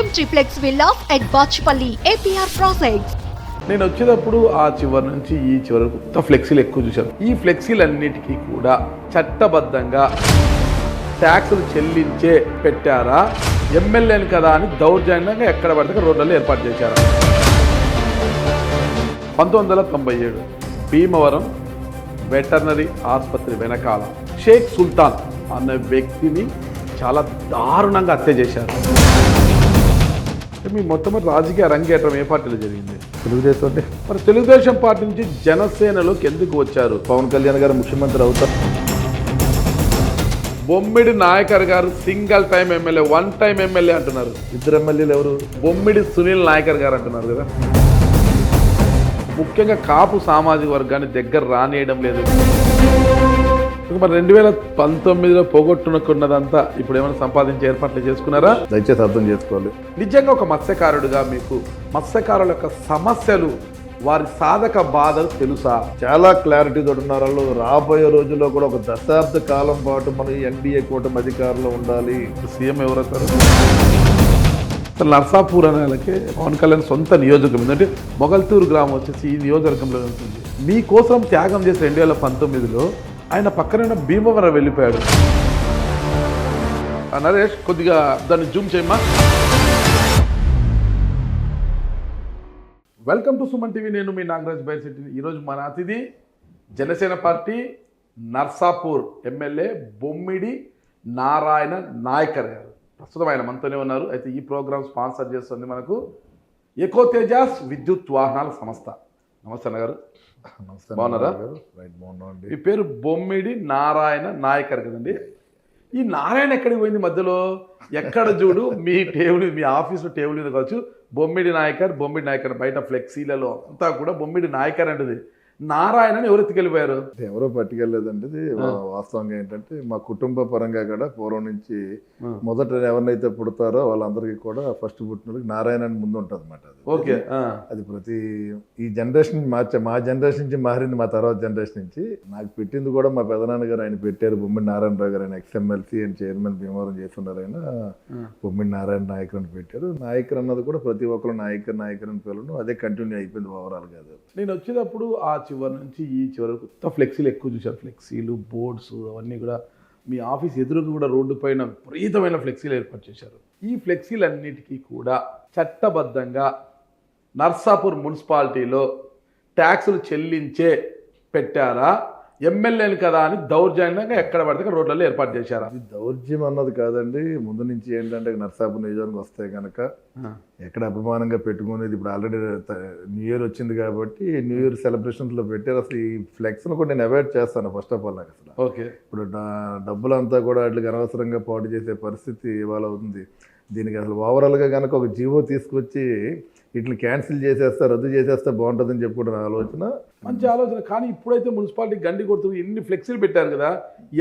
Premium triplex villas at Bachupally APR projects. నేను వచ్చేటప్పుడు ఆ చివరి నుంచి ఈ చివరి వరకు ఫ్లెక్సీలు ఎక్కువ చూశాను. ఈ ఫ్లెక్సీలన్నిటికీ కూడా చట్టబద్ధంగా ట్యాక్సులు చెల్లించే పెట్టారా, ఎమ్మెల్యేని కదా అని దౌర్జన్యంగా ఎక్కడ పడితే రోడ్లలో ఏర్పాటు చేశారా? 1997 భీమవరం వెటర్నరీ ఆసుపత్రి వెనకాల షేక్ సుల్తాన్ అనే వ్యక్తిని చాలా దారుణంగా హత్య చేశారు. మీ మొట్టమొదటి రాజకీయ అరంగేట్రం ఏ పార్టీలో జరిగింది? తెలుగుదేశం అంటే మరి తెలుగుదేశం పార్టీ నుంచి జనసేనలోకి ఎందుకు వచ్చారు? పవన్ కళ్యాణ్ గారు ముఖ్యమంత్రి అవుతారు. బొమ్మిడి నాయకర్ గారు single time MLA, one time MLA అంటున్నారు. ఇద్దరు ఎమ్మెల్యేలు ఎవరు? బొమ్మిడి సునీల్ నాయకర్ గారు అంటున్నారు కదా. ముఖ్యంగా కాపు సామాజిక వర్గాన్ని దగ్గర రానియడం లేదు. మరి 2019లో పోగొట్టుకున్నదంతా ఇప్పుడు ఏమైనా సంపాదించే ఏర్పాట్లు చేసుకున్నారా? దయచేసి అర్థం చేసుకోవాలి. నిజంగా ఒక మత్స్యకారుడిగా మీకు మత్స్యకారుల యొక్క సమస్యలు, వారి సాధక బాధలు తెలుసా? చాలా క్లారిటీ తోటి ఉన్నారు వాళ్ళు. రాబోయే రోజుల్లో కూడా ఒక దశాబ్ద కాలం పాటు మన ఎన్డీఏ కూటమి అధికారంలో ఉండాలి. సీఎం ఎవరవుతారు? నర్సాపూర్ అనే వాళ్ళకి పవన్ కళ్యాణ్ సొంత నియోజకవర్గం, ఎందుకంటే మొగల్తూరు గ్రామం వచ్చేసి ఈ నియోజకవర్గంలో ఉంటుంది. మీకోసం త్యాగం చేసి 2019లో ఆయన పక్కన భీమవరం వెళ్ళిపోయాడు. నరేష్ కొద్దిగా దాన్ని జూమ్ చేయమ్మా. Welcome to Suman TV. నేను మీ నాగరాజ్ బైర్శెట్టి. ఈరోజు మన అతిథి జనసేన పార్టీ నర్సాపూర్ ఎమ్మెల్యే బొమ్మిడి నారాయణ నాయకర్ గారు. ప్రస్తుతం ఆయన మనతోనే ఉన్నారు. అయితే ఈ ప్రోగ్రామ్ స్పాన్సర్ చేస్తుంది మనకు ఎకో తేజాస్ విద్యుత్ వాహనాల సంస్థ. నమస్తే అన్నగారు. నమస్తే. బాగున్నారా? రైట్, బాగున్నాండి. ఈ పేరు బొమ్మిడి నారాయణ నాయకర్ కదండి. ఈ నారాయణ ఎక్కడికి పోయింది మధ్యలో? ఎక్కడ చూడు మీ టేబుల్, మీ ఆఫీస్లో టేబుల్ మీద కావచ్చు బొమ్మిడి నాయకర్ బయట ఫ్లెక్సీలలో అంతా కూడా బొమ్మిడి నాయకర్ అంటది. నారాయణని ఎవరు ఎత్తుకెళ్ళిపోయారు? ఎవరో పట్టుకెళ్ళలేదండి. ఇది వాస్తవంగా ఏంటంటే మా కుటుంబ పరంగా కూడా పూర్వం నుంచి మొదట ఎవరినైతే పుడతారో వాళ్ళందరికీ కూడా ఫస్ట్ పుట్టినోడికి నారాయణ అని ముందు ఉంటుంది అన్నమాట. ఓకే. అది ప్రతి ఈ జనరేషన్ మా జనరేషన్ నుంచి మారింది. మా తర్వాత జనరేషన్ నుంచి నాకు పెట్టింది కూడా మా పెదనాన్న గారు ఆయన పెట్టారు. బొమ్మిడి నారాయణరావు గారు, ఆయన ఎక్స్ఎమ్మెల్సీ అండ్ చైర్మన్ భీమవరం చేస్తున్నారు. ఆయన బొమ్మిడి నారాయణ నాయకర్ అని పెట్టారు. నాయకర్ అన్నది కూడా ప్రతి ఒక్కరు నాయకర్ అని పిల్లలు అదే కంటిన్యూ అయిపోయింది ఓవరాల్ కాదు. నేను వచ్చేటప్పుడు ఆ చివరి నుంచి ఈ చివరి వరకు ఫ్లెక్సీలు ఎక్కువ చూశారు. ఫ్లెక్సీలు, బోర్డ్స్ అవన్నీ కూడా మీ ఆఫీస్ ఎదురుగా కూడా రోడ్డు పైన విపరీతమైన ఫ్లెక్సీలు ఏర్పాటు చేశారు. ఈ ఫ్లెక్సీలన్నిటికీ కూడా చట్టబద్ధంగా నర్సాపూర్ మున్సిపాలిటీలో ట్యాక్సులు చెల్లించే పెట్టారా, ఎమ్మెల్యేని కదా అని దౌర్జన్యంగా ఎక్కడ పడితే రోడ్లలో ఏర్పాటు చేశారా? ఇది దౌర్జన్యం అన్నది కాదండి. ముందు నుంచి ఏంటంటే నర్సాపూర్ నియోజకవర్గం వస్తే కనుక ఎక్కడ అభిమానంగా పెట్టుకునేది. ఇప్పుడు ఆల్రెడీ న్యూ ఇయర్ వచ్చింది కాబట్టి న్యూ ఇయర్ సెలబ్రేషన్స్లో పెట్టారు. అసలు ఈ ఫ్లెక్స్ను కూడా నేను అవాయిడ్ చేస్తాను ఫస్ట్ ఆఫ్ ఆల్. నాకు అసలు ఓకే, ఇప్పుడు డబ్బులంతా కూడా వాటికి అనవసరంగా పాటు చేసే పరిస్థితి ఇవాళ ఉంది. దీనికి అసలు ఓవరాల్గా కనుక ఒక జీవో తీసుకొచ్చి వీటిని క్యాన్సిల్ చేసేస్తా, రద్దు చేసేస్తే బాగుంటుందని చెప్పుకుంటున్న ఆలోచన, మంచి ఆలోచన. కానీ ఇప్పుడైతే మున్సిపాలిటీ గండి కొడుతుంది, ఎన్ని ఫ్లెక్సీలు పెట్టారు కదా.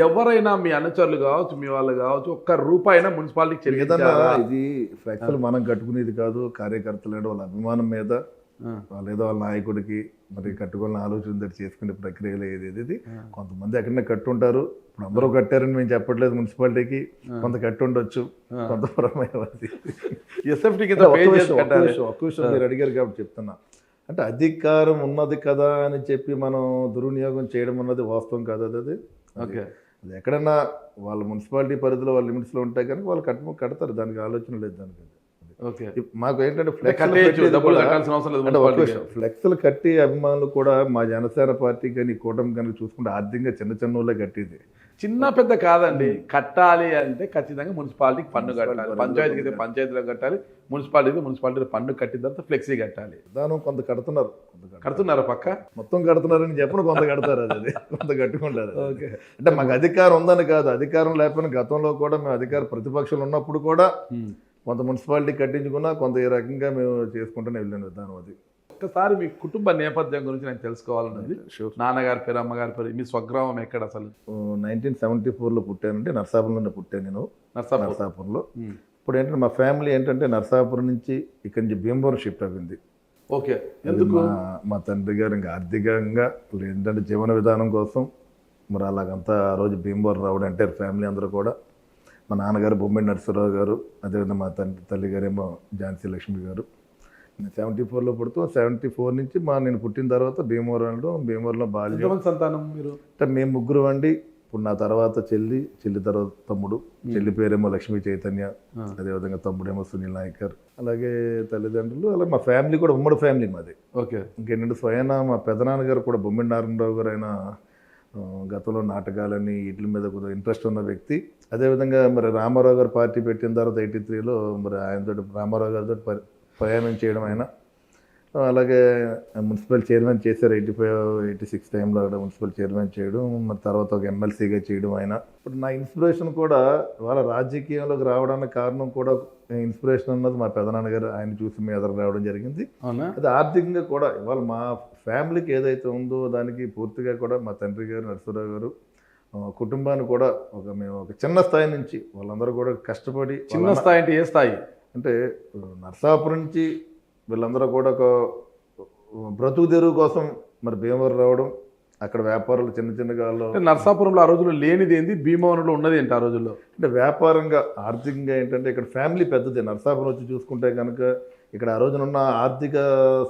ఎవరైనా మీ అనుచరులు కావచ్చు, మీ వాళ్ళు కావచ్చు, ఒక్క రూపాయినా మున్సిపాలిటీకి చెల్లించారా? ఇది ఫ్లెక్స్లు మనం కట్టుకునేది కాదు. కార్యకర్తలు వాళ్ళ అభిమానం మీద వాళ్ళేదో వాళ్ళ నాయకుడికి మరి కట్టుకోవాలని ఆలోచన చేసుకునే ప్రక్రియలో ఏది కొంతమంది ఎక్కడైనా కట్టుంటారు. ఇప్పుడు అందరూ కట్టారని మేము చెప్పట్లేదు. మున్సిపాలిటీకి కొంత కట్టి ఉండొచ్చు, కొంతపరమైన ఒక్క విషయం మీరు అడిగారు కాబట్టి చెప్తున్నా. అంటే అధికారం ఉన్నది కదా అని చెప్పి మనం దుర్వినియోగం చేయడం అన్నది వాస్తవం కాదు. అది ఓకే, అది ఎక్కడన్నా వాళ్ళ మున్సిపాలిటీ పరిధిలో వాళ్ళ లిమిట్స్లో ఉంటాయి కనుక వాళ్ళు కడతారు. దానికి ఆలోచన లేదు. దానికి మాకు ఏంటంటే ఫ్లెక్స్లు కట్టి అభిమానులు కూడా మా జనసేన పార్టీ కానీ కూటమి కనుక చూసుకుంటే ఆర్థికంగా చిన్న వాళ్ళే కట్టేది. చిన్న పెద్ద కాదండి. కట్టాలి అంటే ఖచ్చితంగా మున్సిపాలిటీకి పన్ను కట్టాలి. పంచాయతీకి అయితే పంచాయతీలో కట్టాలి, మున్సిపాలిటీ పన్ను కట్టిన తర్వాత ఫ్లెక్సీ కట్టాలి. దాని కొంత కడుతున్నారు పక్క మొత్తం కడుతున్నారని చెప్పను, కొంత కడతారు. అది కొంత కట్టుకుంటారు. ఓకే, అంటే మాకు అధికారం ఉందని కాదు. అధికారం లేకపోయినా గతంలో కూడా మేము అధికార ప్రతిపక్షాలు ఉన్నప్పుడు కూడా కొంత మున్సిపాలిటీ కట్టించుకున్నా కొంత ఈ రకంగా మేము చేసుకుంటూనే వెళ్ళిన విధానం అది. ఒక్కసారి మీ కుటుంబ నేపథ్యం గురించి నేను తెలుసుకోవాలన్నది. నాన్నగారి పేరు, అమ్మగారి పేరు, మీ స్వగ్రామం ఎక్కడ? అసలు 1974లో పుట్టానంటే నర్సాపూర్లోనే పుట్టాను నేను. నర్సాపూర్లో. ఇప్పుడు ఏంటంటే మా ఫ్యామిలీ ఏంటంటే నర్సాపూర్ నుంచి ఇక్కడి నుంచి భీమవరం షిఫ్ట్ అయింది. ఓకే, ఎందుకు? మా తండ్రి గారు ఇంకా ఆర్థికంగా ఏంటంటే జీవన విధానం కోసం మరి అలాగంతా ఆ రోజు భీమవరం రావడం అంటే ఫ్యామిలీ అందరూ కూడా మా నాన్నగారు బొమ్మిడి నరసింహరావు గారు, అదేవిధంగా మా తల్లి గారేమో ఝాన్సీ లక్ష్మి గారు. నేను 74లో పుడుతూ 74 నుంచి నేను పుట్టిన తర్వాత భీమవరంలో బాల్యం. ఎంతమంది సంతానం మీరు? అంటే మేము ముగ్గురు అండి. ఇప్పుడు నా తర్వాత చెల్లి తర్వాత తమ్ముడు. చెల్లి పేరేమో లక్ష్మీ చైతన్య, అదేవిధంగా తమ్ముడేమో సునీల్ నాయకర్, అలాగే తల్లిదండ్రులు, అలాగే మా ఫ్యామిలీ కూడా ఉమ్మడి ఫ్యామిలీ మాది. ఓకే. ఇంకేంటంటే స్వయాన మా పెదనాన్నగారు కూడా బొమ్మిడి నారాయణరావు గారు అయినా గతంలో నాటకాలని వీటి మీద కొద్దిగా ఇంట్రెస్ట్ ఉన్న వ్యక్తి. అదేవిధంగా మరి రామారావు గారు పార్టీ పెట్టిన తర్వాత 83లో మరి ఆయనతో రామారావు గారితో ప్రయాణం చేయడం ఆయన. అలాగే మున్సిపల్ చైర్మన్ చేశారు 85-86 టైంలో అక్కడ మున్సిపల్ చైర్మన్ చేయడం, మరి తర్వాత ఒక ఎమ్మెల్సీగా చేయడం ఆయన. ఇప్పుడు నా ఇన్స్పిరేషన్ కూడా వాళ్ళ రాజకీయంలోకి రావడానికి కారణం కూడా ఇన్స్పిరేషన్ అన్నది మా పెదనాన్నగారు. ఆయన చూసి మీ ఎదురు రావడం జరిగింది. అది ఆర్థికంగా కూడా ఇవాళ మా ఫ్యామిలీకి ఏదైతే ఉందో దానికి పూర్తిగా కూడా మా తండ్రి గారు నరసింహరావు గారు కుటుంబాన్ని కూడా మేము ఒక చిన్న స్థాయి నుంచి వాళ్ళందరూ కూడా కష్టపడి. చిన్న స్థాయి అంటే ఏ స్థాయి? అంటే నరసాపురం నుంచి వీళ్ళందరూ కూడా ఒక బ్రతుకు తెరువు కోసం మరి భీమవరం రావడం, అక్కడ వ్యాపారాలు చిన్నగా. నరసాపురంలో ఆ రోజుల్లో లేనిది ఏంది, భీమవరంలో ఉన్నది ఏంటి ఆ రోజుల్లో? అంటే వ్యాపారంగా ఆర్థికంగా ఏంటంటే ఇక్కడ ఫ్యామిలీ పెద్దది. నరసాపురం వచ్చి చూసుకుంటే కనుక ఇక్కడ ఆ రోజున ఉన్న ఆర్థిక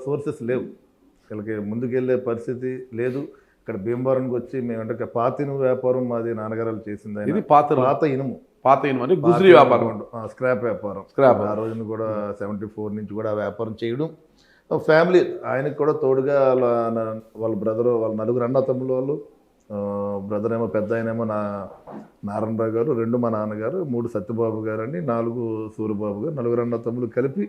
సోర్సెస్ లేవు, వీళ్ళకి ముందుకెళ్ళే పరిస్థితి లేదు. ఇక్కడ భీమవరంకి వచ్చి మేమంటే పాత ఇనుము వ్యాపారం మాది నాన్నగారు చేసింది. ఇది పాత ఇనుము అంటే గుజరీ వ్యాపారం, స్క్రాప్ వ్యాపారం. ఆ రోజున కూడా 74 నుంచి కూడా వ్యాపారం చేయడం. ఫ్యామిలీ ఆయనకి కూడా తోడుగా వాళ్ళ బ్రదరు, వాళ్ళ నలుగురు అన్న తమ్ముళ్ళు, వాళ్ళు బ్రదర్ ఏమో పెద్ద ఆయనేమో నారాయణరావు గారు, 2 మా నాన్నగారు, 3 సత్యబాబు గారు అని, 4 సూర్యబాబు గారు, నలుగురు అన్న తమ్ముళ్ళు కలిపి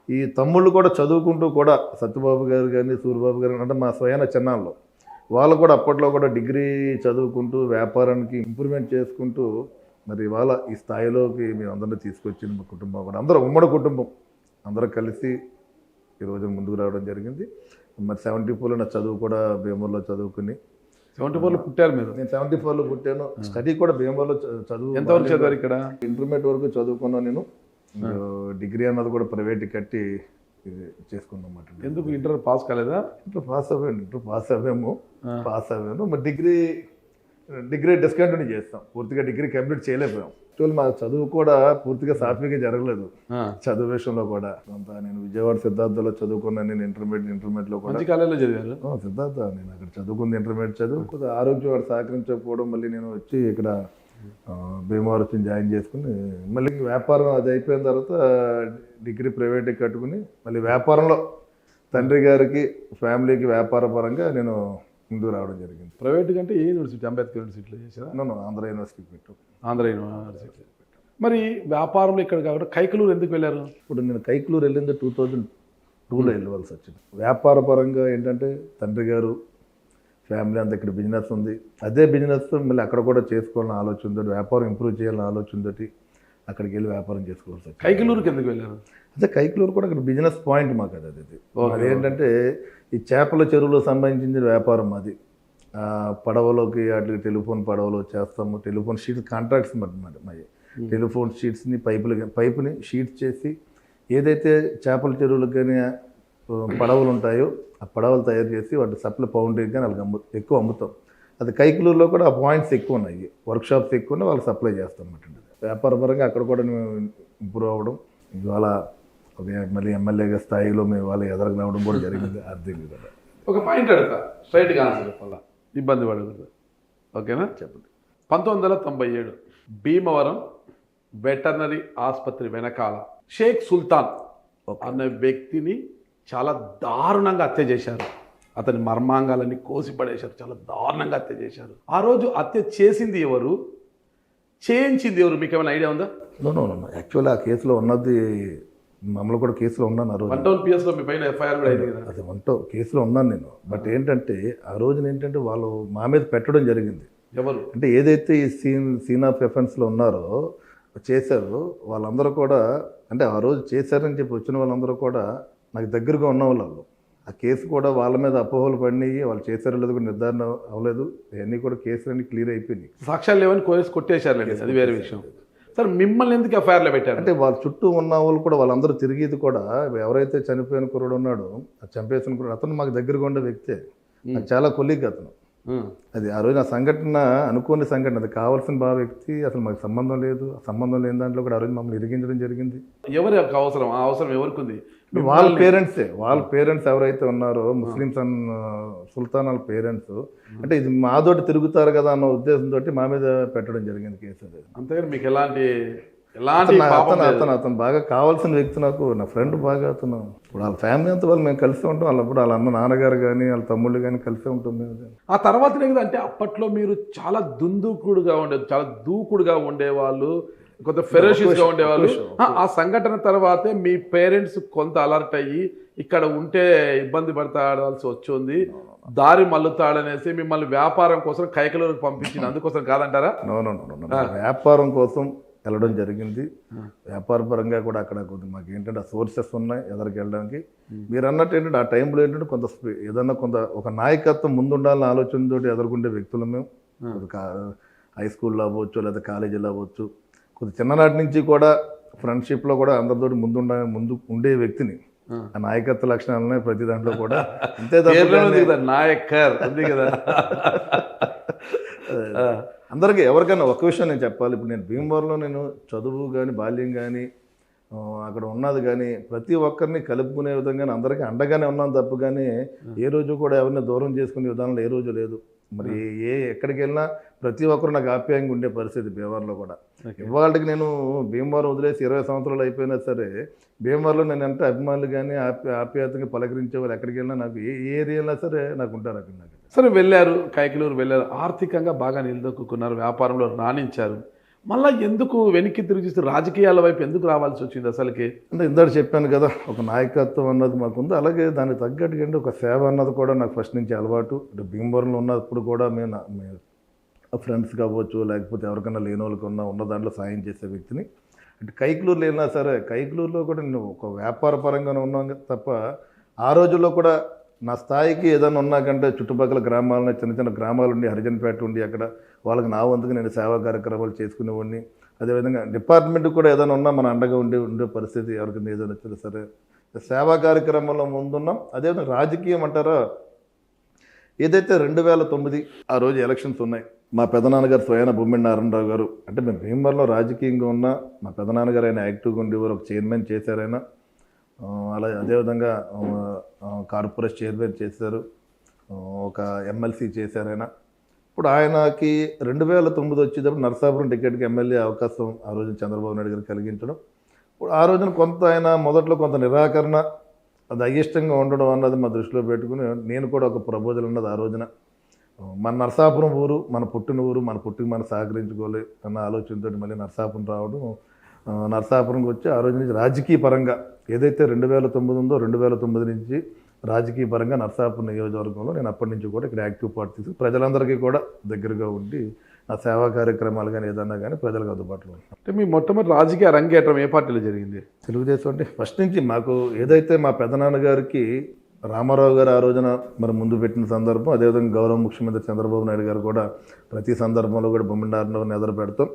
ఈ తమ్ముళ్ళు కూడా చదువుకుంటూ కూడా సత్యబాబు గారు కానీ సూర్యబాబు గారు అంటే మా స్వయాన చిన్నాళ్ళు వాళ్ళు కూడా అప్పట్లో కూడా డిగ్రీ చదువుకుంటూ వ్యాపారానికి ఇంప్రూవ్మెంట్ చేసుకుంటూ మరి ఇవాళ ఈ స్థాయిలోకి మేము అందరినీ తీసుకొచ్చింది. మా కుటుంబం కూడా అందరూ ఉమ్మడి కుటుంబం అందరూ కలిసి ఈరోజు ముందుకు రావడం జరిగింది. మరి 74లో నా చదువు కూడా భీమవరంలో చదువుకుని. 74లో పుట్టారు మీరు? నేను 74లో పుట్టాను. స్టడీ కూడా భీమవరంలో చదువు. ఎంతవరకు చదివారు ఇక్కడ? ఇంటర్మీడియట్ వరకు చదువుకున్నాను నేను. డిగ్రీ అన్నది కూడా ప్రైవేట్ కట్టి చేసుకున్నమాట. ఎందుకు ఇంటర్ పాస్ కాలేదా? ఇంటర్ పాస్ అవ్వాము. మరి డిగ్రీ డిస్కంటిన్యూ చేస్తాం. పూర్తిగా డిగ్రీ కంప్లీట్ చేయలేకపోయాం. మా చదువు కూడా పూర్తిగా సాఫీగా జరగలేదు. చదువు విషయంలో కూడా అంతా నేను విజయవాడ సిద్ధార్థలో చదువుకున్నాను. నేను ఇంటర్మీడియట్లో కూడా కాలేజీలో చదివాను. సిద్ధార్థ నేను అక్కడ చదువుకుంది ఇంటర్మీడియట్ చదువు. కొద్దిగా ఆరోగ్యం సహకరించకపోవడం మళ్ళీ నేను వచ్చి ఇక్కడ భీమవరం జాయిన్ చేసుకుని మళ్ళీ వ్యాపారం అది అయిపోయిన తర్వాత డిగ్రీ ప్రైవేట్గా కట్టుకుని మళ్ళీ వ్యాపారంలో తండ్రి గారికి ఫ్యామిలీకి వ్యాపార పరంగా నేను ముందుకు రావడం జరిగింది. ప్రైవేట్ కంటే ఏ యూనివర్సిటీ? అంబేద్కర్ యూనివర్సిటీలో చేశారా? నన్ను ఆంధ్ర యూనివర్సిటీ పెట్టాను. ఆంధ్ర యూనివర్సిటీ. మరి వ్యాపారంలో ఇక్కడ కాబట్టి కైకలూరు ఎందుకు వెళ్ళారు? ఇప్పుడు నేను కైకలూరు వెళ్ళింది 2002లో వెళ్ళవలసి వచ్చింది. వ్యాపార పరంగా ఏంటంటే తండ్రి గారు ఫ్యామిలీ అంతా ఇక్కడ బిజినెస్ ఉంది. అదే బిజినెస్ మళ్ళీ అక్కడ కూడా చేసుకోవాలని ఆలోచనతో, వ్యాపారం ఇంప్రూవ్ చేయాలని ఆలోచనతో అక్కడికి వెళ్ళి వ్యాపారం చేసుకోవాల్సి వచ్చింది. కైకలూరుకి ఎందుకు వెళ్ళారు? అదే కైకలూరు కూడా అక్కడ బిజినెస్ పాయింట్ మాకు అది. అదేంటంటే ఈ చేపల చెరువులకు సంబంధించిన వ్యాపారం అది. పడవలోకి అట్లా టెలిఫోన్ పడవలో చేస్తాము. టెలిఫోన్ షీట్స్ కాంట్రాక్ట్స్ మరి టెలిఫోన్ షీట్స్ని పైపుని షీట్స్ చేసి ఏదైతే చేపల చెరువులకు కానీ పడవలు ఉంటాయో ఆ పడవలు తయారు చేసి వాటి సప్లై పౌండరీకి కానీ వాళ్ళకి ఎక్కువ అమ్ముతాం. అది కైకలూరులో కూడా ఆ పాయింట్స్ ఎక్కువ ఉన్నాయి, వర్క్షాప్స్ ఎక్కువ ఉన్నాయి, వాళ్ళకి సప్లై చేస్తాం అన్నమాట. వ్యాపార పరంగా అక్కడ కూడా ఇంప్రూవ్ అవ్వడం, ఇవాళ మళ్ళీ ఎమ్మెల్యేగా స్థాయిలో మేము ఇవాళ ఎదరకు రావడం కూడా జరిగింది. ఆర్థికంగా కూడా ఒక పాయింట్ అడుగుతా, స్ట్రైట్గా ఆన్సర్ చెప్పాలా, ఇబ్బంది పడకూడదు. ఓకేనా? చెప్పండి. 1997 భీమవరం వెటర్నరీ ఆసుపత్రి వెనకాల షేక్ సుల్తాన్ అనే వ్యక్తిని చాలా దారుణంగా హత్య చేశారు. అతని మర్మాంగాలన్నీ కోసిపడేశారు, చాలా దారుణంగా హత్య చేశారు. ఆ రోజు హత్య చేసింది ఎవరు, చేయించింది ఎవరు, మీకు ఏమైనా ఐడియా ఉందా? నో యాక్చువల్లీ ఆ కేసులో ఉన్నది మమ్మల్ని కూడా కేసులో ఉన్నాను. ఆ రోజు 1 PS లో మీ పైన ఎఫ్ఐఆర్ కూడా అయింది కదా? అది 1 కేసులో ఉన్నాను నేను. బట్ ఏంటంటే ఆ రోజున ఏంటంటే వాళ్ళు మా మీద పెట్టడం జరిగింది. ఎవరు అంటే ఏదైతే ఈ సీన్ ఆఫ్ ఎఫెన్స్లో ఉన్నారో చేశారో వాళ్ళందరూ కూడా, అంటే ఆ రోజు చేశారని చెప్పి వచ్చిన వాళ్ళందరూ కూడా నాకు దగ్గరగా ఉన్న వాళ్ళు. ఆ కేసు కూడా వాళ్ళ మీద అపోహలు పడినాయి, వాళ్ళు చేశారో లేదు కూడా నిర్ధారణ అవ్వలేదు. ఇవన్నీ కూడా కేసులన్నీ క్లియర్ అయిపోయినాయి. సాక్ష్యాలు లేవని కొట్టేశారు, అది వేరే విషయం. సార్ మిమ్మల్ని ఎందుకు ఎఫ్ఐఆర్లో పెట్టారు? అంటే వాళ్ళ చుట్టూ ఉన్న వాళ్ళు కూడా వాళ్ళందరూ తిరిగేది కూడా ఎవరైతే చనిపోయిన కుర్రాడు ఉన్నాడో, ఆ చంపేసిన కుర్రాడు అతను మాకు దగ్గరగా ఉండే వ్యక్తే, నాకు చాలా కొలీగ్ అతను. అది ఆ రోజు ఆ సంఘటన అనుకోని సంఘటన, అది కావాల్సిన వ్యక్తి అసలు మాకు సంబంధం లేదు, సంబంధం లేని దాంట్లో కూడా ఆ రోజు మమ్మల్ని ఇరిగించడం జరిగింది. ఎవరి యొక్క అవసరం, ఆ అవసరం ఎవరికి ఉంది? వాళ్ళ పేరెంట్స్ ఎవరైతే ఉన్నారో ముస్లిమ్స్ సుల్తాన్ వాళ్ళ పేరెంట్స్, అంటే ఇది మాతోటి తిరుగుతారు కదా అన్న ఉద్దేశంతో మా మీద పెట్టడం జరిగింది కేసు. అది అంతేగాని మీకు ఎలాంటి అతను బాగా కావాల్సిన వ్యక్తి, నాకు నా ఫ్రెండ్ బాగా. అతను ఇప్పుడు వాళ్ళ ఫ్యామిలీ అంతా వాళ్ళు మేము కలిసి ఉంటాం, వాళ్ళప్పుడు వాళ్ళ అన్న నాన్నగారు కానీ వాళ్ళ తమ్ముళ్ళు కానీ కలిసే ఉంటాం మేము. ఆ తర్వాత అంటే అప్పట్లో మీరు చాలా దుందూకుడుగా ఉండేది, చాలా దూకుడుగా ఉండేవాళ్ళు, కొంత ఫెరోషియస్గా ఉండేవాళ్ళు. ఆ సంఘటన తర్వాతే మీ పేరెంట్స్ కొంత అలర్ట్ అయ్యి ఇక్కడ ఉంటే ఇబ్బంది పడతాడాల్సి వచ్చింది, దారి మల్లుతాడనేసి మిమ్మల్ని వ్యాపారం కోసం కైకలూరుకు పంపించింది, అందుకోసం కాదంటారా? వ్యాపారం కోసం వెళ్ళడం జరిగింది. వ్యాపార పరంగా కూడా అక్కడ కొద్దిగా మాకు ఏంటంటే ఆ సోర్సెస్ ఉన్నాయి ఎదరికి వెళ్ళడానికి. మీరు అన్నట్టు ఏంటంటే ఆ టైంలో ఏంటంటే కొంత ఏదన్నా కొంత ఒక నాయకత్వం ముందుండాలని ఆలోచనతో ఎదుర్కొంటే వ్యక్తులు మేము. హై స్కూల్లో అవ్వచ్చు లేదా కాలేజీలో అవ్వచ్చు, కొద్ది చిన్ననాటి నుంచి కూడా ఫ్రెండ్షిప్లో కూడా అందరితోటి ముందు ఉండే వ్యక్తిని. ఆ నాయకత్వ లక్షణాలనే ప్రతి దాంట్లో కూడా అంతే నాయకర్ అంతే కదా. అందరికీ ఎవరికైనా ఒక విషయం నేను చెప్పాలి. ఇప్పుడు నేను భీమవరంలో నేను చదువు కానీ బాల్యం కానీ అక్కడ ఉన్నది కానీ ప్రతి ఒక్కరిని కలుపుకునే విధంగా అందరికీ అండగానే ఉన్నాను తప్ప కానీ ఏ రోజు కూడా ఎవరిని దూరం చేసుకునే విధానంలో ఏ రోజు లేదు. మరి ఎక్కడికి వెళ్ళినా ప్రతి ఒక్కరు నాకు ఆప్యాయంగా ఉండే పరిస్థితి భీమవరంలో కూడా. ఇవాళకి నేను భీమవరం వదిలేసి 20 సంవత్సరాలు అయిపోయినా సరే భీమవరంలో నేను అంటే అభిమానులు కానీ ఆప్యాయతగా పలకరించే వాళ్ళు ఎక్కడికి వెళ్ళినా నాకు ఏ ఏరియాలో సరే నాకు ఉంటారు అక్కడ. నాకు సరే వెళ్ళారు, కైకలూరు వెళ్ళారు, ఆర్థికంగా బాగా నిలదొక్కున్నారు, వ్యాపారంలో రాణించారు. మళ్ళీ ఎందుకు వెనక్కి తిరిగి చూస్తే రాజకీయాల వైపు ఎందుకు రావాల్సి వచ్చింది అసలుకి? అంటే ఇందాక చెప్పాను కదా, ఒక నాయకత్వం అన్నది మాకుంది, అలాగే దానికి తగ్గట్టుగా ఒక సేవ అన్నది కూడా నాకు ఫస్ట్ నుంచి అలవాటు. భీమవరంలో ఉన్నప్పుడు కూడా మేము ఫ్రెండ్స్ కావచ్చు లేకపోతే ఎవరికైనా లేని వాళ్ళకి ఉన్న దాంట్లో సాయం చేసే వ్యక్తిని. అంటే కైకలూరులో వెళ్ళినా సరే కైకలూరులో కూడా నేను ఒక వ్యాపార పరంగానే ఉన్నాను తప్ప ఆ రోజుల్లో కూడా నా స్థాయికి ఏదైనా ఉన్నాకంటే చుట్టుపక్కల గ్రామాలని చిన్న చిన్న గ్రామాలు ఉండి హరిజన్పేట ఉండి అక్కడ వాళ్ళకి నా వంతుగా నేను సేవా కార్యక్రమాలు చేసుకునేవాడిని. అదేవిధంగా డిపార్ట్మెంట్ కూడా ఏదైనా ఉన్నా మన అండగా ఉండే పరిస్థితి ఎవరికైనా ఏదైనా వచ్చినా సరే సేవా కార్యక్రమంలో ముందున్నాం. అదేవిధంగా రాజకీయం అంటారా, ఏదైతే 2009 ఆ రోజు ఎలక్షన్స్ ఉన్నాయి, మా పెదనాన్నగారు స్వయాన బొమ్మిడి నారాయణరావు గారు, అంటే మేము భీమవరంలో రాజకీయంగా ఉన్న మా పెదనాన్నగారు ఆయన యాక్టివ్గా ఉండేవారు, ఒక చైర్మన్ చేశారైనా, అలాగే అదేవిధంగా కార్పొరేషన్ చైర్మన్ చేశారు, ఒక ఎమ్మెల్సీ చేశారైనా. ఇప్పుడు ఆయనకి 2009 వచ్చేటప్పుడు నరసాపురం టికెట్కి ఎమ్మెల్యే అవకాశం ఆ రోజున చంద్రబాబు నాయుడు గారు కలిగించడం. ఇప్పుడు ఆ రోజున కొంత ఆయన మొదట్లో కొంత నిరాకరణ, అది అయిష్టంగా ఉండడం అన్నది మా దృష్టిలో పెట్టుకుని నేను కూడా ఒక ప్రపోజల్ ఉన్నది ఆ రోజున. మన నరసాపురం ఊరు మన పుట్టిన ఊరు, మన పుట్టికి మనం సహకరించుకోవాలి అన్న ఆలోచనతో మళ్ళీ నరసాపురం రావడం, నరసాపురంకి వచ్చి ఆ రోజు నుంచి రాజకీయ పరంగా ఏదైతే 2009 ఉందో 2009 నుంచి రాజకీయ పరంగా నరసాపురం నియోజకవర్గంలో నేను అప్పటి నుంచి కూడా ఇక్కడ యాక్టివ్ పార్ట్ తీసుకు ప్రజలందరికీ కూడా దగ్గరగా ఉండి ఆ సేవా కార్యక్రమాలు కానీ ఏదన్నా కానీ ప్రజలకు అందుబాటులో ఉంటాయి. అంటే మీ మొట్టమొదటి రాజకీయ రంగేట్రం ఏ పార్టీలో జరిగింది? తెలుగుదేశం. అంటే ఫస్ట్ నుంచి మాకు ఏదైతే మా పెదనాన్నగారికి రామారావు గారు ఆ రోజున మరి ముందు పెట్టిన సందర్భం, అదేవిధంగా గౌరవ ముఖ్యమంత్రి చంద్రబాబు నాయుడు గారు కూడా ప్రతి సందర్భంలో కూడా బొమ్మిడి నారాయణరావుని ఎదురు పెడతాం.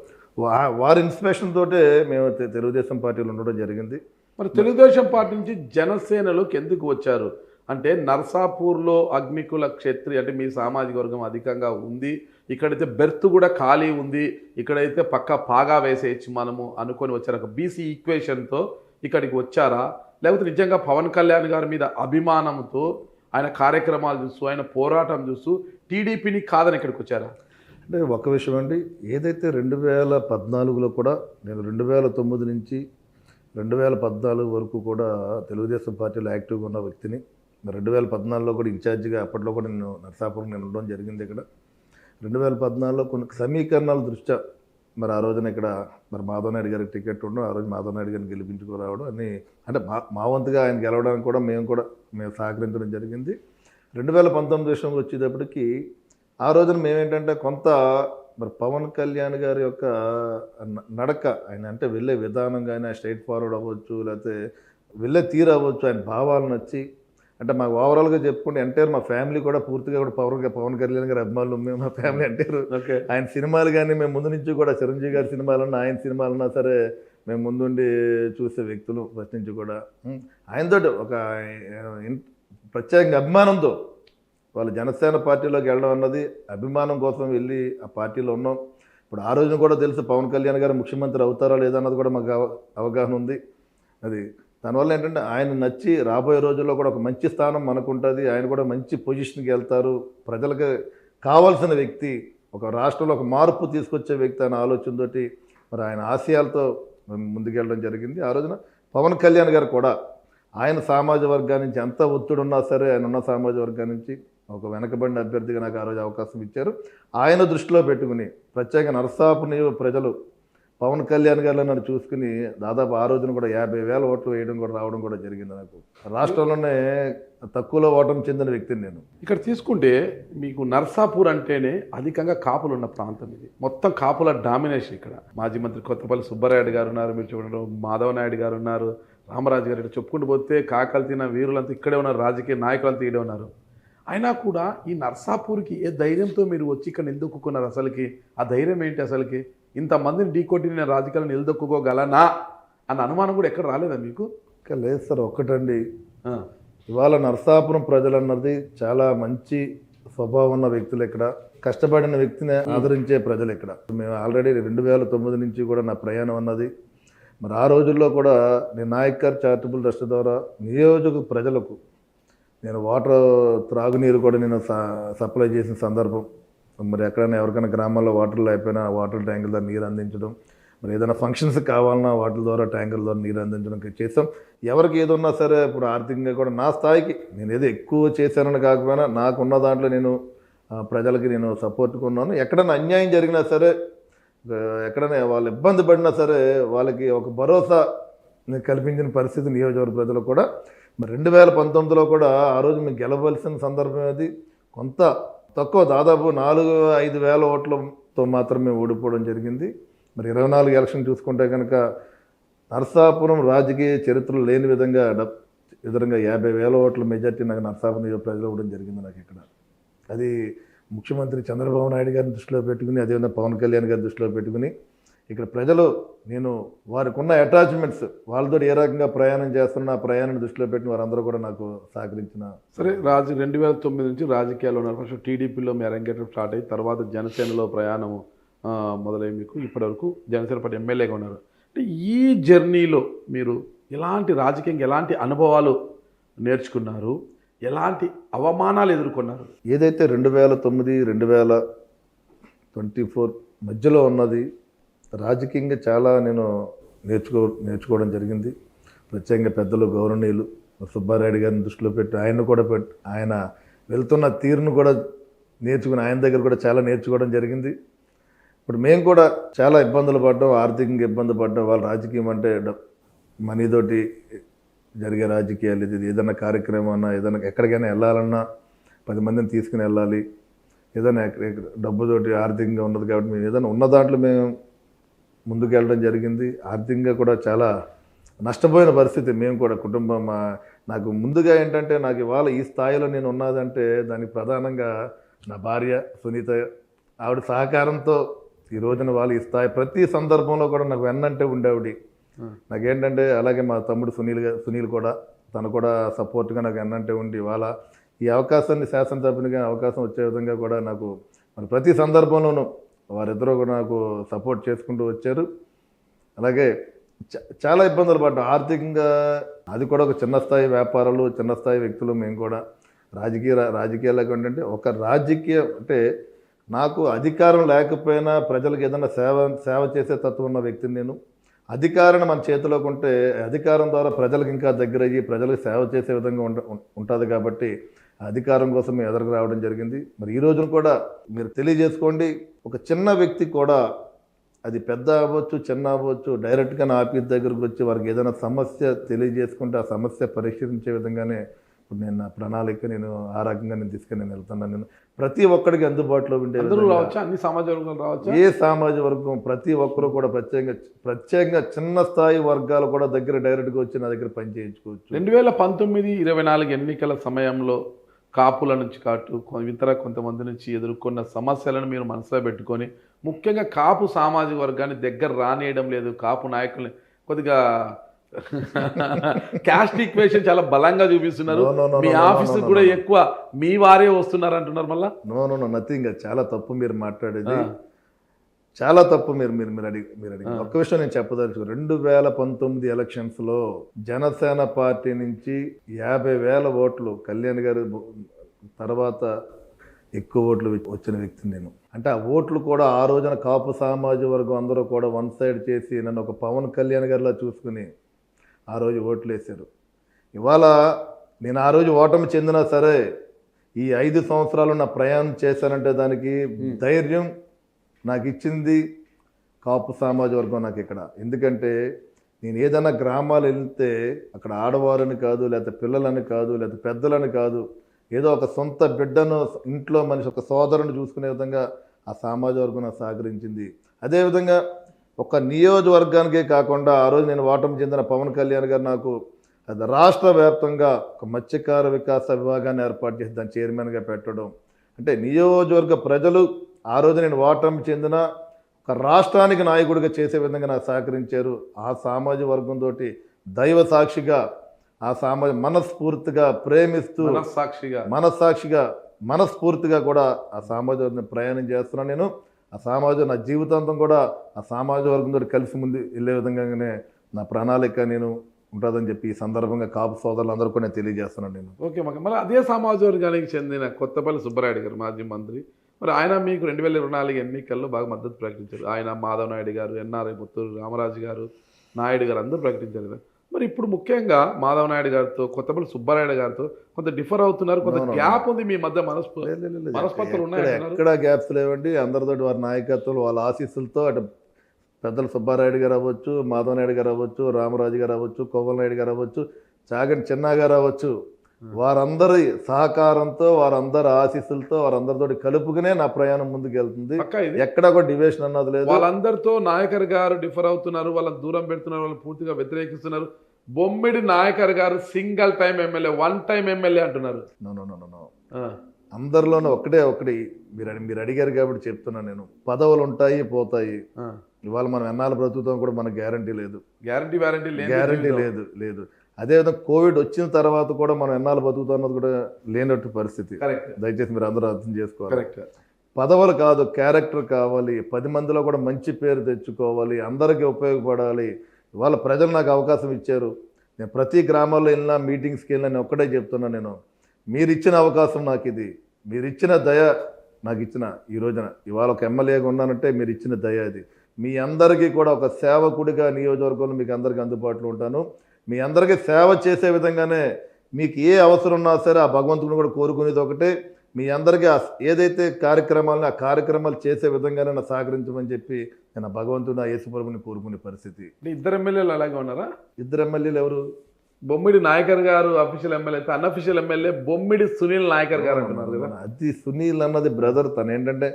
వారి ఇన్స్పిరేషన్ తోటే మేము తెలుగుదేశం పార్టీలో ఉండడం జరిగింది. మరి తెలుగుదేశం పార్టీ నుంచి జనసేనలోకి ఎందుకు వచ్చారు? అంటే నర్సాపూర్లో అగ్నికుల క్షత్రియ అంటే మీ సామాజిక వర్గం అధికంగా ఉంది, ఇక్కడైతే బెర్త్ కూడా ఖాళీ ఉంది, ఇక్కడైతే పక్క పాగా వేసేయచ్చు మనము అనుకొని వచ్చారు. ఒక బీసీ ఈక్వేషన్తో ఇక్కడికి వచ్చారా, లేకపోతే నిజంగా పవన్ కళ్యాణ్ గారి మీద అభిమానంతో ఆయన కార్యక్రమాలు చూస్తూ ఆయన పోరాటం చూస్తూ టీడీపీని కాదని ఇక్కడికి వచ్చారా? అంటే ఒక విషయం అండి, ఏదైతే 2014లో కూడా నేను 2009 నుంచి 2014 వరకు కూడా తెలుగుదేశం పార్టీలో యాక్టివ్గా ఉన్న వ్యక్తిని. 2014లో కూడా ఇన్ఛార్జిగా అప్పట్లో కూడా నేను నరసాపురం నేను ఉండడం జరిగింది. ఇక్కడ 2014లో కొన్ని సమీకరణాల దృష్ట్యా మరి ఆ రోజున ఇక్కడ మరి మాధవ్ నాయుడు గారికి టికెట్ ఉండడం, ఆ రోజు మాధవ్ నాయుడు గారిని గెలిపించుకురావడం అన్నీ అంటే మా వంతుగా ఆయన గెలవడానికి కూడా మేము సహకరించడం జరిగింది. 2019 విషయంలో వచ్చేటప్పటికి ఆ రోజున మేమేంటంటే కొంత మరి పవన్ కళ్యాణ్ గారి యొక్క నడక, ఆయన అంటే వెళ్ళే విధానం కానీ స్ట్రైట్ ఫార్వర్డ్ అవ్వచ్చు, లేకపోతే వెళ్ళే తీరు అవ్వచ్చు, ఆయన భావాలను వచ్చి అంటే మాకు ఓవరాల్గా చెప్పుకుంటే ఎంటైర్ మా ఫ్యామిలీ కూడా పూర్తిగా కూడా పవన్ కళ్యాణ్ గారి అభిమానులు మేము, మా ఫ్యామిలీ ఎంటైర్. ఆయన సినిమాలు కానీ మేము ముందు నుంచి కూడా చిరంజీవి గారి సినిమాలన్నా ఆయన సినిమాలన్నా సరే మేము ముందుండి చూసే వ్యక్తులు ఫస్ట్ నుంచి కూడా. ఆయనతో ఒక ప్రత్యేకంగా అభిమానంతో వాళ్ళు జనసేన పార్టీలోకి వెళ్ళడం అన్నది అభిమానం కోసం వెళ్ళి ఆ పార్టీలో ఉన్నాం. ఇప్పుడు ఆ రోజున కూడా తెలుసు పవన్ కళ్యాణ్ గారు ముఖ్యమంత్రి అవుతారా లేదా అన్నది కూడా మాకు అవగాహన ఉంది. అది దానివల్ల ఏంటంటే ఆయన నచ్చి రాబోయే రోజుల్లో కూడా ఒక మంచి స్థానం మనకుంటుంది. ఆయన కూడా మంచి పొజిషన్కి వెళ్తారు. ప్రజలకు కావాల్సిన వ్యక్తి, ఒక రాష్ట్రంలో ఒక మార్పు తీసుకొచ్చే వ్యక్తి అనే ఆలోచనతోటి మరి ఆయన ఆశయాలతో ముందుకెళ్ళడం జరిగింది. ఆ రోజున పవన్ కళ్యాణ్ గారు కూడా ఆయన సామాజిక వర్గాన్ని నుంచి ఎంత ఒత్తిడి ఉన్నా సరే ఆయన ఉన్న సామాజిక వర్గాన్ని నుంచి ఒక వెనకబడిన అభ్యర్థిగా నాకు ఆ రోజు అవకాశం ఇచ్చారు. ఆయన దృష్టిలో పెట్టుకుని ప్రత్యేక నరసాపురం ప్రజలు పవన్ కళ్యాణ్ గారిలో నన్ను చూసుకుని దాదాపు ఆ రోజున కూడా 50,000 ఓట్లు వేయడం కూడా రావడం కూడా జరిగింది. నాకు రాష్ట్రంలోనే తక్కువలో ఓటమి చెందిన వ్యక్తిని నేను. ఇక్కడ తీసుకుంటే మీకు నర్సాపూర్ అంటేనే అధికంగా కాపులు ఉన్న ప్రాంతం ఇది. మొత్తం కాపుల డామినేషన్ ఇక్కడ. మాజీ మంత్రి కొత్తపల్లి సుబ్బారాయుడు గారు ఉన్నారు, మీరు చూడడం మాధవ నాయుడు గారు ఉన్నారు, రామరాజు గారు, ఇక్కడ చెప్పుకుంటూ పోతే కాకలు తిన్న వీరులంతా ఇక్కడే ఉన్నారు, రాజకీయ నాయకులంతా ఇక్కడే ఉన్నారు. అయినా కూడా ఈ నర్సాపూర్కి ఏ ధైర్యంతో మీరు వచ్చి ఇక్కడ నిలదొక్కున్నారు? అసలుకి ఆ ధైర్యం ఏంటి? అసలుకి ఇంతమందిని ఢీకొట్టి నేను రాజకీయాలు నిలదొక్కుకోగలనా అన్న అనుమానం కూడా ఎక్కడ రాలేదా మీకు? ఇంకా లేదు సార్. ఒక్కటండి, ఇవాళ నరసాపురం ప్రజలన్నది చాలా మంచి స్వభావం ఉన్న వ్యక్తులు, ఇక్కడ కష్టపడిన వ్యక్తిని ఆదరించే ప్రజలు. ఇక్కడ మేము ఆల్రెడీ 2009 నుంచి కూడా నా ప్రయాణం అన్నది. మరి ఆ రోజుల్లో కూడా నేను నాయకర్ చారిటబుల్ ట్రస్ట్ ద్వారా నియోజక ప్రజలకు నేను వాటర్ త్రాగునీరు కూడా నేను సప్లై చేసిన సందర్భం. మరి ఎక్కడైనా ఎవరికైనా గ్రామాల్లో వాటర్లు అయిపోయినా వాటర్ ట్యాంకుల ద్వారా నీరు అందించడం, మరి ఏదైనా ఫంక్షన్స్ కావాలన్నా వాటర్ ద్వారా ట్యాంకుల ద్వారా నీరు అందించడం చేసాం. ఎవరికి ఏదన్నా సరే ఇప్పుడు ఆర్థికంగా కూడా నా స్థాయికి నేను ఏదో ఎక్కువ చేశానని కాకపోయినా నాకున్న దాంట్లో నేను ప్రజలకి నేను సపోర్ట్గా ఉన్నాను. ఎక్కడైనా అన్యాయం జరిగినా సరే, ఎక్కడైనా వాళ్ళు ఇబ్బంది పడినా సరే వాళ్ళకి ఒక భరోసా కల్పించిన పరిస్థితి నియోజకవర్గ ప్రజలు కూడా. మరి 2019లో కూడా ఆ రోజు మేము గెలవలసిన సందర్భం అది కొంత తక్కువ, దాదాపు 4-5 వేల ఓట్లతో మాత్రమే ఓడిపోవడం జరిగింది. మరి 24 ఎలక్షన్ చూసుకుంటే కనుక నరసాపురం రాజకీయ చరిత్రలో లేని విధంగా 50,000 ఓట్ల మెజార్టీ నాకు నరసాపురం ప్రజలు ఇవ్వడం జరిగింది నాకు ఇక్కడ. అది ముఖ్యమంత్రి చంద్రబాబు నాయుడు గారిని దృష్టిలో పెట్టుకుని, అదేవిధంగా పవన్ కళ్యాణ్ గారిని దృష్టిలో పెట్టుకుని ఇక్కడ ప్రజలు నేను వారికి ఉన్న అటాచ్మెంట్స్ వాళ్ళతో ఏ రకంగా ప్రయాణం చేస్తున్నా ఆ ప్రయాణాన్ని దృష్టిలో పెట్టి వారందరూ కూడా నాకు సహకరించిన. సరే, 2009 నుంచి రాజకీయాల్లో ఉన్నారు. ఫస్ట్ టీడీపీలో మీ అరంగేట్రం స్టార్ట్ అయ్యి తర్వాత జనసేనలో ప్రయాణం మొదలై మీకు ఇప్పటివరకు జనసేన పార్టీ ఎమ్మెల్యేగా ఉన్నారు. అంటే ఈ జర్నీలో మీరు ఎలాంటి రాజకీయంగా ఎలాంటి అనుభవాలు నేర్చుకున్నారు, ఎలాంటి అవమానాలు ఎదుర్కొన్నారు? ఏదైతే 2009-2024 మధ్యలో ఉన్నది రాజకీయంగా చాలా నేను నేర్చుకోవడం జరిగింది. ప్రత్యేకంగా పెద్దలు గౌరవనీయులు సుబ్బారాయుడు గారిని దృష్టిలో పెట్టి ఆయన వెళ్తున్న తీరును కూడా నేర్చుకుని ఆయన దగ్గర కూడా చాలా నేర్చుకోవడం జరిగింది. ఇప్పుడు మేము కూడా చాలా ఇబ్బందులు పడ్డాం, ఆర్థికంగా ఇబ్బంది పడ్డాం. వాళ్ళ రాజకీయం అంటే మనీతోటి జరిగే రాజకీయాలు. ఇది ఏదైనా కార్యక్రమం అన్నా, ఏదైనా ఎక్కడికైనా వెళ్ళాలన్నా 10 మందిని తీసుకుని వెళ్ళాలి, ఏదైనా డబ్బుతోటి ఆర్థికంగా ఉన్నది. కాబట్టి మేము ఏదైనా ఉన్న దాంట్లో మేము ముందుకు వెళ్ళడం జరిగింది. ఆర్థికంగా కూడా చాలా నష్టపోయిన పరిస్థితి మేము కూడా కుటుంబం. నాకు ముందుగా ఏంటంటే నాకు ఇవాళ ఈ స్థాయిలో నేను ఉన్నదంటే దానికి ప్రధానంగా నా భార్య సునీత, ఆవిడ సహకారంతో ఈ రోజున వాళ్ళు ఈ స్థాయి ప్రతి సందర్భంలో కూడా నాకు వెన్నంటే ఉండేవిడి. నాకేంటంటే అలాగే మా తమ్ముడు సునీల్ కూడా తను కూడా సపోర్ట్గా నాకు వెన్నంటే ఉండి ఇవాళ ఈ అవకాశాన్ని శాసనసభ్యునిగా అవకాశం వచ్చే విధంగా కూడా నాకు మరి ప్రతి సందర్భంలోనూ వారిద్దరూ కూడా నాకు సపోర్ట్ చేసుకుంటూ వచ్చారు. అలాగే చాలా ఇబ్బందులు పడ్డాం ఆర్థికంగా. అది కూడా ఒక చిన్న స్థాయి వ్యాపారాలు, చిన్న స్థాయి వ్యక్తులు మేము కూడా రాజకీయాలకు ఏంటంటే ఒక రాజకీయ అంటే నాకు అధికారం లేకపోయినా ప్రజలకు ఏదైనా సేవ చేసే తత్వం ఉన్న వ్యక్తిని నేను. అధికారాన్ని మన చేతిలోకి ఉంటే అధికారం ద్వారా ప్రజలకు ఇంకా దగ్గర అయ్యి ప్రజలకు సేవ చేసే విధంగా ఉంటుంది. కాబట్టి అధికారం కోసం మేము ఎదురుకు రావడం జరిగింది. మరి ఈ రోజున కూడా మీరు తెలియజేసుకోండి, ఒక చిన్న వ్యక్తి కూడా అది పెద్ద అవ్వచ్చు చిన్న అవ్వచ్చు డైరెక్ట్గా నా ఆఫీస్ దగ్గరకు వచ్చి వారికి ఏదైనా సమస్య తెలియజేసుకుంటే ఆ సమస్య పరిష్కరించే విధంగానే ఇప్పుడు నేను నా ప్రణాళిక నేను ఆ రకంగా నేను తీసుకుని నేను వెళ్తున్నాను. నేను ప్రతి ఒక్కడికి అందుబాటులో ఉండే అన్ని సామాజిక వర్గాలు రావచ్చు, ఏ సామాజిక వర్గం ప్రతి ఒక్కరు కూడా ప్రత్యేకంగా చిన్న స్థాయి వర్గాలు కూడా దగ్గర డైరెక్ట్గా వచ్చి నా దగ్గర పని చేయించుకోవచ్చు. 2019-24 ఎన్నికల సమయంలో కాపుల నుంచి ఇతర కొంతమంది నుంచి ఎదుర్కొన్న సమస్యలను మీరు మనసులో పెట్టుకొని ముఖ్యంగా కాపు సామాజిక వర్గాన్ని దగ్గర రానియడం లేదు, కాపు నాయకుల్ని కొద్దిగా క్యాస్ట్ ఈక్వేషన్ చాలా బలంగా చూపిస్తున్నారు. No, no, no, మీ no, no, office no, no, కూడా no. ఎక్కువ మీ వారే వస్తున్నారు అంటున్నారు మళ్ళా. నో నథింగ్, చాలా తప్పు మీరు మాట్లాడేది, చాలా తప్పు. మీరు అడిగి ఒక్క విషయం నేను చెప్పదలుచు. 2019 ఎలక్షన్స్లో జనసేన పార్టీ నుంచి 50,000 ఓట్లు కళ్యాణ్ గారు తర్వాత ఎక్కువ ఓట్లు వచ్చిన వ్యక్తి నేను. అంటే ఆ ఓట్లు కూడా ఆ రోజున కాపు సామాజిక వర్గం అందరూ కూడా వన్ సైడ్ చేసి నన్ను ఒక పవన్ కళ్యాణ్ గారిలా చూసుకుని ఆ రోజు ఓట్లు వేశారు. ఇవాళ నేను ఆ రోజు ఓటమి చెందినా సరే ఈ 5 సంవత్సరాలు నా ప్రయాణం చేశానంటే దానికి ధైర్యం నాకు ఇచ్చింది కాపు సామాజిక వర్గం నాకు ఇక్కడ. ఎందుకంటే నేను ఏదైనా గ్రామాలు వెళ్తే అక్కడ ఆడవారని కాదు, లేకపోతే పిల్లలని కాదు, లేకపోతే పెద్దలని కాదు, ఏదో ఒక సొంత బిడ్డను ఇంట్లో మనిషి ఒక సోదరుని చూసుకునే విధంగా ఆ సామాజిక వర్గం నాకు సహకరించింది. అదేవిధంగా ఒక నియోజకవర్గానికే కాకుండా ఆ రోజు నేను ఓటమి చెందిన పవన్ కళ్యాణ్ గారు నాకు అది రాష్ట్ర వ్యాప్తంగా ఒక మత్స్యకార వికాస విభాగాన్ని ఏర్పాటు చేసి దాని చైర్మన్గా పెట్టడం. అంటే నియోజకవర్గ ప్రజలు ఆ రోజు నేను ఓటమి చెందిన ఒక రాష్ట్రానికి నాయకుడిగా చేసే విధంగా నాకు సహకరించారు. ఆ సామాజిక వర్గంతో దైవ సాక్షిగా ఆ మనస్ఫూర్తిగా ప్రేమిస్తూ మనస్ఫూర్తిగా కూడా ఆ సామాజిక వర్గం ప్రయాణం చేస్తున్నాను నేను. ఆ సామాజిక నా జీవితాంతం కూడా ఆ సామాజిక వర్గంతో కలిసి ముందు వెళ్ళే విధంగానే నా ప్రణాళిక నేను ఉంటుందని చెప్పి ఈ సందర్భంగా కాపు సోదరులందరూ కూడా నేను తెలియజేస్తున్నాను నేను. ఓకే, మళ్ళీ అదే సామాజిక వర్గానికి చెందిన కొత్తపల్లి సుబ్బారాయుడు గారు మాజీ మంత్రి, మరి ఆయన మీకు 2024 ఎన్నికల్లో బాగా మద్దతు ప్రకటించారు. ఆయన మాధవ్ నాయుడు గారు, ఎన్ఆర్ఐ పుత్తూరు రామరాజు గారు, నాయుడు గారు అందరూ ప్రకటించారు కదా. మరి ఇప్పుడు ముఖ్యంగా మాధవ్ నాయుడు గారితో కొత్తపల్లి సుబ్బారాయుడు గారితో కొంత డిఫర్ అవుతున్నారు, కొంత గ్యాప్ ఉంది మీ మధ్య, మనస్పర్ధలు ఉన్నాయి. ఎక్కడ గ్యాప్స్ లేవండి. అందరితో వారి నాయకత్వం వాళ్ళ ఆశీస్సులతో అటు పెద్దల సుబ్బారాయుడు గారు అవ్వచ్చు, మాధవ్ నాయుడు గారు అవ్వచ్చు, రామరాజు గారు అవ్వచ్చు, కోవల్ నాయుడు గారు అవ్వచ్చు, చాగంటి చిన్న గారు అవ్వచ్చు, వారందరి సహకారంతో వారందరి ఆశీస్సులతో వారందరితో కలుపుకునే నా ప్రయాణం ముందుకు వెళ్తుంది. ఎక్కడ కూడా డివిజన్ అన్నది లేదు. వాళ్ళందరితో నాయకర్ గారు డిఫర్ అవుతున్నారు, వాళ్ళని దూరం పెడుతున్నారు, వాళ్ళని పూర్తిగా వ్యతిరేకిస్తున్నారు. బొమ్మిడి నాయకర్ గారు single time MLA, one time MLA అంటున్నారు. నో అందరిలోనూ ఒకటి మీరు అడిగారు కాబట్టి చెప్తున్నా నేను. పదవులు ఉంటాయి పోతాయి. ఇవాళ మనం ఎన్నాళ్ళు బ్రతుకుతాం కూడా మనకు గ్యారంటీ లేదు. గ్యారంటీ లేదు. అదేవిధంగా కోవిడ్ వచ్చిన తర్వాత కూడా మనం ఎన్నాళ్ళు బతుకుతాం అన్నది కూడా లేనట్టు పరిస్థితి. దయచేసి మీరు అందరూ అర్థం చేసుకోవాలి. పదవులు కాదు, క్యారెక్టర్ కావాలి. 10 మందిలో కూడా మంచి పేరు తెచ్చుకోవాలి, అందరికీ ఉపయోగపడాలి. ఇవాళ ప్రజలు నాకు అవకాశం ఇచ్చారు. నేను ప్రతి గ్రామాల్లో వెళ్ళినా, మీటింగ్స్కి వెళ్ళినా నేను ఒక్కటే చెప్తున్నా, నేను మీరు ఇచ్చిన అవకాశం నాకు ఇది, మీరు ఇచ్చిన దయ నాకు ఇచ్చిన ఈ రోజున ఇవాళ ఒక ఎమ్మెల్యేగా ఉన్నానంటే మీరు ఇచ్చిన దయ ఇది. మీ అందరికీ కూడా ఒక సేవకుడిగా నియోజకవర్గంలో మీకు అందరికీ అందుబాటులో ఉంటాను. మీ అందరికీ సేవ చేసే విధంగానే మీకు ఏ అవసరం ఉన్నా సరే ఆ భగవంతుని కూడా కోరుకునేది ఒకటే, మీ అందరికీ ఏదైతే కార్యక్రమాలను ఆ కార్యక్రమాలు చేసే విధంగానే నా సహకరించమని చెప్పి నేను ఆ భగవంతుని ఆ యేసుప్రభుని కోరుకునే పరిస్థితి. 2 ఎమ్మెల్యేలు అలాగే ఉన్నారా? 2 ఎమ్మెల్యేలు ఎవరు? బొమ్మిడి నాయకర్ గారు అఫీషియల్ ఎమ్మెల్యే, అన్అఫీషియల్ ఎమ్మెల్యే బొమ్మిడి సునీల్ నాయకర్ గారు అంటున్నారు కదా. అది సునీల్ అన్నది బ్రదర్. తను ఏంటంటే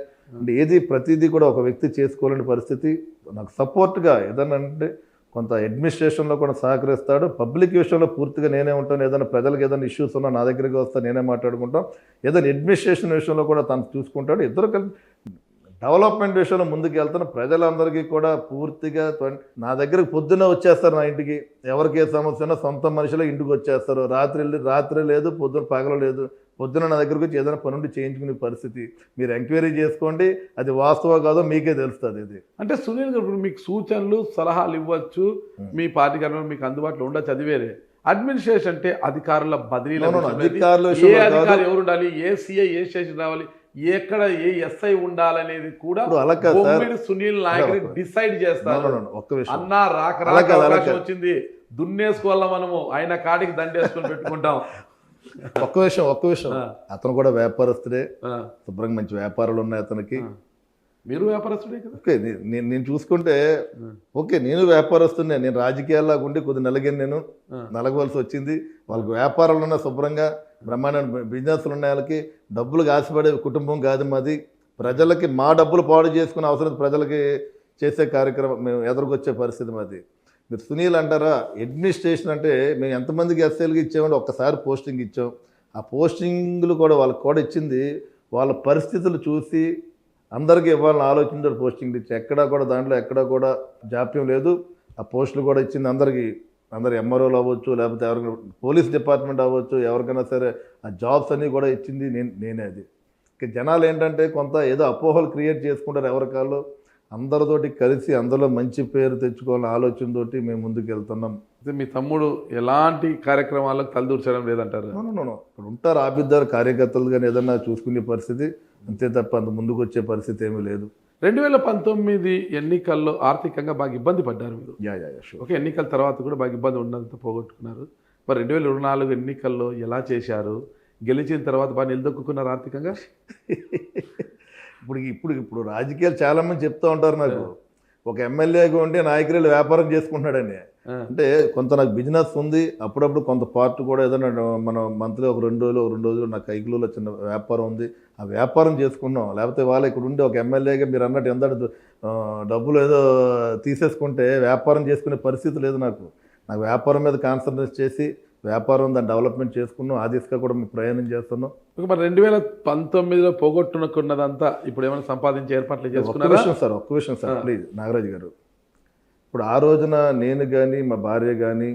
ఏది ప్రతిదీ కూడా ఒక వ్యక్తి చేసుకోలేని పరిస్థితి. నాకు సపోర్ట్గా ఏదన్నా అంటే కొంత అడ్మినిస్ట్రేషన్లో కూడా సహకరిస్తాడు. పబ్లిక్ విషయంలో పూర్తిగా నేనే ఉంటాను. ఏదైనా ప్రజలకు ఏదైనా ఇష్యూస్ ఉన్నా నా దగ్గరికి వస్తా, నేనే మాట్లాడుకుంటాం. ఏదైనా అడ్మినిస్ట్రేషన్ విషయంలో కూడా తను చూసుకుంటాడు. ఇద్దరు కలిసి డెవలప్మెంట్ విషయంలో ముందుకు వెళ్తున్న ప్రజలందరికీ కూడా పూర్తిగా నా దగ్గరికి పొద్దున్నే వచ్చేస్తారు. నా ఇంటికి ఎవరికి ఏ సమస్య ఉన్నా సొంత మనుషులే ఇంటికి వచ్చేస్తారు. రాత్రి లేదు, పగలు లేదు, పొద్దున నా దగ్గరకు వచ్చి ఏదైనా పనుండి చేయించుకునే పరిస్థితి. మీరు ఎంక్వైరీ చేసుకోండి, అది వాస్తవం కాదో మీకే తెలుస్తుంది. ఇది అంటే సునీల్ గారు మీకు సూచనలు సలహాలు ఇవ్వచ్చు, మీ పార్టీ కార్యక్రమం మీకు అందుబాటులో ఉండొచ్చు, అది వేరే. అడ్మినిస్ట్రేషన్ అంటే అధికారుల బదిలీలు, ఎవరు ఉండాలి, ఏ సిఐ ఏ స్టేషన్ రావాలి, ఎక్కడ ఏ ఎస్ఐ ఉండాలనేది కూడా సునీల్ నాయక్ డిసైడ్ చేస్తారు. అన్నా రాక అవకాశం వచ్చింది, దున్నేసుకోవాలా మనము, ఆయన కాడికి దండేసుకొని పెట్టుకుంటాం. ఒక్క విషయం అతను కూడా వ్యాపారస్తుడే, శుభ్రంగా మంచి వ్యాపారాలు ఉన్నాయి అతనికి. మీరు వ్యాపారస్తుడే కదా. ఓకే, నేను చూసుకుంటే ఓకే, నేను వ్యాపారస్తున్నే. నేను రాజకీయాల్లో ఉండి కొద్ది నేను నలగవలసి వచ్చింది. వాళ్ళకి వ్యాపారాలు ఉన్నాయి, శుభ్రంగా బ్రహ్మాండ బిజినెస్లు ఉన్నాయి. వాళ్ళకి డబ్బులు ఆశపడే కుటుంబం కాదు మాది. ప్రజలకి మా డబ్బులు పాడు చేసుకునే అవసరం ప్రజలకి చేసే కార్యక్రమం మేము ఎదురుకొచ్చే పరిస్థితి మాది. మీరు సునీల్ అంటారా? అడ్మినిస్ట్రేషన్ అంటే మేము ఎంతమందికి ఎస్ఐలకి ఇచ్చామంటే ఒక్కసారి పోస్టింగ్ ఇచ్చాం. ఆ పోస్టింగ్లు కూడా వాళ్ళకి కూడా ఇచ్చింది వాళ్ళ పరిస్థితులు చూసి అందరికీ ఇవ్వాలని ఆలోచించారు పోస్టింగ్లు ఇచ్చి. ఎక్కడా కూడా దాంట్లో ఎక్కడా కూడా జాప్యం లేదు. ఆ పోస్టులు కూడా ఇచ్చింది అందరికీ అందరు ఎంఆర్ఓలు అవ్వచ్చు, లేకపోతే ఎవరికైనా పోలీస్ డిపార్ట్మెంట్ అవ్వచ్చు, ఎవరికైనా సరే ఆ జాబ్స్ అన్నీ కూడా ఇచ్చింది నేనే. అది ఇక జనాలు ఏంటంటే కొంత ఏదో అపోహలు క్రియేట్ చేసుకుంటారు ఎవరికాళ్ళు. అందరితోటి కలిసి అందులో మంచి పేరు తెచ్చుకోవాలని ఆలోచనతోటి మేము ముందుకు వెళ్తున్నాం. మీ తమ్ముడు ఎలాంటి కార్యక్రమాలకు తలదూర్చడం లేదంటారు? ఇప్పుడు ఉంటారు ఆపిద్దారు కార్యకర్తలు కానీ ఏదన్నా చూసుకునే పరిస్థితి, అంతే తప్ప అంత ముందుకు వచ్చే పరిస్థితి ఏమీ లేదు. 2019 ఎన్నికల్లో ఆర్థికంగా బాగా ఇబ్బంది పడ్డారు మీరు. ఓకే, ఎన్నికల తర్వాత కూడా బాగా ఇబ్బంది ఉన్నంత పోగొట్టుకున్నారు. మరి 2024 ఎన్నికల్లో ఎలా చేశారు? గెలిచిన తర్వాత బాగా నిలదొక్కున్నారు ఆర్థికంగా? ఇప్పుడు రాజకీయాలు చాలా మంది చెప్తూ ఉంటారు నాకు, ఒక ఎమ్మెల్యేగా ఉండి నాయకులు వ్యాపారం చేసుకుంటున్నాడని. అంటే కొంత నాకు బిజినెస్ ఉంది, అప్పుడప్పుడు కొంత పార్ట్ కూడా ఏదైనా మనం మంత్లీ ఒక 2 రోజులు నా కైకిలో చిన్న వ్యాపారం ఉంది, ఆ వ్యాపారం చేసుకున్నాం. లేకపోతే వాళ్ళు ఇక్కడ ఉండి ఒక ఎమ్మెల్యేగా మీరు అన్నట్టు ఎంత డబ్బులు ఏదో తీసేసుకుంటే వ్యాపారం చేసుకునే పరిస్థితి లేదు నాకు. వ్యాపారం మీద కాన్సన్ట్రేట్ చేసి వ్యాపారం దాన్ని డెవలప్మెంట్ చేసుకున్నాం, ఆ దిశగా కూడా మేము ప్రయాణం చేస్తున్నాం. మరి 2019లో పోగొట్టుకున్నదంతా ఇప్పుడు ఏమైనా సంపాదించే ఏర్పాట్లు చేసుకున్నారా? ఒక్క విషయం సార్ ప్లీజ్ నాగరాజు గారు. ఇప్పుడు ఆ రోజున నేను కానీ మా భార్య కానీ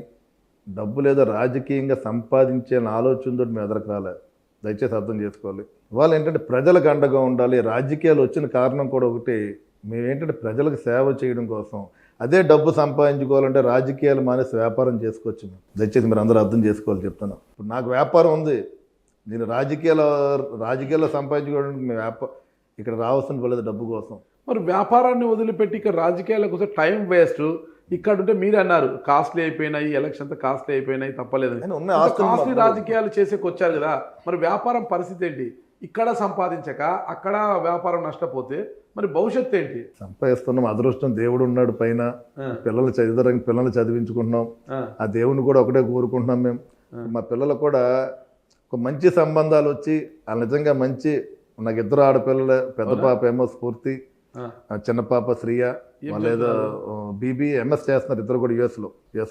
డబ్బు లేదో రాజకీయంగా సంపాదించే ఆలోచనతో మేము ఎదరకు రాలేదు, దయచేసి అర్థం చేసుకోవాలి. వాళ్ళు ఏంటంటే ప్రజలకు అండగా ఉండాలి. రాజకీయాలు వచ్చిన కారణం కూడా ఒకటి, మేమేంటంటే ప్రజలకు సేవ చేయడం కోసం. అదే డబ్బు సంపాదించుకోవాలంటే రాజకీయాలు మానేసి వ్యాపారం చేసుకోవచ్చు. దయచేసి మీరు అందరూ అర్థం చేసుకోవాలి చెప్తాను. ఇప్పుడు నాకు వ్యాపారం ఉంది, నేను రాజకీయాల్లో సంపాదించుకోవడానికి మేము ఇక్కడ రావాల్సిన పడలేదు డబ్బు కోసం. మరి వ్యాపారాన్ని వదిలిపెట్టి ఇక్కడ రాజకీయాల కోసం టైం వేస్ట్. ఇక్కడ ఉంటే మీరు అన్నారు కాస్ట్లీ అయిపోయినాయి, ఎలక్షన్ అంతా కాస్ట్లీ అయిపోయినాయి, తప్పలేదు. కాస్ట్లీ రాజకీయాలు చేసేకి వచ్చారు కదా, మరి వ్యాపారం పరిస్థితి ఏంటి? ఇక్కడ సంపాదించక అక్కడ వ్యాపారం నష్టపోతే మరి భవిష్యత్తు ఏంటి? సంపాదిస్తున్నాం, అదృష్టం దేవుడు ఉన్నాడు పైన, పిల్లలు చదివించుకుంటున్నాం, ఆ దేవుని కూడా ఒకటే కోరుకుంటున్నాం మేము. మా పిల్లలు కూడా ఒక మంచి సంబంధాలు వచ్చి వాళ్ళు నిజంగా మంచి, నాకు 2 ఆడపిల్లలు, పెద్ద పాప ఏమో స్ఫూర్తి, చిన్న పాప శ్రీయ, వాళ్ళు ఏదో ఎంఎస్ చేస్తున్నారు, 2 కూడా యుఎస్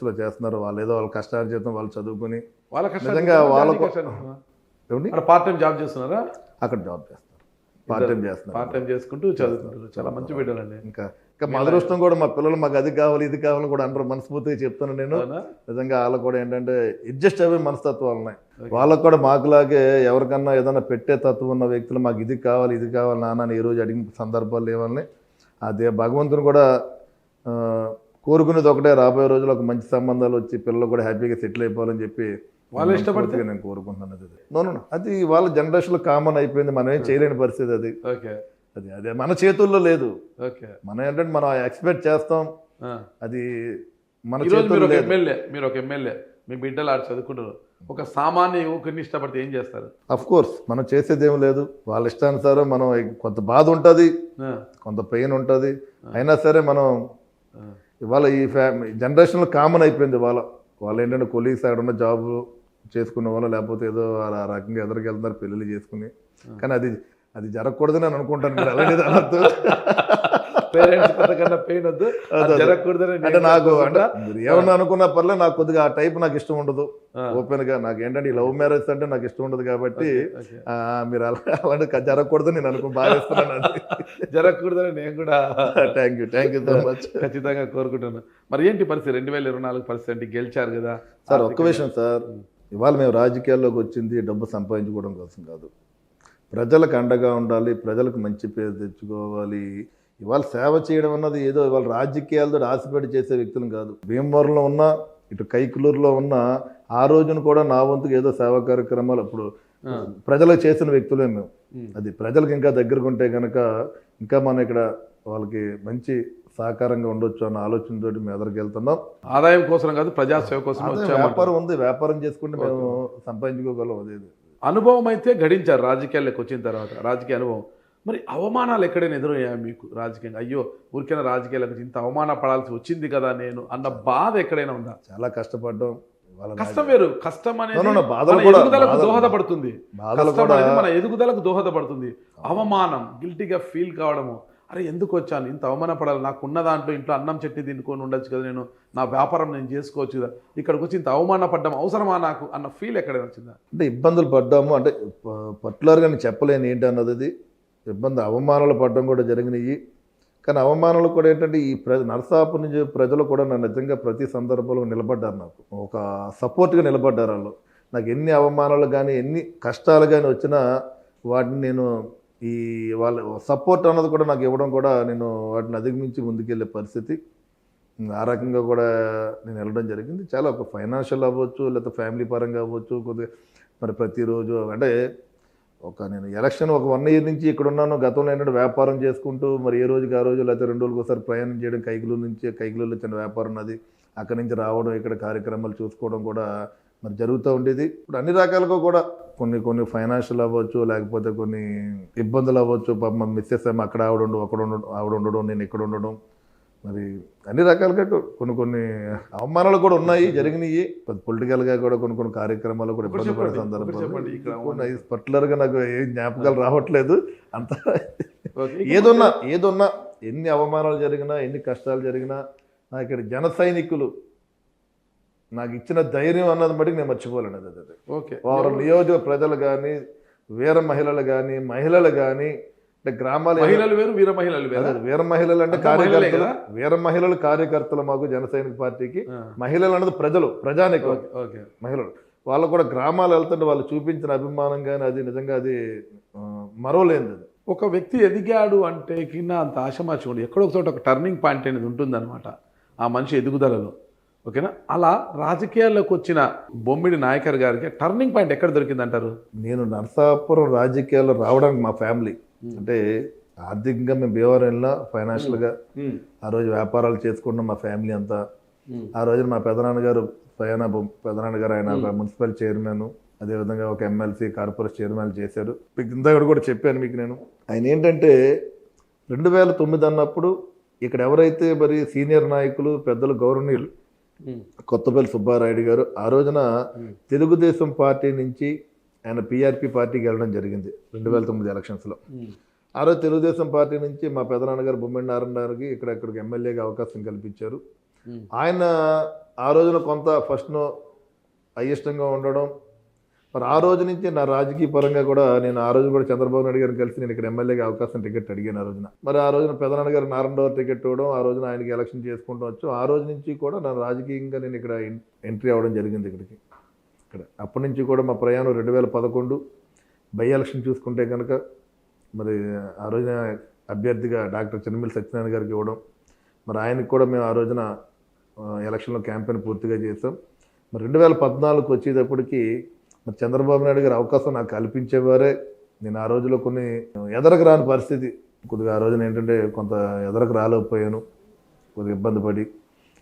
లో చేస్తున్నారు. వాళ్ళు ఏదో వాళ్ళ కష్టాలు చేస్తాం, వాళ్ళు చదువుకుని నిజంగా వాళ్ళకు పార్ట్ టైం జాబ్ చేస్తున్నారా? అక్కడ జాబ్ చేస్తారు, పార్ట్ టైం చేసుకుంటూ చదువుకుంటారు. చాలా మంచి బిడ్డలండి. ఇంకా మా అదృష్టం కూడా మా పిల్లలు మాకు అది కావాలి ఇది కావాలని కూడా అందరూ మనస్ఫూర్తిగా చెప్తాను నేను. నిజంగా వాళ్ళకు కూడా ఏంటంటే అడ్జస్ట్ అయ్యే మనస్తత్వాలు ఉన్నాయి. వాళ్ళకు కూడా మాకులాగే ఎవరికన్నా ఏదైనా పెట్టే తత్వం ఉన్న వ్యక్తులు మాకు ఇది కావాలి నాన్న ఈ రోజు అడిగిన సందర్భాలు లేవని అదే భగవంతుని కూడా కోరుకునేది ఒకటే, రాబోయే రోజుల్లో ఒక మంచి సంబంధాలు వచ్చి పిల్లలు కూడా హ్యాపీగా సెటిల్ అయిపోవాలని చెప్పి వాళ్ళు ఇష్టపడితే నేను కోరుకుంటున్నాను. అది వాళ్ళ జనరేషన్ లో కామన్ అయిపోయింది, మనం ఏం చేయలేని పరిస్థితి అది. అదే మన చేతుల్లో లేదు. మనం ఏంటంటే మనం ఎక్స్పెక్ట్ చేస్తాం, అది మన చేతుల్లో లేదు. మీరు ఒక ఎమ్మెల్యే, మీ బిడ్డలు ఆడు చదువుకుంటారు, ఒక సామాన్య యువకుని ఇష్టపడితే ఏం చేస్తారు? అఫ్ కోర్స్ మనం చేసేది ఏం లేదు, వాళ్ళ ఇష్టానుసారం. మనం కొంత బాధ ఉంటుంది, కొంత పెయిన్ ఉంటుంది, అయినా సరే మనం ఇవాళ ఈ జనరేషన్లో కామన్ అయిపోయింది. వాళ్ళు ఏంటంటే కొలీగ్స్ అక్కడ ఉన్న జాబ్ చేసుకునే వాళ్ళు, లేకపోతే ఏదో ఆ రకంగా ఎదురుకి వెళ్తున్నారు పెళ్ళిళ్ళు చేసుకుని. కానీ అది జరగకూడదని నేను అనుకుంటాను. మీరు అలాంటి అనొద్దు, అంటే నాకు అంటే మీరు ఏమన్నా అనుకున్నా పర్లే, నాకు కొద్దిగా ఆ టైప్ నాకు ఇష్టం ఉండదు. ఓపెన్ గా నాకు ఏంటంటే ఈ లవ్ మ్యారేజ్ అంటే నాకు ఇష్టం ఉండదు. కాబట్టి మీరు అలాంటి జరగకూడదని నేను భావిస్తున్నాను. జరగకూడదని నేను కూడా థ్యాంక్ యూ సో మచ్ ఖచ్చితంగా కోరుకుంటున్నాను. మరి ఏంటి పరిస్థితి 2024 పరిస్థితి అంటే గెలిచారు కదా సార్? ఒక్క విషయం సార్, ఇవాళ మేము రాజకీయాల్లోకి వచ్చింది డబ్బు సంపాదించుకోవడం కోసం కాదు, ప్రజలకు అండగా ఉండాలి, ప్రజలకు మంచి పేరు తెచ్చుకోవాలి. ఇవాళ సేవ చేయడం అన్నది ఏదో ఇవాళ రాజకీయాలతో ఆశపడి చేసే వ్యక్తులు కాదు. భీమవరంలో ఉన్న, ఇటు కైకులూరులో ఉన్న ఆ రోజున కూడా నా వంతుకు ఏదో సేవా కార్యక్రమాలు అప్పుడు ప్రజలకు చేసిన వ్యక్తులే మేము. అది ప్రజలకు ఇంకా దగ్గరకు ఉంటే కనుక ఇంకా మనం ఇక్కడ వాళ్ళకి మంచి సహకారంగా ఉండొచ్చు అన్న ఆలోచనతో మేము ఎదురుకు వెళ్తున్నాం. ఆదాయం కోసం కాదు, ప్రజాసేవ కోసం. వ్యాపారం ఉంది, వ్యాపారం చేసుకుంటే మేము సంపాదించుకోగలం. అదే అనుభవం అయితే గడించారు రాజకీయాల్లోకి వచ్చిన తర్వాత, రాజకీయ అనుభవం. మరి అవమానాలు ఎక్కడైనా ఎదురయ్యాయి మీకు రాజకీయంగా? అయ్యో ఊరికైనా రాజకీయాలకు ఇంత అవమాన పడాల్సి వచ్చింది కదా నేను అన్న బాధ ఎక్కడైనా ఉందా? చాలా కష్టపడ్డాం. కష్టం వేరు, కష్టం అనేది ఎదుగుదలకు దోహదపడుతుంది, మన ఎదుగుదలకు దోహదపడుతుంది. అవమానం, గిల్టీగా ఫీల్ కావడము, అరే ఎందుకు వచ్చాను, ఇంత అవమాన పడాలి, నాకు ఉన్న దాంట్లో ఇంట్లో అన్నం చట్నీ తినుకొని ఉండొచ్చు కదా, నేను నా వ్యాపారం నేను చేసుకోవచ్చు కదా, ఇక్కడికి వచ్చి ఇంత అవమాన పడ్డాము అవసరమా నాకు అన్న ఫీల్ ఎక్కడైనా వచ్చిందా? అంటే ఇబ్బందులు పడ్డాము అంటే పర్టికులర్గా నేను చెప్పలేను ఏంటి అన్నది. ఇబ్బంది అవమానాలు పడడం కూడా జరిగినాయి. కానీ అవమానాలు కూడా ఏంటంటే ఈ నరసాపురం నుంచి ప్రజలు కూడా నన్ను నిజంగా ప్రతి సందర్భంలో నిలబడ్డారు, నాకు ఒక సపోర్ట్గా నిలబడ్డారు వాళ్ళు. నాకు ఎన్ని అవమానాలు కానీ ఎన్ని కష్టాలు కానీ వచ్చినా వాటిని నేను ఈ వాళ్ళ సపోర్ట్ అన్నది కూడా నాకు ఇవ్వడం కూడా నేను వాటిని అధిగమించి ముందుకెళ్ళే పరిస్థితి, ఆ రకంగా కూడా నేను వెళ్ళడం జరిగింది. చాలా ఒక ఫైనాన్షియల్ అవ్వచ్చు, లేకపోతే ఫ్యామిలీ పరంగా అవ్వచ్చు, కొద్దిగా మరి ప్రతిరోజు అంటే నేను ఎలక్షన్ ఒక 1 year నుంచి ఇక్కడ ఉన్నాను. గతంలో ఏంటంటే వ్యాపారం చేసుకుంటూ మరి ఏ రోజుకి ఆ రోజు లేకపోతే 2 రోజులకు ఒకసారి ప్రయాణం చేయడం, కైకిలూరు చిన్న వ్యాపారం అది, అక్కడి నుంచి రావడం, ఇక్కడ కార్యక్రమాలు చూసుకోవడం కూడా మరి జరుగుతూ ఉండేది. ఇప్పుడు అన్ని రకాలుగా కూడా కొన్ని ఫైనాన్షియల్ అవ్వచ్చు, లేకపోతే కొన్ని ఇబ్బందులు అవ్వచ్చు. పాప మిస్సెస్ ఏమో అక్కడ ఆవిడ ఉండడం, నేను ఇక్కడ ఉండడం, మరి అన్ని రకాలుగా కొన్ని అవమానాలు కూడా ఉన్నాయి, జరిగినాయి. పొలిటికల్గా కూడా కొన్ని కార్యక్రమాలు కూడా ఇబ్బంది పడే సందర్భాలు పర్టికులర్గా నాకు ఏ జ్ఞాపకాలు రావట్లేదు. అంత ఏదున్నా ఎన్ని అవమానాలు జరిగినా, ఎన్ని కష్టాలు జరిగినా, నాకు ఇక్కడ జన సైనికులు నాకు ఇచ్చిన ధైర్యం అన్నది బట్టి నేను మర్చిపోలేను. అది ఓకే, వారు నియోజక ప్రజలు కానీ, వీర మహిళలు కానీ, మహిళలు కానీ, అంటే గ్రామాల మహిళలు వేరు, వీర మహిళలు వేరు. వీర మహిళలు అంటే కార్యకర్తలు, వీర మహిళలు కార్యకర్తలు మాకు జన సైనిక పార్టీకి. మహిళలు అన్నది ప్రజానికి మహిళలు. వాళ్ళు కూడా గ్రామాలు వెళ్తుంటే వాళ్ళు చూపించిన అభిమానం కానీ అది నిజంగా అది మరవలేనిది. అది ఒక వ్యక్తి ఎదిగాడు అంటే కింద అంత ఆశమాచి ఉండి ఎక్కడో ఒక చోట ఒక టర్నింగ్ పాయింట్ అనేది ఉంటుందన్నమాట ఆ మనిషి ఎదుగుదలలో. ఓకేనా, అలా రాజకీయాల్లోకి వచ్చిన బొమ్మిడి నాయకర్ గారికి టర్నింగ్ పాయింట్ ఎక్కడ దొరికిందంటారు? నేను నరసాపురం రాజకీయాల్లో రావడానికి మా ఫ్యామిలీ అంటే ఆర్థికంగా మేము భీమవరం వెళ్ళినా, ఫైనాన్షియల్గా ఆ రోజు వ్యాపారాలు చేసుకుంటాం మా ఫ్యామిలీ అంతా. ఆ రోజున మా పెదనాన్నగారు ఆయన మున్సిపల్ చైర్మన్, అదేవిధంగా ఒక ఎమ్మెల్సీ కార్పొరేషన్ చైర్మన్ చేశారు. మీకు ఇందాక కూడా చెప్పాను మీకు నేను. ఆయన ఏంటంటే 2009 అన్నప్పుడు ఇక్కడ ఎవరైతే మరి సీనియర్ నాయకులు పెద్దలు గౌరవనీయులు కొత్తపల్లి సుబ్బారాయుడు గారు ఆ రోజున తెలుగుదేశం పార్టీ నుంచి ఆయన PRP పార్టీకి వెళ్ళడం జరిగింది 2009 ఎలక్షన్స్లో. ఆ రోజు తెలుగుదేశం పార్టీ నుంచి మా పెదనాన్నగారు బొమ్మిడి నారాయణ గారికి ఇక్కడికి ఎమ్మెల్యేగా అవకాశం కల్పించారు. ఆయన ఆ రోజున కొంత ఫస్ట్ను అయిష్టంగా ఉండడం, మరి ఆ రోజు నుంచి నా రాజకీయ పరంగా కూడా నేను ఆ రోజు కూడా చంద్రబాబు నాయుడు గారిని కలిసి నేను ఇక్కడ ఎమ్మెల్యేగా అవకాశం టికెట్ అడిగాను ఆ రోజున. మరి ఆ రోజున పెదనాన్న గారు నారాయణరావు టికెట్ ఇవ్వడం, ఆ రోజున ఆయనకి ఎలక్షన్ చేసుకుంటూ వచ్చు. ఆ రోజు నుంచి కూడా నా రాజకీయంగా నేను ఇక్కడ ఎంట్రీ అవ్వడం జరిగింది ఇక్కడికి. అప్పటి నుంచి కూడా మా ప్రయాణం 2011 బై ఎలక్షన్ చూసుకుంటే కనుక మరి ఆ రోజున అభ్యర్థిగా డాక్టర్ చెన్నమిల్లి సత్యనారాయణ గారికి ఇవ్వడం, మరి ఆయనకు కూడా మేము ఆ రోజున ఎలక్షన్లో క్యాంపెయిన్ పూర్తిగా చేసాం. మరి 2014 వచ్చేటప్పటికి మరి చంద్రబాబు నాయుడు గారు అవకాశం నాకు కల్పించేవారే. నేను ఆ రోజులో కొన్ని ఎదరకు రాని పరిస్థితి, కొద్దిగా ఆ రోజున ఏంటంటే కొంత ఎదరకు రాలేకపోయాను, కొద్దిగా ఇబ్బంది పడి.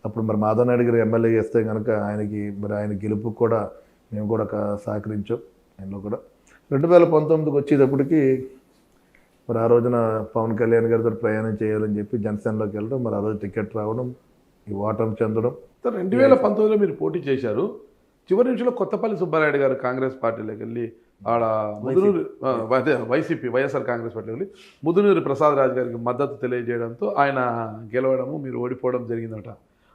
అప్పుడు మరి మాధవ్ నాయుడు గారు ఎమ్మెల్యే చేస్తే కనుక ఆయన గెలుపుకు కూడా మేము కూడా సహకరించాం. ఆయనలో కూడా 2019 వచ్చేటప్పటికి మరి ఆ రోజున పవన్ కళ్యాణ్ గారితో ప్రయాణం చేయాలని చెప్పి జనసేనలోకి వెళ్ళడం, మరి ఆ రోజు టికెట్ రావడం, ఈ ఓటమి చెందడం. 2019లో మీరు పోటీ చేశారు. చివరి నిమిషంలో కొత్తపల్లి సుబ్బారాయుడు గారు కాంగ్రెస్ పార్టీలోకి వెళ్ళి ఆడ ముదునూరు వైఎస్ఆర్ కాంగ్రెస్ పార్టీలోకి వెళ్ళి ముదునూరి ప్రసాద్ రాజు గారికి మద్దతు తెలియజేయడంతో ఆయన గెలవడము, మీరు ఓడిపోవడం జరిగిందట.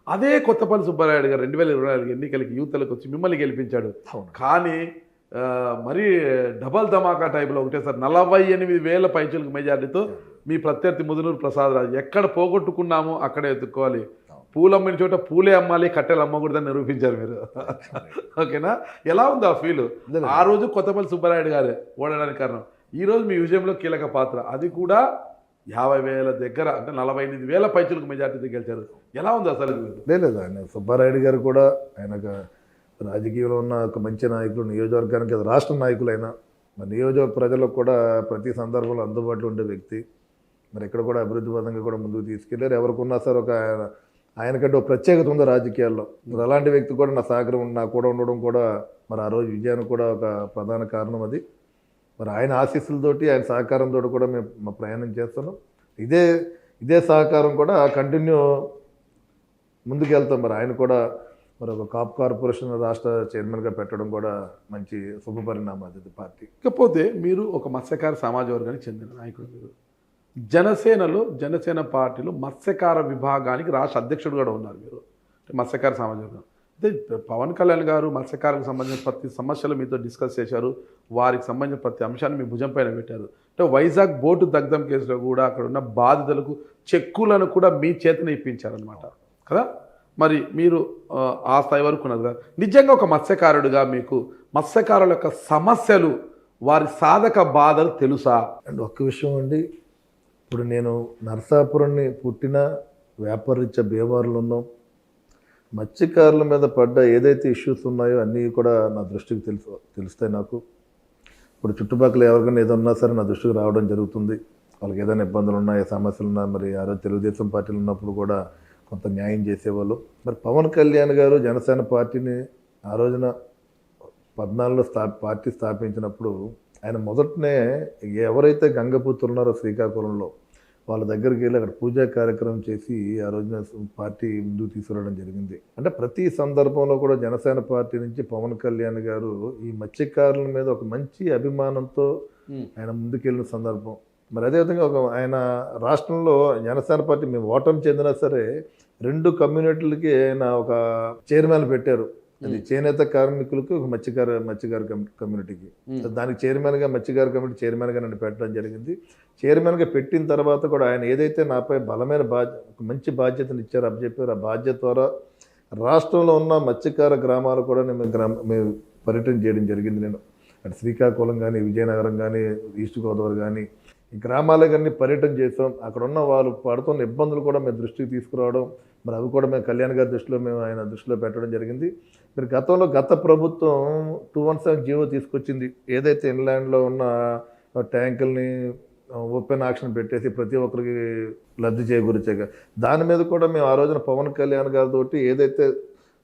అదే కొత్తపల్లి సుబ్బారాయుడు గారు 2024 ఎన్నికలకి యూత్లకు వచ్చి మిమ్మల్ని గెలిపించాడు. కానీ మరీ డబల్ ధమాకా టైప్లో ఒకటేసారి 48,000 పైచులకు మెజార్టీతో మీ ప్రత్యర్థి ముదునూరు ప్రసాద్ రాజు ఎక్కడ పోగొట్టుకున్నామో అక్కడే ఎత్తుక్కోవాలి, పూలు అమ్మిన చోట పూలే అమ్మాలి, కట్టెలు అమ్మకూడదని నిరూపించారు మీరు. ఓకేనా, ఎలా ఉంది ఆ ఫీల్? ఆ రోజు కొత్తపల్లి సుబ్బారాయుడు గారే ఓడడానికి కారణం, ఈ రోజు మీ విజయంలో కీలక పాత్ర, అది కూడా 50,000 దగ్గర, అంటే 48,000 పైచులకు మెజార్టీతో గెలిచారు. ఎలా ఉంది అసలు? లేదు, ఆయన సుబ్బారాయుడు గారు కూడా ఆయన రాజకీయంలో ఉన్న ఒక మంచి నాయకులు, నియోజకవర్గానికి రాష్ట్ర నాయకులైనా మరి నియోజకవర్గ ప్రజలకు కూడా ప్రతి సందర్భంలో అందుబాటులో ఉండే వ్యక్తి. మరి ఇక్కడ కూడా అభివృద్ధి పదంగా కూడా ముందుకు తీసుకెళ్లారు. ఎవరికున్నా సరే ఒక ఆయనకంటే ఒక ప్రత్యేకత ఉంది రాజకీయాల్లో. మరి అలాంటి వ్యక్తి కూడా నాకు కూడా ఉండడం కూడా మరి ఆ రోజు విజయానికి కూడా ఒక ప్రధాన కారణం అది. మరి ఆయన ఆశీస్సులతోటి, ఆయన సహకారంతో కూడా మేము మా ప్రయాణం చేస్తున్నాం. ఇదే సహకారం కూడా కంటిన్యూ ముందుకెళ్తాం. మరి ఆయన కూడా మరి ఒక కాప్ కార్పొరేషన్ రాష్ట్ర చైర్మన్గా పెట్టడం కూడా మంచి శుభపరిణామం అది పార్టీ. ఇకపోతే మీరు ఒక మత్స్యకార సమాజ వర్గానికి చెందిన నాయకుడు. మీరు జనసేన పార్టీలో మత్స్యకార విభాగానికి రాష్ట్ర అధ్యక్షుడు కూడా ఉన్నారు. మీరు మత్స్యకార సమాజ వర్గం. అంటే పవన్ కళ్యాణ్ గారు మత్స్యకారులకు సంబంధించిన ప్రతి సమస్యలు మీతో డిస్కస్ చేశారు, వారికి సంబంధించిన ప్రతి అంశాన్ని మీ భుజం పైన పెట్టారు. అంటే వైజాగ్ బోటు దగ్ధం కేసులో కూడా అక్కడ ఉన్న బాధితులకు చెక్కులను కూడా మీ చేతనే ఇప్పించారనమాట కదా. మరి మీరు ఆ స్థాయి వరకు ఉన్నారు కదా. నిజంగా ఒక మత్స్యకారుడిగా మీకు మత్స్యకారుల యొక్క సమస్యలు, వారి సాధక బాధలు తెలుసా? అండ్ ఒక్క విషయం అండి, ఇప్పుడు నేను నరసాపురాన్ని పుట్టిన వ్యాపారరీత్యా భీమవరంలో ఉన్నాం. మత్స్యకారుల మీద పడ్డ ఏదైతే ఇష్యూస్ ఉన్నాయో అన్నీ కూడా నా దృష్టికి తెలుస్తాయి నాకు. ఇప్పుడు చుట్టుపక్కల ఎవరికైనా ఏదో ఉన్నా సరే నా దృష్టికి రావడం జరుగుతుంది. వాళ్ళకి ఏదైనా ఇబ్బందులు ఉన్నా, ఏ సమస్యలు ఉన్నా, మరి ఆ రోజు తెలుగుదేశం పార్టీలు ఉన్నప్పుడు కూడా కొంత న్యాయం చేసేవాళ్ళు. మరి పవన్ కళ్యాణ్ గారు జనసేన పార్టీని ఆ రోజున 14లో పార్టీ స్థాపించినప్పుడు ఆయన మొదటనే ఎవరైతే గంగపుత్రులు ఉన్నారో శ్రీకాకుళంలో వాళ్ళ దగ్గరికి వెళ్ళి అక్కడ పూజా కార్యక్రమం చేసి ఆ రోజున పార్టీ ముందుకు తీసుకురావడం జరిగింది. అంటే ప్రతి సందర్భంలో కూడా జనసేన పార్టీ నుంచి పవన్ కళ్యాణ్ గారు ఈ మత్స్యకారుల మీద ఒక మంచి అభిమానంతో ఆయన ముందుకెళ్ళిన సందర్భం. మరి అదేవిధంగా ఆయన రాష్ట్రంలో జనసేన పార్టీ మేము ఓటమి చెందినా సరే 2 కమ్యూనిటీలకి ఆయన ఒక చైర్మన్ పెట్టారు. అది చేనేత కార్మికులకు, ఒక మత్స్యకారు కమ్యూనిటీకి. దానికి చైర్మన్గా మత్స్యకారు కమ్యూనిటీ చైర్మన్గా నన్ను పెట్టడం జరిగింది. చైర్మన్గా పెట్టిన తర్వాత కూడా ఆయన ఏదైతే నాపై బలమైన మంచి బాధ్యతను ఇచ్చారో అప్పచెప్పారు, ఆ బాధ్యత ద్వారా రాష్ట్రంలో ఉన్న మత్స్యకార గ్రామాలు కూడా మేము పర్యటన చేయడం జరిగింది. నేను అటు శ్రీకాకుళం కానీ, విజయనగరం కానీ, ఈస్ట్ గోదావరి కానీ, ఈ గ్రామాలకన్నీ పర్యటన చేసాం. అక్కడ ఉన్న వాళ్ళు పడుతున్న ఇబ్బందులు కూడా మేము దృష్టికి తీసుకురావడం, మరి అవి కూడా మేము కళ్యాణ్ గారి దృష్టిలో ఆయన దృష్టిలో పెట్టడం జరిగింది. మరి గత ప్రభుత్వం 217 జీవో తీసుకొచ్చింది. ఏదైతే ఇన్లాండ్లో ఉన్న ట్యాంకుల్ని ఓపెన్ ఆక్షన్ పెట్టేసి ప్రతి ఒక్కరికి లబ్ధి చేకూర్చాక దాని మీద కూడా మేము ఆ రోజున పవన్ కళ్యాణ్ గారితో ఏదైతే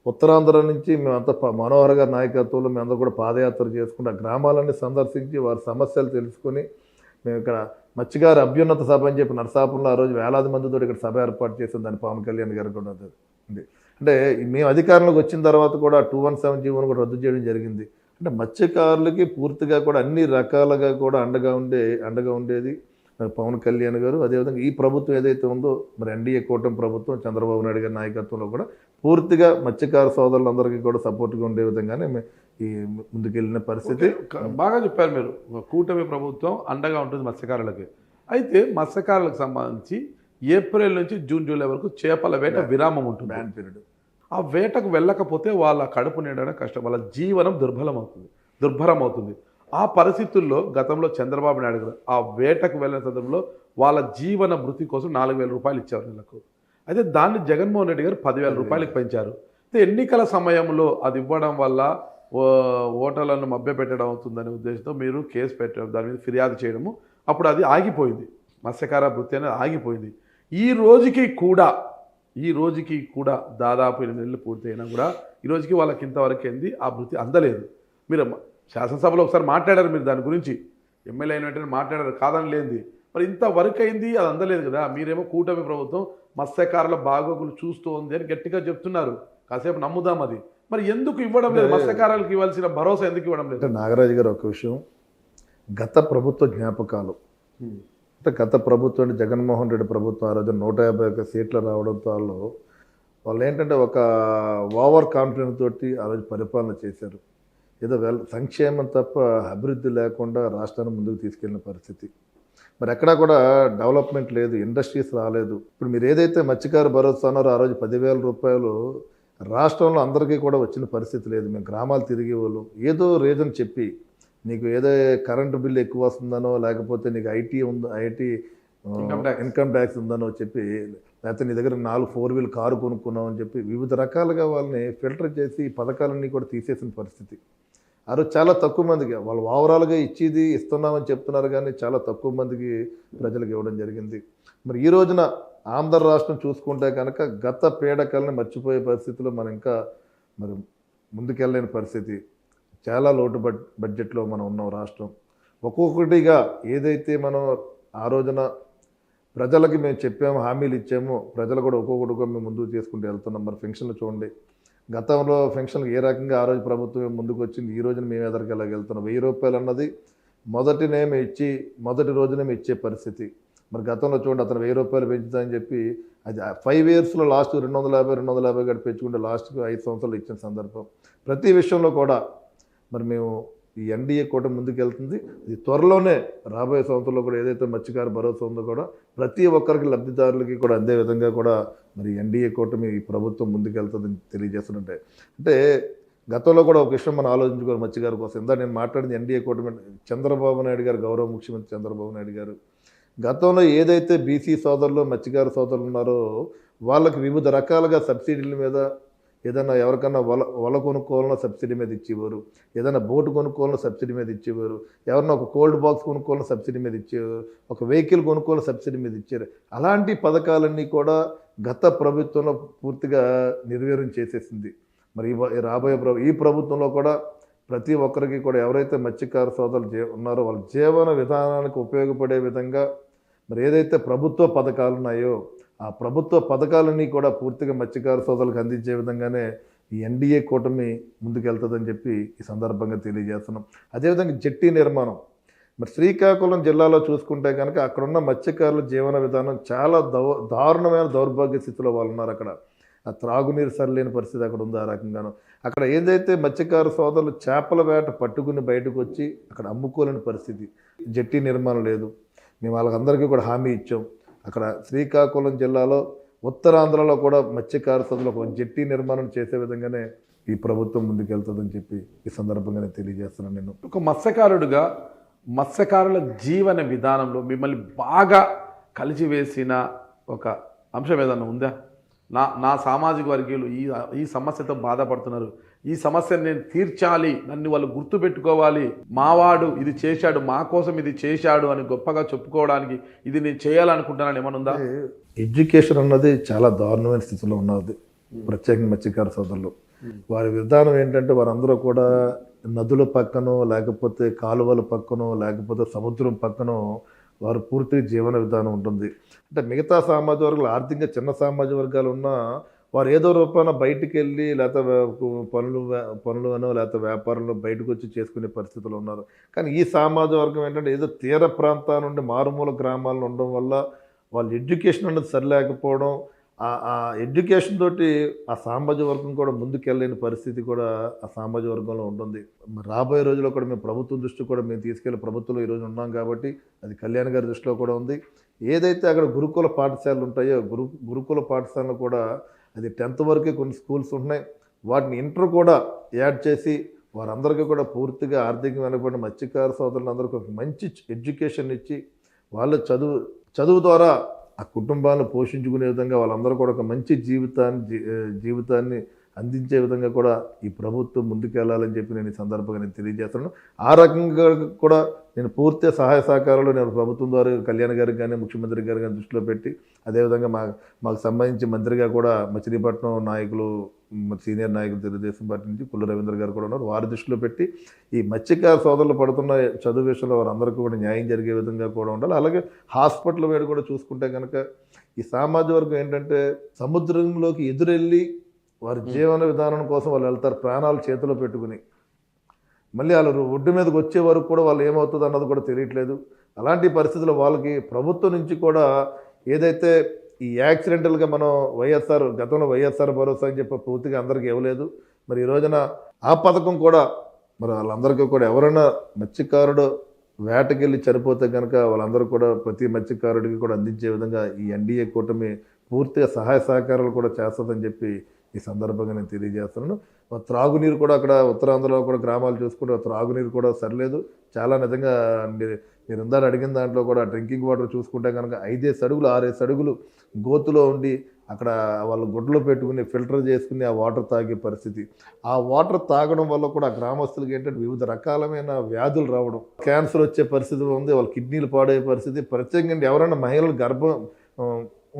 ఉత్తరాంధ్ర నుంచి మేమంతా మనోహర్ గారి నాయకత్వంలో మేమందరూ కూడా పాదయాత్ర చేసుకుంటూ ఆ గ్రామాలన్నీ సందర్శించి వారి సమస్యలు తెలుసుకొని మేము ఇక్కడ మత్స్యకారు అభ్యున్నత సభ అని చెప్పి నరసాపురంలో ఆ రోజు వేలాది మందితో ఇక్కడ సభ ఏర్పాటు చేసాం. దాన్ని పవన్ కళ్యాణ్ గారు కూడా ఉంది. అంటే మేము అధికారంలోకి వచ్చిన తర్వాత కూడా 217 జీవోను కూడా రద్దు చేయడం జరిగింది. అంటే మత్స్యకారులకి పూర్తిగా కూడా అన్ని రకాలుగా కూడా అండగా ఉండేది పవన్ కళ్యాణ్ గారు. అదేవిధంగా ఈ ప్రభుత్వం ఏదైతే ఉందో మరి ఎన్డీఏ కూటమి ప్రభుత్వం చంద్రబాబు నాయుడు గారి నాయకత్వంలో కూడా పూర్తిగా మత్స్యకార సోదరులందరికీ కూడా సపోర్ట్గా ఉండే విధంగానే ఈ ముందుకెళ్ళిన పరిస్థితి. బాగా చెప్పారు మీరు. కూటమి ప్రభుత్వం అండగా ఉంటుంది మత్స్యకారులకి. అయితే మత్స్యకారులకు సంబంధించి ఏప్రిల్ నుంచి జూన్ జూలై వరకు చేపల వేట విరామం ఉంటుంది, బ్యాన్ పీరియడ్. ఆ వేటకు వెళ్ళకపోతే వాళ్ళ కడుపు నిండడం కష్టం, వాళ్ళ జీవనం దుర్భరం అవుతుంది. ఆ పరిస్థితుల్లో గతంలో చంద్రబాబు నాయుడు గారు ఆ వేటకు వెళ్ళిన సందర్భంలో వాళ్ళ జీవన భృతి కోసం 4,000 రూపాయలు ఇచ్చారు నెలకు. అయితే దాన్ని జగన్మోహన్ రెడ్డి గారు 10,000 రూపాయలకు పెంచారు. అయితే ఎన్నికల సమయంలో అది ఇవ్వడం వల్ల ఓటర్లను మభ్యపెట్టడం అవుతుందనే ఉద్దేశంతో మీరు కేసు పెట్టడం, దాని మీద ఫిర్యాదు చేయడము, అప్పుడు అది ఆగిపోయింది. మత్స్యకార భృతి అనేది ఆగిపోయింది. ఈ రోజుకి కూడా దాదాపు 8 నెలలు పూర్తయినా కూడా ఈ రోజుకి వాళ్ళకి ఇంతవరకు ఏంది ఆ భృతి అందలేదు. మీరు శాసనసభలో ఒకసారి మాట్లాడారు, మీరు దాని గురించి ఎమ్మెల్యే అయిన వెంటనే మాట్లాడారు, కాదని లేనిది. మరి ఇంతవరకు అయింది, అది అందలేదు కదా. మీరేమో కూటమి ప్రభుత్వం మత్స్యకారుల బాగోగులు చూస్తోంది అని గట్టిగా చెప్తున్నారు. కాసేపు నమ్ముదాం అది. మరి ఎందుకు ఇవ్వడం లేదు? మత్స్యకారులకు ఇవ్వాల్సిన భరోసా ఎందుకు ఇవ్వడం లేదు? నాగరాజు గారు ఒక విషయం, గత ప్రభుత్వ జ్ఞాపకాలు. అంటే గత ప్రభుత్వం జగన్మోహన్ రెడ్డి ప్రభుత్వం ఆ రోజు 151 సీట్లు రావడంతో వాళ్ళు ఏంటంటే ఒక ఓవర్ కాన్ఫిడెన్స్ తోటి ఆ రోజు పరిపాలన చేశారు. ఏదో సంక్షేమం తప్ప అభివృద్ధి లేకుండా రాష్ట్రాన్ని ముందుకు తీసుకెళ్లిన పరిస్థితి. మరి ఎక్కడా కూడా డెవలప్మెంట్ లేదు, ఇండస్ట్రీస్ రాలేదు. ఇప్పుడు మీరు ఏదైతే మత్స్యకారు భరోసా అన్నారో ఆ రోజు 10,000 రూపాయలు రాష్ట్రంలో అందరికీ కూడా వచ్చిన పరిస్థితి లేదు. మేము గ్రామాలు తిరిగే వాళ్ళు ఏదో రీజన్ చెప్పి, నీకు ఏదో కరెంటు బిల్లు ఎక్కువ వస్తుందనో, లేకపోతే నీకు ఐటీ ఇన్కమ్ ట్యాక్స్ ఉందనో చెప్పి, లేకపోతే నీ దగ్గర 4 4-wheel కారు కొనుక్కున్నావు అని చెప్పి వివిధ రకాలుగా వాళ్ళని ఫిల్టర్ చేసి పథకాలన్నీ కూడా తీసేసిన పరిస్థితి. ఆ రోజు చాలా తక్కువ మందికి వాళ్ళు ఓవరాల్గా ఇస్తున్నామని చెప్తున్నారు, కానీ చాలా తక్కువ మందికి ప్రజలకు ఇవ్వడం జరిగింది. మరి ఈ రోజున ఆంధ్ర రాష్ట్రం చూసుకుంటే కనుక గత పీడకల్ని మర్చిపోయే పరిస్థితిలో మనం ఇంకా మరి ముందుకెళ్ళలేని పరిస్థితి. చాలా లోటు బడ్జెట్లో మనం ఉన్నాం రాష్ట్రం. ఒక్కొక్కటిగా ఏదైతే మనం ఆ రోజున ప్రజలకి మేము చెప్పాము, హామీలు ఇచ్చాము, ప్రజలు కూడా ఒక్కొక్కటిగా మేము ముందుకు చేసుకుంటూ వెళ్తున్నాం. మరి పెన్షన్లు చూడండి, గతంలో పెన్షన్లు ఏ రకంగా ఆ రోజు ప్రభుత్వం ముందుకు వచ్చింది, ఈ రోజున మేము ఎదరికెళ్ళగలుగుతున్నాం. 1,000 రూపాయలు అన్నది మొదటి రోజునే ఇచ్చే పరిస్థితి. మరి గతంలో చూడండి అతను 1000 రూపాయలు పెంచుతామని చెప్పి అది 5 ఇయర్స్లో లాస్ట్ 250 గట్టి పెంచుకుంటే లాస్ట్కి 5 సంవత్సరాలు ఇచ్చిన సందర్భం. ప్రతి విషయంలో కూడా మరి మేము ఈ ఎన్డీఏ కూటమి ముందుకెళ్తుంది. ఇది త్వరలోనే రాబోయే సంవత్సరంలో కూడా ఏదైతే మత్స్యకార భరోసా ఉందో కూడా ప్రతి ఒక్కరికి లబ్ధిదారులకి కూడా అందే విధంగా కూడా మరి ఎన్డీఏ కూటమి ఈ ప్రభుత్వం ముందుకెళ్తుందని తెలియజేస్తుంటే అంటే గతంలో కూడా ఒక విషయం మనం ఆలోచించుకోవాలి మత్స్యకారు కోసం. ఇందా నేను మాట్లాడింది ఎన్డీఏ కూటమి చంద్రబాబు నాయుడు గారు, గౌరవ ముఖ్యమంత్రి చంద్రబాబు నాయుడు గారు గతంలో ఏదైతే బీసీ సోదరులు మత్స్యకార సోదరులు ఉన్నారో వాళ్ళకి వివిధ రకాలుగా సబ్సిడీల మీద ఏదైనా ఎవరికన్నా వల కొనుక్కోవాలన్నా సబ్సిడీ మీద ఇచ్చేవారు, ఏదైనా బోటు కొనుక్కోవాలన్నా సబ్సిడీ మీద ఇచ్చేవారు, ఎవరన్నా ఒక కోల్డ్ బాక్స్ కొనుక్కోవాలన్నా సబ్సిడీ మీద ఇచ్చేవారు, ఒక వెహికల్ కొనుక్కోవాలని సబ్సిడీ మీద ఇచ్చారు. అలాంటి పథకాలన్నీ కూడా గత ప్రభుత్వంలో పూర్తిగా నిర్వీర్యం చేసేసింది. మరి రాబోయే ఈ ప్రభుత్వంలో కూడా ప్రతి ఒక్కరికి కూడా ఎవరైతే మత్స్యకార సోదరులు ఉన్నారో వాళ్ళ జీవన విధానానికి ఉపయోగపడే విధంగా మరి ఏదైతే ప్రభుత్వ పథకాలు ఉన్నాయో ఆ ప్రభుత్వ పథకాలన్నీ కూడా పూర్తిగా మత్స్యకార సోదరులకు అందించే విధంగానే ఈ ఎన్డీఏ కూటమి ముందుకెళ్తుందని చెప్పి ఈ సందర్భంగా తెలియజేస్తున్నాం. అదేవిధంగా జెట్టి నిర్మాణం మరి శ్రీకాకుళం జిల్లాలో చూసుకుంటే కనుక అక్కడున్న మత్స్యకారుల జీవన విధానం చాలా దారుణమైన దౌర్భాగ్య స్థితిలో వాళ్ళు ఉన్నారు. అక్కడ ఆ త్రాగునీరు సరిలేని పరిస్థితి అక్కడ ఉంది. ఆ రకంగాను అక్కడ ఏదైతే మత్స్యకార సోదరులు చేపల వేట పట్టుకుని బయటకు వచ్చి అక్కడ అమ్ముకోలేని పరిస్థితి. జెట్టి నిర్మాణం లేదు. మేము వాళ్ళకందరికీ కూడా హామీ ఇచ్చాం. అక్కడ శ్రీకాకుళం జిల్లాలో ఉత్తరాంధ్రలో కూడా మత్స్యకార సోదరులకు ఒక జెట్టి నిర్మాణం చేసే విధంగానే ఈ ప్రభుత్వం ముందుకెళ్తుందని చెప్పి ఈ సందర్భంగా నేను తెలియజేస్తున్నాను. నేను ఒక మత్స్యకారుడుగా మత్స్యకారుల జీవన విధానంలో మిమ్మల్ని బాగా కలిసివేసిన ఒక అంశం ఏదన్నా ఉందా? నా సామాజిక వర్గీయులు ఈ సమస్యతో బాధపడుతున్నారు, ఈ సమస్యను నేను తీర్చాలి, నన్ను వాళ్ళు గుర్తుపెట్టుకోవాలి, మావాడు ఇది చేశాడు, మా కోసం ఇది చేశాడు అని గొప్పగా చెప్పుకోవడానికి ఇది నేను చేయాలనుకుంటున్నాను ఏమన్నా ఉందా? ఎడ్యుకేషన్ అన్నది చాలా దారుణమైన స్థితిలో ఉన్నది. ప్రత్యేకంగా మత్స్యకార సోదరులు వారి విధానం ఏంటంటే వారందరూ కూడా నదుల పక్కనో లేకపోతే కాలువల పక్కనో లేకపోతే సముద్రం పక్కనో వారు పూర్తి జీవన విధానం ఉంటుంది. అంటే మిగతా సామాజిక వర్గాలు ఆర్థికంగా చిన్న సామాజిక వర్గాలు ఉన్నా వారు ఏదో రూపాన బయటికి వెళ్ళి లేకపోతే పనులు అనో లేకపోతే వ్యాపారంలో బయటకు వచ్చి చేసుకునే పరిస్థితులు ఉన్నారు. కానీ ఈ సామాజిక వర్గం ఏంటంటే ఏదో తీర ప్రాంతాల నుండి మారుమూల గ్రామాల్లో ఉండడం వల్ల వాళ్ళు ఎడ్యుకేషన్ అనేది సరిలేకపోవడం, ఆ ఎడ్యుకేషన్ తోటి ఆ సామాజిక వర్గం కూడా ముందుకెళ్ళలేని పరిస్థితి కూడా ఆ సామాజిక వర్గంలో ఉంటుంది. రాబోయే రోజుల్లో కూడా మేము ప్రభుత్వం దృష్టి కూడా మేము తీసుకెళ్ళి ప్రభుత్వంలో ఈరోజు ఉన్నాం కాబట్టి అది కళ్యాణ్ గారి దృష్టిలో కూడా ఉంది. ఏదైతే అక్కడ గురుకుల పాఠశాలలు ఉంటాయో గురుకుల పాఠశాలలు కూడా అది 10th వరకే కొన్ని స్కూల్స్ ఉన్నాయి. వాటిని ఇంటర్ కూడా యాడ్ చేసి వారందరికీ కూడా పూర్తిగా ఆర్థికంగా వెనకబడిన మత్స్యకార సోదరులందరికీ ఒక మంచి ఎడ్యుకేషన్ ఇచ్చి వాళ్ళ చదువు ద్వారా ఆ కుటుంబాలను పోషించుకునే విధంగా వాళ్ళందరూ కూడా ఒక మంచి జీవితాన్ని అందించే విధంగా కూడా ఈ ప్రభుత్వం ముందుకెళ్లాలని చెప్పి నేను ఈ సందర్భంగా నేను తెలియజేస్తున్నాను. ఆ రకంగా కూడా నేను పూర్తి సహాయ సహకారాలు నేను ప్రభుత్వం ద్వారా కళ్యాణ్ గారికి కానీ ముఖ్యమంత్రి గారు కానీ దృష్టిలో పెట్టి అదేవిధంగా మాకు సంబంధించి మంత్రిగా కూడా మచిలీపట్నం నాయకులు సీనియర్ నాయకులు తెలుగుదేశం పార్టీ నుంచి పుల్ల రవీంద్ర గారు కూడా ఉన్నారు. వారి దృష్టిలో పెట్టి ఈ మత్స్యకార సోదరులు పడుతున్న చదువు విషయంలో వారందరికీ కూడా న్యాయం జరిగే విధంగా కూడా ఉండాలి. అలాగే హాస్పిటల్ వేడి కూడా చూసుకుంటే కనుక ఈ సామాజిక వర్గం ఏంటంటే సముద్రంలోకి ఎదురెళ్ళి వారి జీవన విధానం కోసం వాళ్ళు వెళ్తారు ప్రాణాలు చేతిలో పెట్టుకుని. మళ్ళీ వాళ్ళు ఒడ్డు మీదకి వచ్చే వరకు కూడా వాళ్ళు ఏమవుతుంది అన్నది కూడా తెలియట్లేదు. అలాంటి పరిస్థితుల్లో వాళ్ళకి ప్రభుత్వం నుంచి కూడా ఏదైతే ఈ యాక్సిడెంటల్గా మనం గతంలో వైఎస్ఆర్ భరోసా అని చెప్పి పూర్తిగా అందరికీ ఇవ్వలేదు. మరి ఈ రోజున ఆ పథకం కూడా మరి వాళ్ళందరికీ కూడా ఎవరైనా మత్స్యకారుడు వేటకెళ్ళి చనిపోతే కనుక వాళ్ళందరూ కూడా ప్రతి మత్స్యకారుడికి కూడా అందించే విధంగా ఈ ఎన్డీఏ కూటమి పూర్తిగా సహాయ సహకారాలు కూడా చేస్తుందని చెప్పి ఈ సందర్భంగా నేను తెలియజేస్తున్నాను. త్రాగునీరు కూడా అక్కడ ఉత్తరాంధ్రలో కూడా గ్రామాలు చూసుకుంటే త్రాగునీరు కూడా సరిలేదు. చాలా నిజంగా మీరు ఇందాక అడిగిన దాంట్లో కూడా డ్రింకింగ్ వాటర్ చూసుకుంటే కనుక 5 అడుగులు 6 అడుగులు గోతులో ఉండి అక్కడ వాళ్ళు గుడ్డలో పెట్టుకుని ఫిల్టర్ చేసుకుని ఆ వాటర్ తాగే పరిస్థితి. ఆ వాటర్ తాగడం వల్ల కూడా ఆ గ్రామస్తులకి ఏంటంటే వివిధ రకాలమైన వ్యాధులు రావడం, క్యాన్సర్ వచ్చే పరిస్థితి ఉంది, వాళ్ళ కిడ్నీలు పాడయ్యే పరిస్థితి. ప్రత్యేకంగా ఎవరైనా మహిళలు గర్భం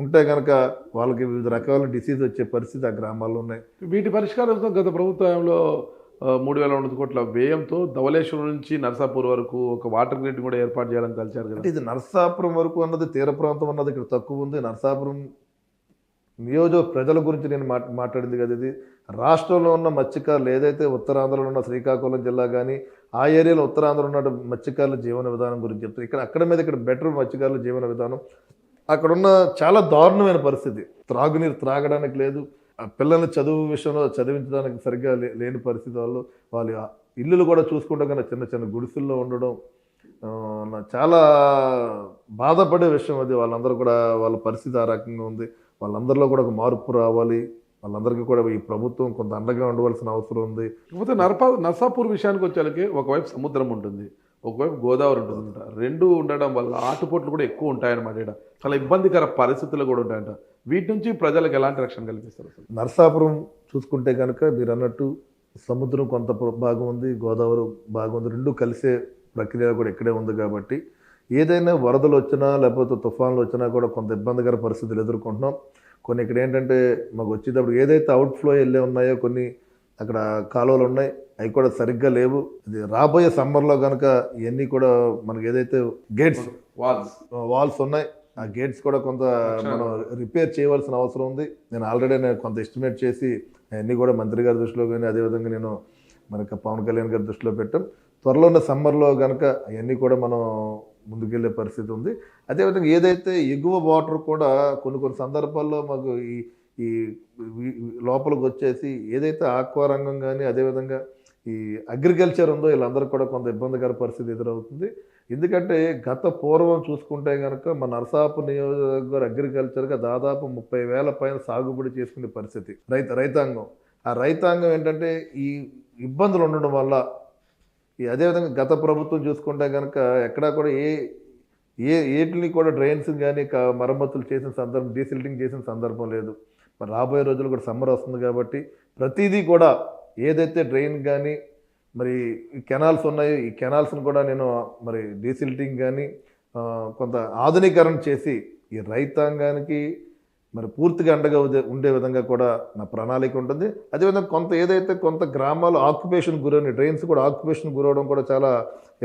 ఉంటే కనుక వాళ్ళకి వివిధ రకాల డిసీజ్ వచ్చే పరిస్థితి ఆ గ్రామాల్లో ఉన్నాయి. వీటి పరిష్కారంతో గత ప్రభుత్వంలో 3,200 కోట్ల వ్యయంతో ధవళేశ్వరం నుంచి నర్సాపూర్ వరకు ఒక వాటర్ గ్రిడ్ కూడా ఏర్పాటు చేయాలని తలిచారు కదా. ఇది నర్సాపురం వరకు అన్నది తీర ప్రాంతం అన్నది ఇక్కడ తక్కువ ఉంది. నర్సాపురం ప్రజల గురించి నేను మాట్లాడింది కదా. ఇది రాష్ట్రంలో ఉన్న మత్స్యకారులు ఏదైతే ఉత్తరాంధ్రలో ఉన్న శ్రీకాకుళం జిల్లా కానీ ఆ ఏరియాలో ఉత్తరాంధ్రలో ఉన్న మత్స్యకారుల జీవన విధానం గురించి చెప్తారు. ఇక్కడ బెటర్ మత్స్యకారుల జీవన విధానం. అక్కడున్న చాలా దారుణమైన పరిస్థితి. త్రాగునీరు త్రాగడానికి లేదు, ఆ పిల్లల్ని చదువు విషయంలో చదివించడానికి సరిగ్గా లేని పరిస్థితి. వాళ్ళ ఇల్లులు కూడా చూసుకుంటే కన్నా చిన్న చిన్న గుడిసెల్లో ఉండడం చాలా బాధపడే విషయం అది. వాళ్ళందరూ కూడా వాళ్ళ పరిస్థితి ఆ రకంగా ఉంది. వాళ్ళందరిలో కూడా ఒక మార్పు రావాలి. వాళ్ళందరికీ కూడా ఈ ప్రభుత్వం కొంత అండగా ఉండవలసిన అవసరం ఉంది. కాకపోతే నర్సాపూర్ విషయానికి వచ్చేసరికి ఒకవైపు సముద్రం ఉంటుంది, ఒకవైపు గోదావరి ఉంటుంది. రెండు ఉండడం వల్ల ఆటుపోట్లు కూడా ఎక్కువ ఉంటాయన్నమాట. ఇక్కడ చాలా ఇబ్బందికర పరిస్థితులు కూడా ఉంటాయంట. వీటి నుంచి ప్రజలకు ఎలాంటి రక్షణ కల్పిస్తారు అసలు? నరసాపురం చూసుకుంటే కనుక మీరు అన్నట్టు సముద్రం కొంత భాగం ఉంది, గోదావరి భాగం ఉంది. రెండు కలిసే ప్రక్రియ కూడా ఇక్కడే ఉంది. కాబట్టి ఏదైనా వరదలు వచ్చినా లేకపోతే తుఫాన్లు వచ్చినా కూడా కొంత ఇబ్బందికర పరిస్థితులు ఎదుర్కొంటున్నాం. కొన్ని ఇక్కడ ఏంటంటే మాకు వచ్చేటప్పుడు ఏదైతే అవుట్ఫ్లో వెళ్ళే ఉన్నాయో కొన్ని అక్కడ కాలువలు ఉన్నాయి, అవి కూడా సరిగ్గా లేవు. ఇది రాబోయే సమ్మర్లో కనుక ఇవన్నీ కూడా మనకి ఏదైతే గేట్స్ వాల్స్ ఉన్నాయి, ఆ గేట్స్ కూడా కొంత మనం రిపేర్ చేయవలసిన అవసరం ఉంది. నేను ఆల్రెడీ కొంత ఎస్టిమేట్ చేసి అవన్నీ కూడా మంత్రి గారి దృష్టిలో కానీ అదేవిధంగా నేను మనకి పవన్ కళ్యాణ్ గారి దృష్టిలో పెట్టాం. త్వరలో ఉన్న సమ్మర్లో కనుక అవన్నీ కూడా మనం ముందుకెళ్ళే పరిస్థితి ఉంది. అదేవిధంగా ఏదైతే ఎగువ వాటర్ కూడా కొన్ని సందర్భాల్లో మాకు ఈ లోపలికి వచ్చేసి ఏదైతే ఆక్వా రంగం కానీ అదేవిధంగా ఈ అగ్రికల్చర్ ఉందో వీళ్ళందరికీ కూడా కొంత ఇబ్బందికర పరిస్థితి ఎదురవుతుంది. ఎందుకంటే పూర్వం చూసుకుంటే కనుక మన నరసాపురం నియోజకవర్గ అగ్రికల్చర్గా దాదాపు 30,000 పైన సాగుబడి చేసుకునే పరిస్థితి రైతాంగం. ఆ రైతాంగం ఏంటంటే ఈ ఇబ్బందులు ఉండడం వల్ల అదేవిధంగా గత ప్రభుత్వం చూసుకుంటే కనుక ఎక్కడా కూడా ఏటిని కూడా డ్రైన్స్ కానీ మరమ్మతులు చేసిన సందర్భం, డీసిల్టింగ్ చేసిన సందర్భం లేదు. మరి రాబోయే రోజులు కూడా సమ్మర్ వస్తుంది కాబట్టి ప్రతిదీ కూడా ఏదైతే డ్రైన్ కానీ మరి ఈ కెనాల్స్ ఉన్నాయో ఈ కెనాల్స్ను కూడా నేను మరి డీసిల్టింగ్ కానీ కొంత ఆధునీకరణ చేసి ఈ రైతాంగానికి మరి పూర్తిగా అండగా ఉండే విధంగా కూడా నా ప్రణాళిక ఉంటుంది. అదేవిధంగా కొంత గ్రామాలు ఆక్యుపేషన్ గురైన డ్రైన్స్ కూడా ఆక్యుపేషన్ గురవడం కూడా చాలా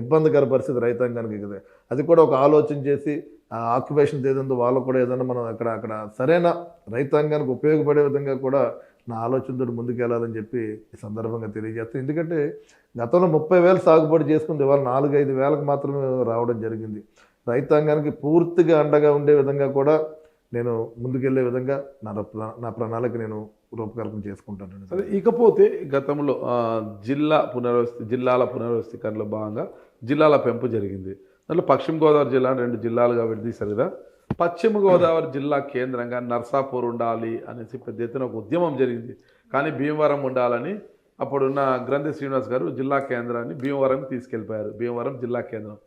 ఇబ్బందికర పరిస్థితి రైతాంగానికి కదా. అది కూడా ఒక ఆలోచన చేసి ఆ ఆక్యుపేషన్ ఏదందో వాళ్ళు కూడా ఏదైనా మనం అక్కడ సరైన రైతాంగానికి ఉపయోగపడే విధంగా కూడా నా ఆలోచనతో ముందుకెళ్ళాలని చెప్పి ఈ సందర్భంగా తెలియజేస్తాను. ఎందుకంటే గతంలో 30,000 సాగుబడి చేసుకుంది, ఇవాళ 4-5 వేలకు మాత్రమే రావడం జరిగింది. రైతాంగానికి పూర్తిగా అండగా ఉండే విధంగా కూడా నేను ముందుకెళ్లే విధంగా నా ప్రణాళిక నేను రూపకల్పన చేసుకుంటాను. సరే, ఇకపోతే గతంలో జిల్లాల పునర్వ్యవస్థీకరణలో భాగంగా జిల్లాల పెంపు జరిగింది. దాంట్లో పశ్చిమ గోదావరి జిల్లా 2 జిల్లాలుగా విడదీశారు కదా. పశ్చిమ గోదావరి జిల్లా కేంద్రంగా నర్సాపూర్ ఉండాలి అనేసి పెద్ద ఎత్తున ఒక ఉద్యమం జరిగింది. కానీ భీమవరం ఉండాలని అప్పుడున్న గ్రంథి శ్రీనివాస్ గారు జిల్లా కేంద్రాన్ని భీమవరంకి తీసుకెళ్ళిపోయారు. భీమవరం జిల్లా కేంద్రం.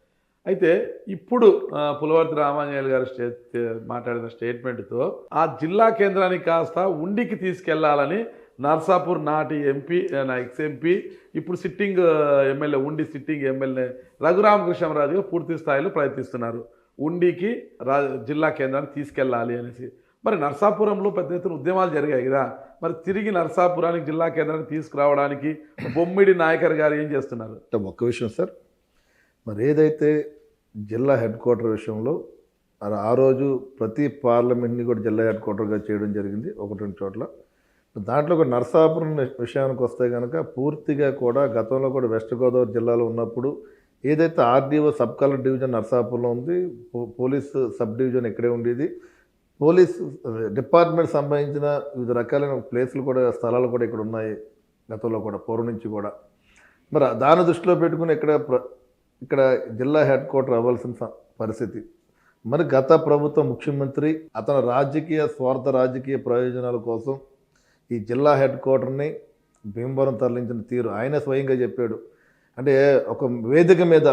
అయితే ఇప్పుడు పులవర్తి రామాంజనేయులు గారు మాట్లాడిన స్టేట్మెంట్తో ఆ జిల్లా కేంద్రానికి కాస్త ఉండికి తీసుకెళ్లాలని నర్సాపూర్ నాటి ఎంపీ, ఎక్స్ ఎంపీ, ఇప్పుడు సిట్టింగ్ ఎమ్మెల్యే, ఉండి సిట్టింగ్ ఎమ్మెల్యే రఘురామకృష్ణరాజు పూర్తి స్థాయిలో ప్రయత్నిస్తున్నారు. ఉండికి జిల్లా కేంద్రాన్ని తీసుకెళ్ళాలి అనేసి. మరి నర్సాపురంలో పెద్ద ఎత్తున ఉద్యమాలు జరిగాయి కదా. మరి తిరిగి నర్సాపురానికి జిల్లా కేంద్రాన్ని తీసుకురావడానికి బొమ్మిడి నాయకర్ గారు ఏం చేస్తున్నారు? ఒక్క విషయం సార్, మరి ఏదైతే జిల్లా హెడ్ క్వార్టర్ విషయంలో ఆ రోజు ప్రతి పార్లమెంట్ని కూడా జిల్లా హెడ్ క్వార్టర్గా చేయడం జరిగింది 1-2 చోట్ల. దాంట్లో కూడా నర్సాపురం విషయానికి వస్తే కనుక పూర్తిగా కూడా గతంలో కూడా వెస్ట్ గోదావరి జిల్లాలో ఉన్నప్పుడు ఏదైతే ఆర్డీఓ సబ్ కలెక్టర్ డివిజన్ నర్సాపురంలో ఉంది, పోలీస్ సబ్ డివిజన్ ఇక్కడే ఉండేది. పోలీస్ డిపార్ట్మెంట్ సంబంధించిన వివిధ రకాలైన ప్లేసులు కూడా స్థలాలు కూడా ఇక్కడ ఉన్నాయి గతంలో కూడా పూర్వం నుంచి కూడా. మరి దాని దృష్టిలో పెట్టుకుని ఇక్కడ జిల్లా హెడ్ క్వార్టర్ అవ్వాల్సిన పరిస్థితి. మరి గత ప్రభుత్వ ముఖ్యమంత్రి అతని స్వార్థ రాజకీయ ప్రయోజనాల కోసం ఈ జిల్లా హెడ్ క్వార్టర్ని భీమవరం తరలించిన తీరు ఆయన స్వయంగా చెప్పాడు. అంటే ఒక వేదిక మీద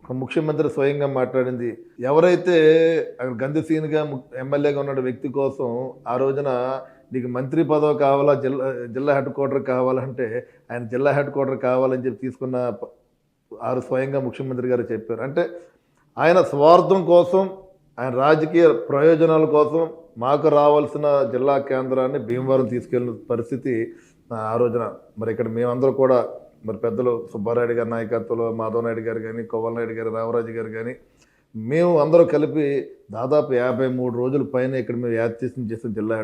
ఒక ముఖ్యమంత్రి స్వయంగా మాట్లాడింది. ఎవరైతే గంధి సీన్గా ఎమ్మెల్యేగా ఉన్న వ్యక్తి కోసం ఆ రోజున నీకు మంత్రి పదవి కావాలా, జిల్లా హెడ్ క్వార్టర్ కావాలంటే ఆయన జిల్లా హెడ్ క్వార్టర్ కావాలని చెప్పి తీసుకున్న స్వయంగా ముఖ్యమంత్రి గారు చెప్పారు. అంటే ఆయన స్వార్థం కోసం, ఆయన రాజకీయ ప్రయోజనాల కోసం మాకు రావాల్సిన జిల్లా కేంద్రాన్ని భీమవరం తీసుకెళ్ళిన పరిస్థితి ఆ రోజున. మరి ఇక్కడ మేమందరూ కూడా మరి పెద్దలు సుబ్బారాయుడు గారి నాయకత్వంలో మాధవనాయుడు గారు కానీ, కొవ్వలనాయుడు గారు, రామరాజు గారు కానీ, మేము అందరూ కలిపి దాదాపు 53 రోజుల పైన ఇక్కడ మేము యాక్టివేషన్ చేసిన జిల్లా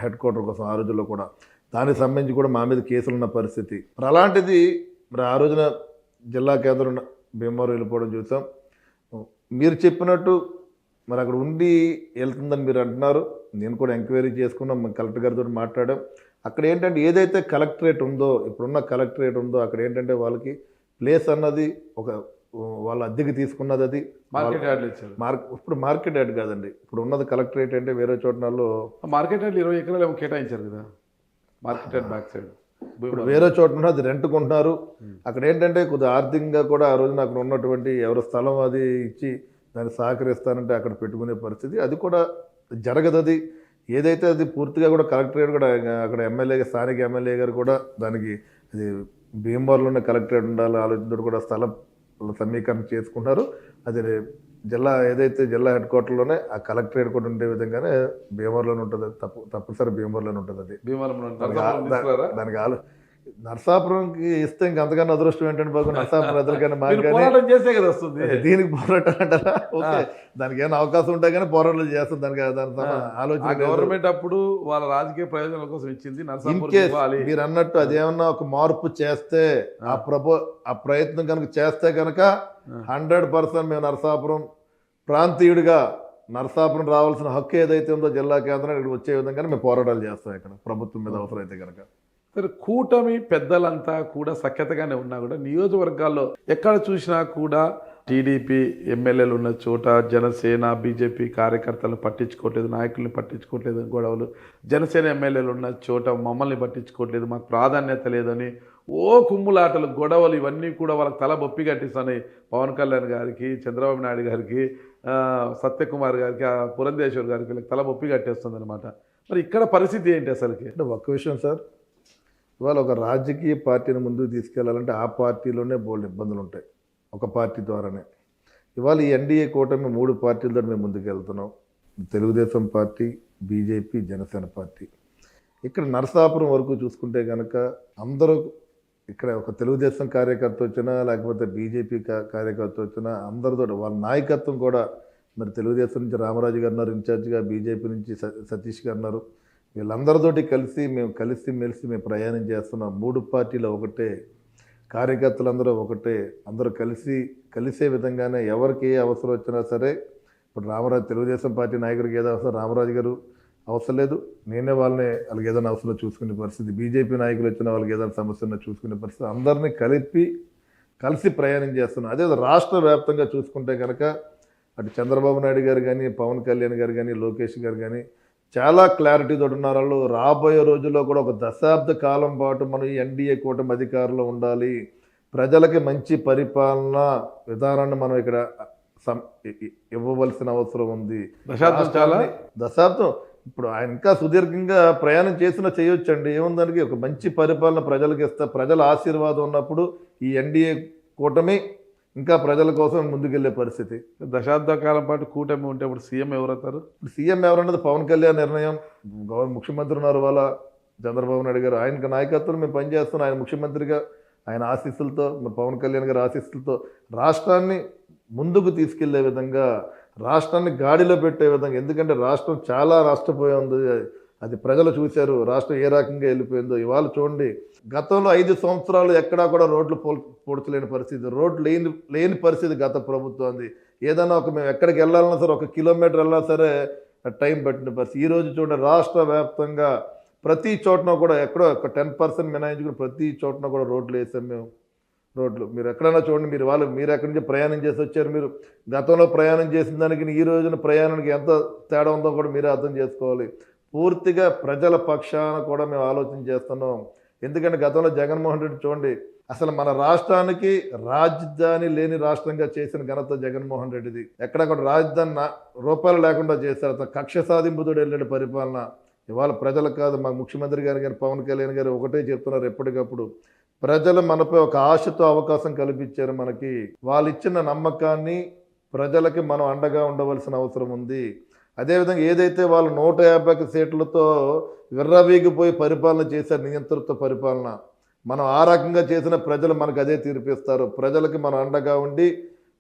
హెడ్ క్వార్టర్ కోసం ఆ రోజుల్లో కూడా దానికి సంబంధించి కూడా మా మీద కేసులు ఉన్న పరిస్థితి. మరి అలాంటిది మరి ఆ రోజున జిల్లా కేంద్రం భీమవరం వెళ్ళిపోవడం చూసాం. మీరు చెప్పినట్టు మరి అక్కడ ఉండి వెళ్తుందని మీరు అంటున్నారు. నేను కూడా ఎంక్వైరీ చేసుకున్నాం, కలెక్టర్ గారితో మాట్లాడాం. అక్కడ ఏంటంటే ఏదైతే కలెక్టరేట్ ఉందో, ఇప్పుడున్న కలెక్టరేట్ ఉందో అక్కడ ఏంటంటే వాళ్ళకి ప్లేస్ అన్నది ఒక వాళ్ళ అద్దెకి తీసుకున్నది అది మార్కెట్ యార్డ్లు ఇచ్చారు. ఇప్పుడు మార్కెట్ యార్డ్ కాదండి, ఇప్పుడు ఉన్నది కలెక్టరేట్ అంటే వేరే చోటనాల్లో మార్కెట్ యార్డ్లు 20 ఎకరాలు ఏమో కేటాయించారు కదా మార్కెట్ యార్డ్ బ్యాక్ సైడ్. ఇప్పుడు వేరే చోట అది రెంట్కుంటున్నారు. అక్కడ ఏంటంటే కొద్దిగా ఆర్థికంగా కూడా ఆ రోజున అక్కడ ఉన్నటువంటి ఎవరి స్థలం అది ఇచ్చి దాన్ని సహకరిస్తానంటే అక్కడ పెట్టుకునే పరిస్థితి అది కూడా జరగదు. అది ఏదైతే అది పూర్తిగా కూడా కలెక్టరేట్ కూడా అక్కడ ఎమ్మెల్యే స్థానిక ఎమ్మెల్యే గారు కూడా దానికి అది భీమవరంలోనే కలెక్టరేట్ ఉండాలి ఆలోచనతో కూడా స్థలం సమీకరణ చేసుకుంటారు. అది జిల్లా ఏదైతే జిల్లా హెడ్ క్వార్టర్లోనే ఆ కలెక్టరేట్ కూడా ఉండే విధంగానే భీమవరంలోనే ఉంటుంది. తప్పనిసరి భీమవరంలోనే ఉంటుంది. అది దానికి నరసాపురంకి ఇస్తే ఇంక అంతకన్నా అదృష్టం ఏంటంటే బాబు, నరసాపురం ఎదురుగానే మాకు చేసే కదా వస్తుంది. దీనికి పోరాటం అంటారా? ఓకే, దానికి ఏమైనా అవకాశం ఉంటాయి కానీ పోరాటాలు చేస్తాం. దానికి ఆలోచన గవర్నమెంట్ అప్పుడు వాళ్ళ రాజకీయ ప్రయోజనాల కోసం ఇచ్చింది. మీరు అన్నట్టు అదేమన్నా ఒక మార్పు చేస్తే ఆ ప్రయత్నం కనుక చేస్తే కనుక 100% మేము నరసాపురం ప్రాంతీయుడిగా నరసాపురం రావాల్సిన హక్కు ఏదైతే ఉందో జిల్లా కేంద్రం ఇక్కడికి వచ్చే విధంగానే మేము పోరాటాలు చేస్తాం ఇక్కడ ప్రభుత్వం మీద అవసరం అయితే కనుక. సరే, కూటమి పెద్దలంతా కూడా సఖ్యతగానే ఉన్నా కూడా నియోజకవర్గాల్లో ఎక్కడ చూసినా కూడా టీడీపీ ఎమ్మెల్యేలు ఉన్న చోట జనసేన బీజేపీ కార్యకర్తలను పట్టించుకోవట్లేదు, నాయకుల్ని పట్టించుకోవట్లేదు గొడవలు. జనసేన ఎమ్మెల్యేలు ఉన్న చోట మమ్మల్ని పట్టించుకోవట్లేదు, మాకు ప్రాధాన్యత లేదని కుమ్ములాటలు గొడవలు ఇవన్నీ కూడా వాళ్ళకి తల బొప్పి కట్టిస్తాయి. పవన్ కళ్యాణ్ గారికి, చంద్రబాబు నాయుడు గారికి, సత్యకుమార్ గారికి, పురంధేశ్వర్ గారికి వీళ్ళకి తల బొప్పి కట్టేస్తుంది అనమాట. మరి ఇక్కడ పరిస్థితి ఏంటి అసలుకి? అంటే ఒక్క విషయం సార్, ఇవాళ ఒక రాజకీయ పార్టీని ముందుకు తీసుకెళ్లాలంటే ఆ పార్టీలోనే బోల్డ్ ఇబ్బందులు ఉంటాయి ఒక పార్టీ ద్వారానే. ఇవాళ ఈ ఎన్డీఏ కూటమి 3 పార్టీలతో మేము ముందుకు వెళ్తున్నాం. Telugu Desam party, BJP, Janasena party. ఇక్కడ నరసాపురం వరకు చూసుకుంటే కనుక అందరూ ఇక్కడ ఒక తెలుగుదేశం కార్యకర్త వచ్చినా లేకపోతే బీజేపీ కార్యకర్త వచ్చినా అందరితో వాళ్ళ నాయకత్వం కూడా మరి తెలుగుదేశం నుంచి రామరాజు గారు ఉన్నారు ఇన్ఛార్జిగా, బీజేపీ నుంచి సతీష్ గారు ఉన్నారు. వీళ్ళందరితోటి కలిసి మెలిసి మేము ప్రయాణం చేస్తున్నాం. 3 పార్టీలు ఒకటే, కార్యకర్తలందరూ ఒకటే, అందరూ కలిసే విధంగానే ఎవరికి ఏ అవసరం వచ్చినా సరే. ఇప్పుడు రామరాజు తెలుగుదేశం పార్టీ నాయకుడికి ఏదో అవసరం రామరాజు గారు అవసరం లేదు, నేనే వాళ్ళని వాళ్ళకి ఏదైనా అవసరం చూసుకునే పరిస్థితి. బీజేపీ నాయకులు వచ్చిన వాళ్ళకి ఏదైనా సమస్య ఉన్నా చూసుకునే పరిస్థితి. అందరినీ కలిసి ప్రయాణం చేస్తున్నాం. అదే రాష్ట్ర వ్యాప్తంగా చూసుకుంటే కనుక అటు చంద్రబాబు నాయుడు గారు కానీ, పవన్ కళ్యాణ్ గారు కానీ, లోకేష్ గారు కానీ చాలా క్లారిటీతో ఉన్నారు. వాళ్ళు రాబోయే రోజుల్లో కూడా ఒక దశాబ్ద కాలం పాటు మనం ఈ ఎన్డీఏ కూటమి అధికారంలో ఉండాలి, ప్రజలకి మంచి పరిపాలన విధానాన్ని మనం ఇక్కడ ఇవ్వవలసిన అవసరం ఉంది. దశాబ్దం ఇప్పుడు ఆయన ఇంకా సుదీర్ఘంగా ప్రయాణం చేసినా చేయొచ్చండి, ఏముందానికి ఒక మంచి పరిపాలన ప్రజలకు ఇస్తా. ప్రజల ఆశీర్వాదం ఉన్నప్పుడు ఈ ఎన్డీఏ కూటమి ఇంకా ప్రజల కోసం ముందుకెళ్లే పరిస్థితి. దశాబ్ద కాలం పాటు కూటమి ఉంటే ఇప్పుడు సీఎం ఎవరవుతారు? సీఎం ఎవరన్నది పవన్ కళ్యాణ్ నిర్ణయం. ముఖ్యమంత్రి ఉన్నారు వాళ్ళ చంద్రబాబు నాయుడు గారు, ఆయన నాయకత్వం మేము పనిచేస్తున్నాం. ఆయన ముఖ్యమంత్రిగా ఆయన ఆశీస్సులతో, పవన్ కళ్యాణ్ గారి ఆశీస్సులతో రాష్ట్రాన్ని ముందుకు తీసుకెళ్లే విధంగా, రాష్ట్రాన్ని గాడిలో పెట్టే విధంగా. ఎందుకంటే రాష్ట్రం చాలా నష్టపోయి ఉంది, అది ప్రజలు చూశారు రాష్ట్రం ఏ రకంగా వెళ్ళిపోయిందో. ఇవాళ చూడండి, గతంలో 5 సంవత్సరాలు ఎక్కడా కూడా రోడ్లు పూడ్చలేని పరిస్థితి, రోడ్లు లేని పరిస్థితి గత ప్రభుత్వంది. ఏదైనా మేము ఎక్కడికి వెళ్ళాలన్నా సరే 1 కిలోమీటర్ వెళ్ళినా సరే టైం పట్టిన పరిస్థితి. ఈరోజు చూడండి, రాష్ట్ర వ్యాప్తంగా ప్రతి చోటన కూడా ఎక్కడో ఒక 10% మినహాయించుకుని ప్రతి చోటన కూడా రోడ్లు వేసాం మేము. రోడ్లు మీరు ఎక్కడైనా చూడండి, మీరు ఎక్కడి నుంచి ప్రయాణం చేసి వచ్చారు, మీరు గతంలో ప్రయాణం చేసిన దానికి ఈ రోజున ప్రయాణానికి ఎంత తేడా ఉందో కూడా మీరే అర్థం చేసుకోవాలి. పూర్తిగా ప్రజల పక్షాన కూడా మేము ఆలోచన చేస్తున్నాం. ఎందుకంటే గతంలో జగన్మోహన్ రెడ్డి చూడండి, అసలు మన రాష్ట్రానికి రాజధాని లేని రాష్ట్రంగా చేసిన ఘనత జగన్మోహన్ రెడ్డిది. ఎక్కడ కూడా రాజధాని రూపాయలు లేకుండా చేశారు. అతను కక్ష సాధింపుతో వెళ్ళిన పరిపాలన. ఇవాళ ప్రజలకు కాదు, మా ముఖ్యమంత్రి గారు కానీ పవన్ కళ్యాణ్ గారు ఒకటే చెప్తున్నారు ఎప్పటికప్పుడు, ప్రజలు మనపై ఒక ఆశతో అవకాశం కల్పించారు మనకి. వాళ్ళు ఇచ్చిన నమ్మకాన్ని ప్రజలకి మనం అండగా ఉండవలసిన అవసరం ఉంది. అదేవిధంగా ఏదైతే వాళ్ళు 150 సీట్లతో విర్రవీగిపోయి పరిపాలన చేశారు, నియంతృత్వ పరిపాలన, మనం ఆ రకంగా చేసిన ప్రజలు మనకు అదే తీర్పిస్తారు. ప్రజలకి మనం అండగా ఉండి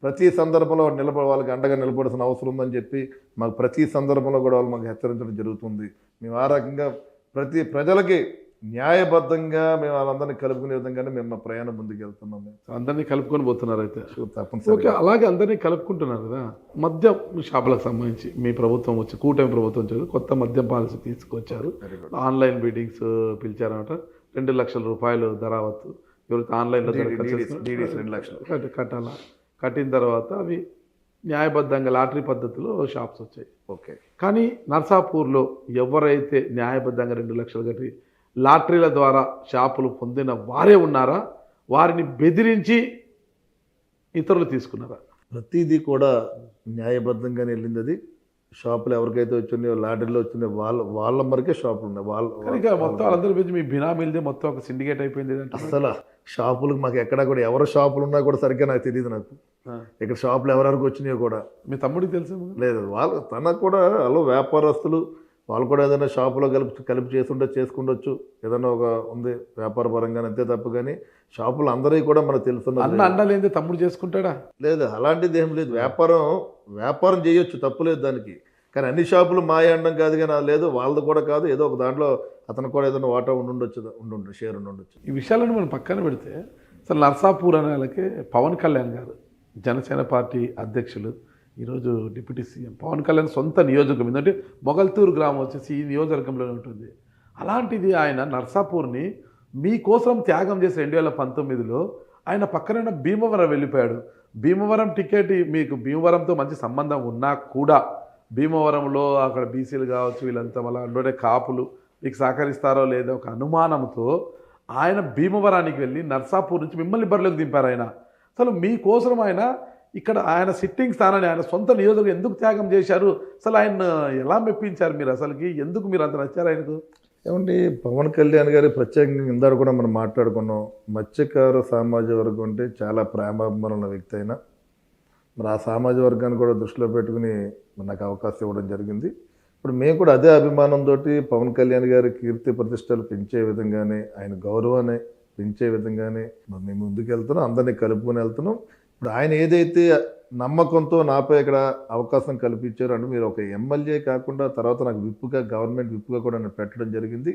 ప్రతి సందర్భంలో వాళ్ళకి అండగా నిలబడాల్సిన అవసరం ఉందని చెప్పి మాకు ప్రతి సందర్భంలో కూడా వాళ్ళు మాకు హెచ్చరించడం జరుగుతుంది. మేము ఆ రకంగా ప్రతి ప్రజలకి న్యాయబద్ధంగా మేము వాళ్ళందరినీ కలుపుకునే విధంగానే మేము మా ప్రయాణం ముందుకు వెళ్తున్నాం. మేము అందరినీ కలుపుకొని పోతున్నారు అయితే. తప్పనిసరి. ఓకే, అలాగే అందరినీ కలుపుకుంటున్నారు కదా. మద్యం షాపులకు సంబంధించి మీ ప్రభుత్వం వచ్చి కూటమి ప్రభుత్వం వచ్చారు, కొత్త మద్యం పాలసీ తీసుకొచ్చారు. Online biddings పిలిచారన్నమాట. 2 లక్షల రూపాయలు ధరావత్తు ఎవరైతే ఆన్లైన్లో డీడీస్ 2 లక్షలు కట్టాలా. కట్టిన తర్వాత అవి న్యాయబద్ధంగా లాటరీ పద్ధతిలో షాప్స్ వచ్చాయి. ఓకే. కానీ నర్సాపూర్లో ఎవరైతే న్యాయబద్ధంగా 2 లక్షలు కట్టి లాటరీల ద్వారా షాపులు పొందిన వారే ఉన్నారా, వారిని బెదిరించి ఇతరులు తీసుకున్నారా? ప్రతిదీ కూడా న్యాయబద్ధంగానే వెళ్ళింది. అది షాపులు ఎవరికైతే వచ్చినాయో లాటరీలో వచ్చినాయో వాళ్ళ మరికే షాపులు ఉన్నాయి. మొత్తం వాళ్ళందరూ పెంచి మీ బినామీలదే మొత్తం ఒక సిండికేట్ అయిపోయింది. అసలు షాపులకు మాకు ఎక్కడ కూడా ఎవరు షాపులు ఉన్నా కూడా సరిగ్గా నాకు తెలియదు. నాకు ఇక్కడ షాపులు ఎవరెవరికి వచ్చినాయో కూడా మీ తమ్ముడికి తెలుసు లేదు. వాళ్ళు తనకు కూడా వాళ్ళు వ్యాపారస్తులు, వాళ్ళు కూడా ఏదైనా షాపులో కలిపి చేసుకుండొచ్చు. ఏదైనా ఒక ఉంది వ్యాపార పరంగా, అంతే తప్ప. కానీ షాపులు అందరికీ కూడా మనకు తెలుస్తున్నారు. అండలేంది తమ్ముడు చేసుకుంటాడా? లేదు, అలాంటిది ఏం లేదు. వ్యాపారం చేయొచ్చు, తప్పులేదు దానికి. కానీ అన్ని షాపులు మాయ అనడం కాదు. కానీ లేదు, వాళ్ళది కూడా కాదు. ఏదో ఒక దాంట్లో అతను కూడా ఏదైనా వాటా ఉండుండొచ్చు, షేర్ ఉండుండొచ్చు. ఈ విషయాలను మనం పక్కన పెడితే అసలు నర్సాపూర్ అనే వాళ్ళకి పవన్ కళ్యాణ్ గారు, జనసేన పార్టీ అధ్యక్షులు, ఈరోజు డిప్యూటీ సీఎం పవన్ కళ్యాణ్ సొంత నియోజకవర్గం ఏంటంటే మొగల్తూరు గ్రామం వచ్చేసి ఈ నియోజకవర్గంలోనే ఉంటుంది. అలాంటిది ఆయన నర్సాపూర్ని మీకోసం త్యాగం చేసి 2019లో ఆయన పక్కన భీమవరం వెళ్ళిపోయాడు. భీమవరం టికెట్ మీకు భీమవరంతో మంచి సంబంధం ఉన్నా కూడా భీమవరంలో అక్కడ బీసీలు కావచ్చు వీళ్ళంతా మళ్ళీ అందులోనే కాపులు మీకు సహకరిస్తారో లేదో ఒక అనుమానంతో ఆయన భీమవరానికి వెళ్ళి నర్సాపూర్ నుంచి మిమ్మల్ని బరిలోకి దింపారు. ఆయన అసలు మీకోసం ఆయన ఇక్కడ ఆయన సిట్టింగ్ స్థానాన్ని ఆయన సొంత నియోజకవర్గం ఎందుకు త్యాగం చేశారు? అసలు ఆయన ఎలా మెప్పించారు మీరు? అసలుకి ఎందుకు మీరు అంత నచ్చారు ఆయనకు? ఏమండి, పవన్ కళ్యాణ్ గారి ప్రత్యేకంగా ఇందాక కూడా మనం మాట్లాడుకున్నాం. మత్స్యకార సామాజిక వర్గం అంటే చాలా ప్రేమాభిమానం ఉన్న వ్యక్తి అయినా మరి ఆ సామాజిక వర్గాన్ని కూడా దృష్టిలో పెట్టుకుని నాకు అవకాశం ఇవ్వడం జరిగింది. ఇప్పుడు మేము కూడా అదే అభిమానంతో పవన్ కళ్యాణ్ గారి కీర్తి ప్రతిష్టలు పెంచే విధంగానే, ఆయన గౌరవాన్ని పెంచే విధంగానే మరి మేము ముందుకు వెళ్తున్నాం, అందరినీ కలుపుకొని వెళ్తున్నాం. ఇప్పుడు ఆయన ఏదైతే నమ్మకంతో నాపై ఇక్కడ అవకాశం కల్పించారు అంటే, మీరు ఒక ఎమ్మెల్యే కాకుండా తర్వాత నాకు విప్పుగా, గవర్నమెంట్ విప్పుగా కూడా నన్ను పెట్టడం జరిగింది.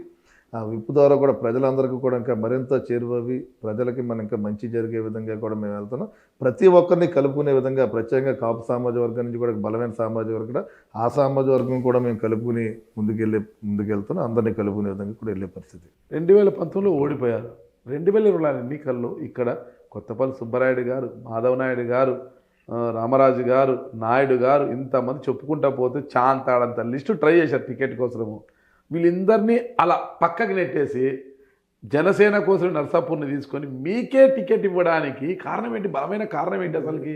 ఆ విప్పు ద్వారా కూడా ప్రజలందరికీ కూడా ఇంకా మరింత చేరువవి, ప్రజలకి మనం ఇంకా మంచి జరిగే విధంగా కూడా మేము వెళ్తున్నాం. ప్రతి ఒక్కరిని కలుపుకునే విధంగా, ప్రత్యేకంగా కాపు సామాజిక వర్గం నుంచి కూడా బలమైన సామాజిక వర్గం, ఆ సామాజిక వర్గం కూడా మేము కలుపుకుని ముందుకెళ్తున్నాం. అందరినీ కలుపుకునే విధంగా కూడా వెళ్ళే పరిస్థితి. 2019లో ఓడిపోయారు. 2020 ఎన్నికల్లో ఇక్కడ కొత్తపల్లి సుబ్బరాయుడు గారు, మాధవ నాయుడు గారు, రామరాజు గారు, నాయుడు గారు, ఇంతమంది చెప్పుకుంటా పోతే చాంతాడంత లిస్టు ట్రై చేశారు టికెట్ కోసము. వీళ్ళందరినీ అలా పక్కకి నెట్టేసి జనసేన కోసం నర్సాపూర్ని తీసుకొని మీకే టికెట్ ఇవ్వడానికి కారణం ఏంటి? బలమైన కారణం ఏంటి? అసలుకి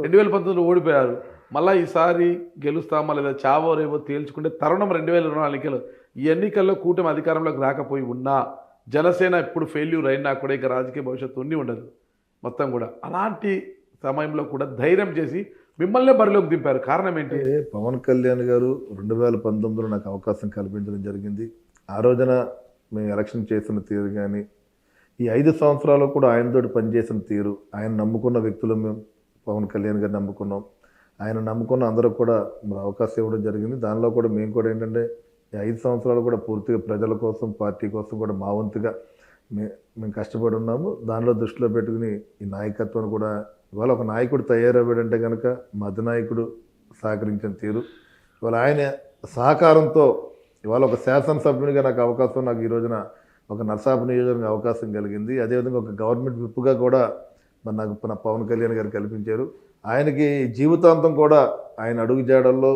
2019లో ఓడిపోయారు, మళ్ళీ ఈసారి గెలుస్తామా లేదా చావో రేవో తేల్చుకుంటే తరుణం 2024 ఎన్నికలు. ఈ ఎన్నికల్లో కూటమి అధికారంలోకి రాకపోయి ఉన్నా, జనసేన ఇప్పుడు ఫెయిల్యూర్ అయినా కూడా ఇక రాజకీయ భవిష్యత్తు ఉండి ఉండదు మొత్తం కూడా. అలాంటి సమయంలో కూడా ధైర్యం చేసి మిమ్మల్నే బరిలోకి దింపారు. కారణం ఏంటి? పవన్ కళ్యాణ్ గారు 2019లో నాకు అవకాశం కల్పించడం జరిగింది. ఆ రోజున మేము ఎలక్షన్ చేసిన తీరు కానీ, ఈ 5 సంవత్సరాలు కూడా ఆయనతోటి పనిచేసిన తీరు, ఆయన నమ్ముకున్న వ్యక్తులు మేము పవన్ కళ్యాణ్ గారిని నమ్ముకున్నాం. ఆయన నమ్ముకున్న అందరూ కూడా మరి అవకాశం ఇవ్వడం జరిగింది. దానిలో కూడా మేము కూడా ఏంటంటే ఈ 5 సంవత్సరాలు కూడా పూర్తిగా ప్రజల కోసం, పార్టీ కోసం కూడా మా వంతుగా మేము కష్టపడి ఉన్నాము. దానిలో దృష్టిలో పెట్టుకుని ఈ నాయకత్వాన్ని కూడా ఇవాళ ఒక నాయకుడు తయారయ్యాడంటే కనుక మా అధినాయకుడు సహకరించిన తీరు, ఇవాళ ఆయన సహకారంతో ఇవాళ ఒక శాసనసభ్యునిగా నాకు ఈ రోజున ఒక నర్సాపు నియోజకవర్గం అవకాశం కలిగింది. అదేవిధంగా ఒక గవర్నమెంట్ విప్పుగా కూడా మరి నాకు పవన్ కళ్యాణ్ గారు కల్పించారు. ఆయనకి జీవితాంతం కూడా ఆయన అడుగుజాడల్లో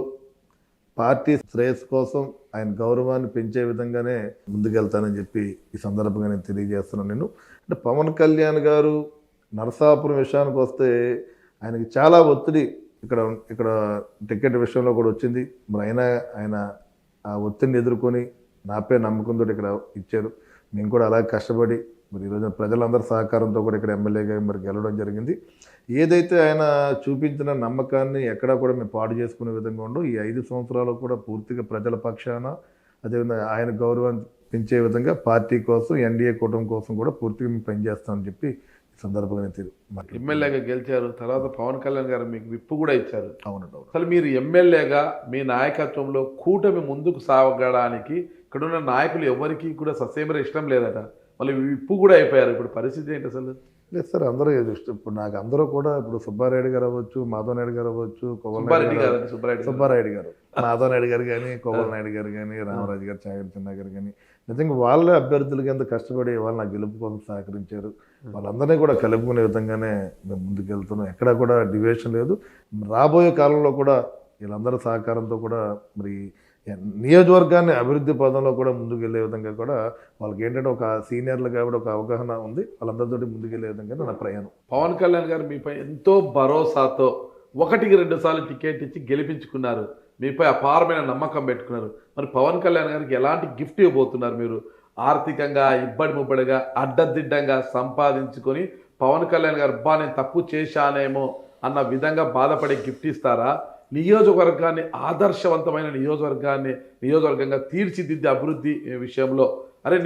పార్టీ శ్రేయస్సు కోసం ఆయన గౌరవాన్ని పెంచే విధంగానే ముందుకెళ్తానని చెప్పి ఈ సందర్భంగా నేను తెలియజేస్తున్నాను. నేను అంటే పవన్ కళ్యాణ్ గారు నరసాపురం విషయానికి వస్తే ఆయనకి చాలా ఒత్తిడి ఇక్కడ టికెట్ విషయంలో కూడా వచ్చింది. మరి ఆయన ఆ ఒత్తిడిని ఎదుర్కొని నాపై నమ్మకంతో ఇక్కడ ఇచ్చారు. మేము కూడా అలాగే కష్టపడి మరి ఈరోజు ప్రజలందరి సహకారంతో కూడా ఇక్కడ ఎమ్మెల్యేగా మరి గెలవడం జరిగింది. ఏదైతే ఆయన చూపించిన నమ్మకాన్ని ఎక్కడా కూడా మేము పాడు చేసుకునే విధంగా ఉండవు. ఈ 5 సంవత్సరాలు కూడా పూర్తిగా ప్రజల పక్షాన, అదేవిధంగా ఆయన గౌరవాన్ని పెంచే విధంగా పార్టీ కోసం, ఎన్డీఏ కూటమి కోసం కూడా పూర్తిగా మేము పనిచేస్తామని చెప్పి సందర్భంగా నేను ఎమ్మెల్యేగా గెలిచారు, తర్వాత పవన్ కళ్యాణ్ గారు మీకు విప్పు కూడా ఇచ్చారు. అవునండి. అసలు మీరు ఎమ్మెల్యేగా మీ నాయకత్వంలో కూటమి ముందుకు సాగడానికి ఇక్కడున్న నాయకులు ఎవరికి కూడా ససేమర ఇష్టం లేదట, మళ్ళీ విప్పు కూడా అయిపోయారు. ఇప్పుడు పరిస్థితి ఏంటి అసలు? లేదు సార్, అందరూ ఇప్పుడు నాకు అందరూ కూడా ఇప్పుడు సుబ్బారెడ్డి గారు అవ్వచ్చు, మాధవ్ నాయుడు గారు అవ్వచ్చు, సుబ్బారెడ్డి గారు, మాధవ్ నాయుడు గారు కానీ, కోవల్ నాయుడు గారు కానీ, రామరాజు గారు, చాగరి చిన్న గారు కానీ, నిజంగా వాళ్ళే అభ్యర్థులకి ఎంత కష్టపడి వాళ్ళు నాకు గెలుపు కోసం సహకరించారు. వాళ్ళందరినీ కూడా కలుపుకునే విధంగానే మేము ముందుకు వెళ్తున్నాం. ఎక్కడా కూడా డివియేషన్ లేదు. రాబోయే కాలంలో కూడా వీళ్ళందరి సహకారంతో కూడా మరి నియోజకవర్గాన్ని అభివృద్ధి పదంలో కూడా ముందుకు వెళ్ళే విధంగా కూడా వాళ్ళకి ఏంటంటే ఒక సీనియర్లు కాబట్టి ఒక అవగాహన ఉంది. వాళ్ళందరితో ముందుకు వెళ్ళే విధంగా నా ప్రయాణం. పవన్ కళ్యాణ్ గారు మీపై ఎంతో భరోసాతో 1-2 సార్లు టికెట్ ఇచ్చి గెలిపించుకున్నారు. మీపై అపారమైన నమ్మకం పెట్టుకున్నారు. మరి పవన్ కళ్యాణ్ గారికి ఎలాంటి గిఫ్ట్ ఇవ్వబోతున్నారు? మీరు ఆర్థికంగా ముబ్బడిగా అడ్డదిడ్డంగా సంపాదించుకొని పవన్ కళ్యాణ్ గారు నేను తప్పు చేశానేమో అన్న విధంగా బాధపడే గిఫ్ట్ ఇస్తారా? నియోజకవర్గాన్ని ఆదర్శవంతమైన నియోజకవర్గంగా తీర్చిదిద్దే అభివృద్ధి విషయంలో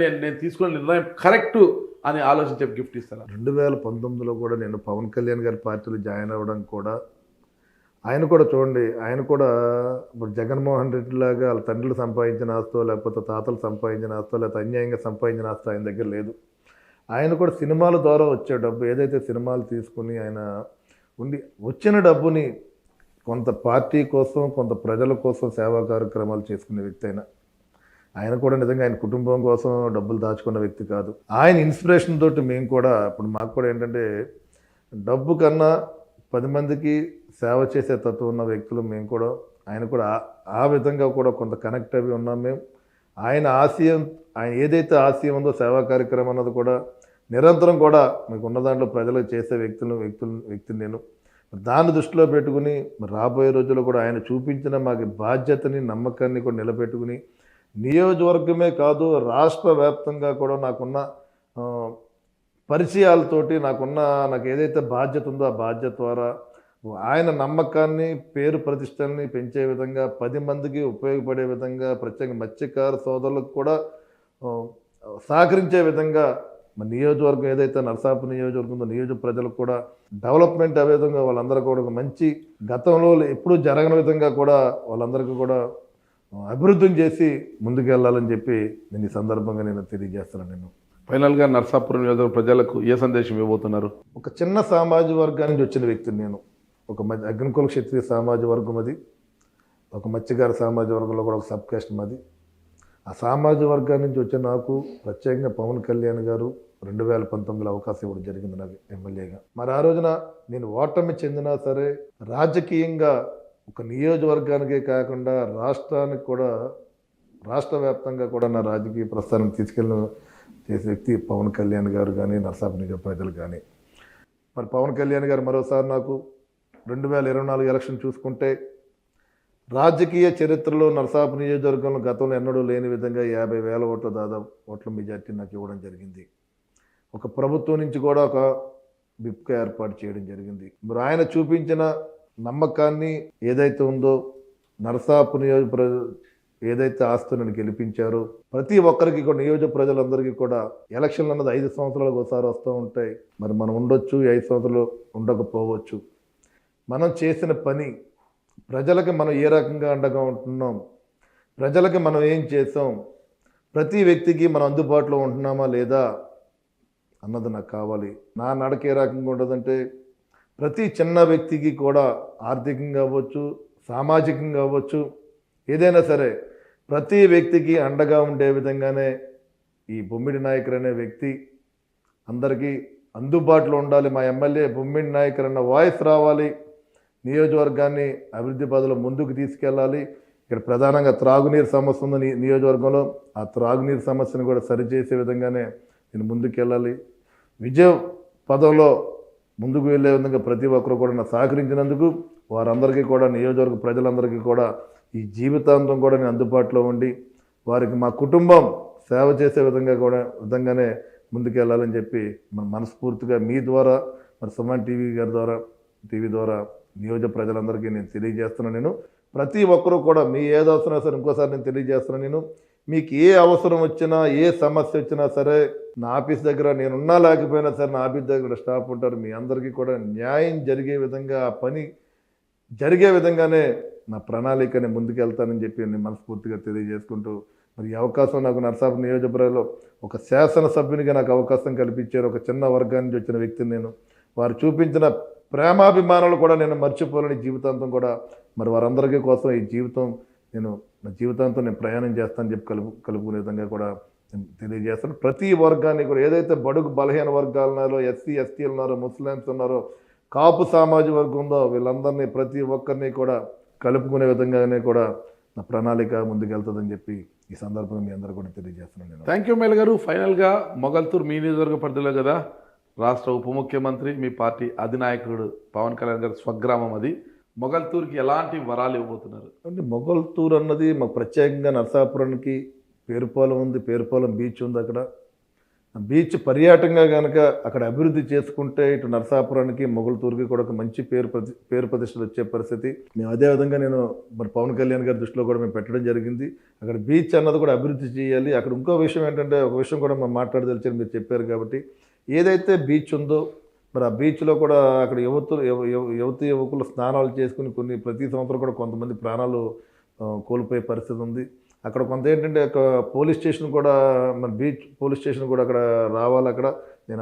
నేను తీసుకున్న నిర్ణయం కరెక్టు అని ఆలోచించే గిఫ్ట్ ఇస్తారా? 2019లో కూడా నేను పవన్ కళ్యాణ్ గారి పార్టీలో జాయిన్ అవ్వడం కూడా ఆయన కూడా చూడండి, ఆయన కూడా ఇప్పుడు జగన్మోహన్ రెడ్డి లాగా వాళ్ళ తండ్రులు సంపాదించిన ఆస్తో లేకపోతే తాతలు సంపాదించిన ఆస్తో లేకపోతే అన్యాయంగా సంపాదించిన ఆస్తో ఆయన దగ్గర లేదు. ఆయన కూడా సినిమాల ద్వారా వచ్చే డబ్బు ఏదైతే సినిమాలు తీసుకుని ఆయన వచ్చిన డబ్బుని కొంత పార్టీ కోసం కొంత ప్రజల కోసం సేవా కార్యక్రమాలు చేసుకునే వ్యక్తి ఆయన కూడా నిజంగా ఆయన కుటుంబం కోసం డబ్బులు దాచుకున్న వ్యక్తి కాదు. ఆయన ఇన్స్పిరేషన్ తోటి మేము కూడా ఇప్పుడు మాకు కూడా ఏంటంటే డబ్బు కన్నా 10 మందికి సేవ చేసే తత్వం ఉన్న వ్యక్తులు మేము కూడా. ఆయన కూడా ఆ విధంగా కూడా కొంత కనెక్ట్ అవి ఉన్నాం మేము. ఆయన ఏదైతే ఆశయం ఉందో సేవా కార్యక్రమం అన్నది కూడా నిరంతరం కూడా మీకు ఉన్న దాంట్లో ప్రజలకు చేసే వ్యక్తిని నేను దాన్ని దృష్టిలో పెట్టుకుని రాబోయే రోజుల్లో కూడా ఆయన చూపించిన మాకు బాధ్యతని నమ్మకాన్ని కూడా నిలబెట్టుకుని నియోజకవర్గమే కాదు రాష్ట్ర వ్యాప్తంగా కూడా నాకున్న పరిచయాలతోటి నాకు ఏదైతే బాధ్యత ఉందో ఆ బాధ్యత ద్వారా ఆయన నమ్మకాన్ని పేరు ప్రతిష్టల్ని పెంచే విధంగా 10 మందికి ఉపయోగపడే విధంగా ప్రత్యేక మత్స్యకార సోదరులకు కూడా సహకరించే విధంగా నియోజకవర్గం ఏదైతే నరసాపురం నియోజకవర్గం ఉందో నియోజక ప్రజలకు కూడా డెవలప్మెంట్ అయ్యే విధంగా వాళ్ళందరూ కూడా ఒక మంచి గతంలో ఎప్పుడూ జరగని విధంగా కూడా వాళ్ళందరికీ కూడా అభివృద్ధిని చేసి ముందుకు వెళ్ళాలని చెప్పి నేను ఈ సందర్భంగా నేను తెలియజేస్తున్నాను. ఫైనల్గా నరసాపురం నియోజకవర్గ ప్రజలకు ఏ సందేశం ఇవ్వబోతున్నారు? ఒక చిన్న సామాజిక వర్గానికి నుంచి వచ్చిన వ్యక్తిని నేను. ఒక అగ్నికుల క్షత్రియ సామాజిక వర్గం అది, ఒక మత్స్యకార సామాజిక వర్గంలో కూడా ఒక సబ్ కాస్ట్ మాది. ఆ సామాజిక వర్గాన్ని నుంచి వచ్చే నాకు ప్రత్యేకంగా పవన్ కళ్యాణ్ గారు 2019లో అవకాశం ఇవ్వడం జరిగింది నాకు ఎమ్మెల్యేగా. మరి ఆ రోజున నేను ఓటమి చెందినా సరే రాజకీయంగా ఒక నియోజకవర్గానికే కాకుండా రాష్ట్రానికి కూడా రాష్ట్ర వ్యాప్తంగా కూడా నా రాజకీయ ప్రస్థానం తీసుకెళ్ళిన చేసే వ్యక్తి పవన్ కళ్యాణ్ గారు కానీ నరసాపురం నియోజక ప్రజలు కానీ. మరి పవన్ కళ్యాణ్ గారు మరోసారి నాకు 2024 ఎలక్షన్ చూసుకుంటే రాజకీయ చరిత్రలో నరసాపురం నియోజకవర్గంలో గతంలో ఎన్నడూ లేని విధంగా 50,000 ఓట్ల దాదాపు ఓట్ల మెజార్టీ నాకు ఇవ్వడం జరిగింది. ఒక ప్రభుత్వం నుంచి కూడా ఒక విప్గా ఏర్పాటు చేయడం జరిగింది. మరి ఆయన చూపించిన నమ్మకాన్ని ఏదైతే ఉందో నరసాపురం నియోజక ఏదైతే ఆస్తులను గెలిపించారో ప్రతి ఒక్కరికి కూడా నియోజక ప్రజలందరికీ కూడా ఎలక్షన్లు అన్నది 5 సంవత్సరాలకు ఒకసారి వస్తూ ఉంటాయి. మరి మనం ఉండొచ్చు, 5 సంవత్సరాలు ఉండకపోవచ్చు. మనం చేసిన పని ప్రజలకి మనం ఏ రకంగా అండగా ఉంటున్నాం, ప్రజలకి మనం ఏం చేసాం, ప్రతి వ్యక్తికి మనం అందుబాటులో ఉంటున్నామా లేదా అన్నది నాకు కావాలి. నా నడక ఏ రకంగా ఉండదంటే ప్రతి చిన్న వ్యక్తికి కూడా ఆర్థికంగా అవ్వచ్చు, సామాజికంగా అవ్వచ్చు, ఏదైనా సరే ప్రతి వ్యక్తికి అండగా ఉండే విధంగానే ఈ బొమ్మిడి నాయకర్ అనే వ్యక్తి అందరికీ అందుబాటులో ఉండాలి. మా ఎమ్మెల్యే బొమ్మిడి నాయకర్ అన్న వాయిస్ రావాలి, నియోజకవర్గాన్ని అభివృద్ధి పదంలో ముందుకు తీసుకెళ్ళాలి. ఇక్కడ ప్రధానంగా త్రాగునీరు సమస్య ఉంది నియోజకవర్గంలో. ఆ త్రాగునీరు సమస్యను కూడా సరిచేసే విధంగానే నేను ముందుకెళ్ళాలి. విజయ పదంలో ముందుకు వెళ్ళే విధంగా ప్రతి ఒక్కరు కూడా నాకు సహకరించినందుకు వారందరికీ కూడా నియోజకవర్గ ప్రజలందరికీ కూడా ఈ జీవితాంతం కూడా నేను అందుబాటులో ఉండి వారికి మా కుటుంబం సేవ చేసే విధంగానే ముందుకెళ్ళాలని చెప్పి మనస్ఫూర్తిగా మీ ద్వారా మరి సుమన్ టీవీ ద్వారా నియోజక ప్రజలందరికీ నేను తెలియజేస్తున్నాను. నేను ప్రతి ఒక్కరూ కూడా మీ ఏదవసరం సరే ఇంకోసారి నేను తెలియజేస్తున్నాను. నేను మీకు ఏ అవసరం వచ్చినా ఏ సమస్య వచ్చినా సరే నా ఆఫీస్ దగ్గర నేనున్నా లేకపోయినా సరే నా ఆఫీస్ దగ్గర స్టాఫ్ ఉంటారు. మీ అందరికీ కూడా న్యాయం జరిగే విధంగా ఆ పని జరిగే విధంగానే నా ప్రణాళికని ముందుకెళ్తానని చెప్పి నేను మనస్ఫూర్తిగా తెలియజేసుకుంటూ, మరి ఈ అవకాశం నాకు నరసాపురం నియోజకవర్గంలో ఒక శాసనసభ్యునిగా నాకు అవకాశం కల్పించారు. ఒక చిన్న వర్గాన్ని నుంచి వచ్చిన వ్యక్తిని నేను. వారు చూపించిన ప్రేమాభిమానాలు కూడా నేను మర్చిపోలేని జీవితాంతం కూడా మరి వారందరికీ కోసం ఈ జీవితం నా జీవితాంతం నేను ప్రయాణం చేస్తానని చెప్పి కలుపుకునే విధంగా కూడా నేను తెలియజేస్తాను. ప్రతి వర్గాన్ని కూడా ఏదైతే బడుగు బలహీన వర్గాలు ఉన్నారో, ఎస్సీ ఎస్టీలు ఉన్నారో, ముస్లిమ్స్ ఉన్నారో, కాపు సామాజిక వర్గం ఉందో వీళ్ళందరినీ ప్రతి ఒక్కరిని కూడా కలుపుకునే విధంగానే కూడా నా ప్రణాళిక ముందుకెళ్తుందని చెప్పి ఈ సందర్భంగా మీ అందరూ కూడా తెలియజేస్తున్నాను నేను. థ్యాంక్ యూ మేల్ గారు. ఫైనల్గా మొగల్తూరు మీ నియోజకవర్గ పరిధిలో కదా, రాష్ట్ర ఉప ముఖ్యమంత్రి మీ పార్టీ అధినాయకుడు పవన్ కళ్యాణ్ గారి స్వగ్రామం అది. మొగల్తూరుకి ఎలాంటి వరాలు ఇవ్వబోతున్నారు? అంటే మొగల్తూరు అన్నది మాకు ప్రత్యేకంగా నరసాపురానికి పేరుపాలెం ఉంది, పేరుపాలెం బీచ్ ఉంది. అక్కడ బీచ్ పర్యాటకంగా కనుక అక్కడ అభివృద్ధి చేసుకుంటే ఇటు నరసాపురానికి మొగల్తూరుకి కూడా ఒక మంచి పేరు ప్రతిష్టలు వచ్చే పరిస్థితి. మేము అదేవిధంగా నేను మరి పవన్ కళ్యాణ్ గారి దృష్టిలో కూడా మేము పెట్టడం జరిగింది. అక్కడ బీచ్ అన్నది కూడా అభివృద్ధి చేయాలి. అక్కడ ఇంకో విషయం ఏంటంటే, ఒక విషయం కూడా మేము మాట్లాడదలిచారు, మీరు చెప్పారు కాబట్టి, ఏదైతే బీచ్ ఉందో మరి ఆ బీచ్లో కూడా అక్కడ యువకులు స్నానాలు చేసుకుని ప్రతి సంవత్సరం కూడా కొంతమంది ప్రాణాలు కోల్పోయే పరిస్థితి ఉంది. అక్కడ కొంత ఏంటంటే ఒక పోలీస్ స్టేషన్ కూడా, మన బీచ్ పోలీస్ స్టేషన్ కూడా అక్కడ రావాలి. అక్కడ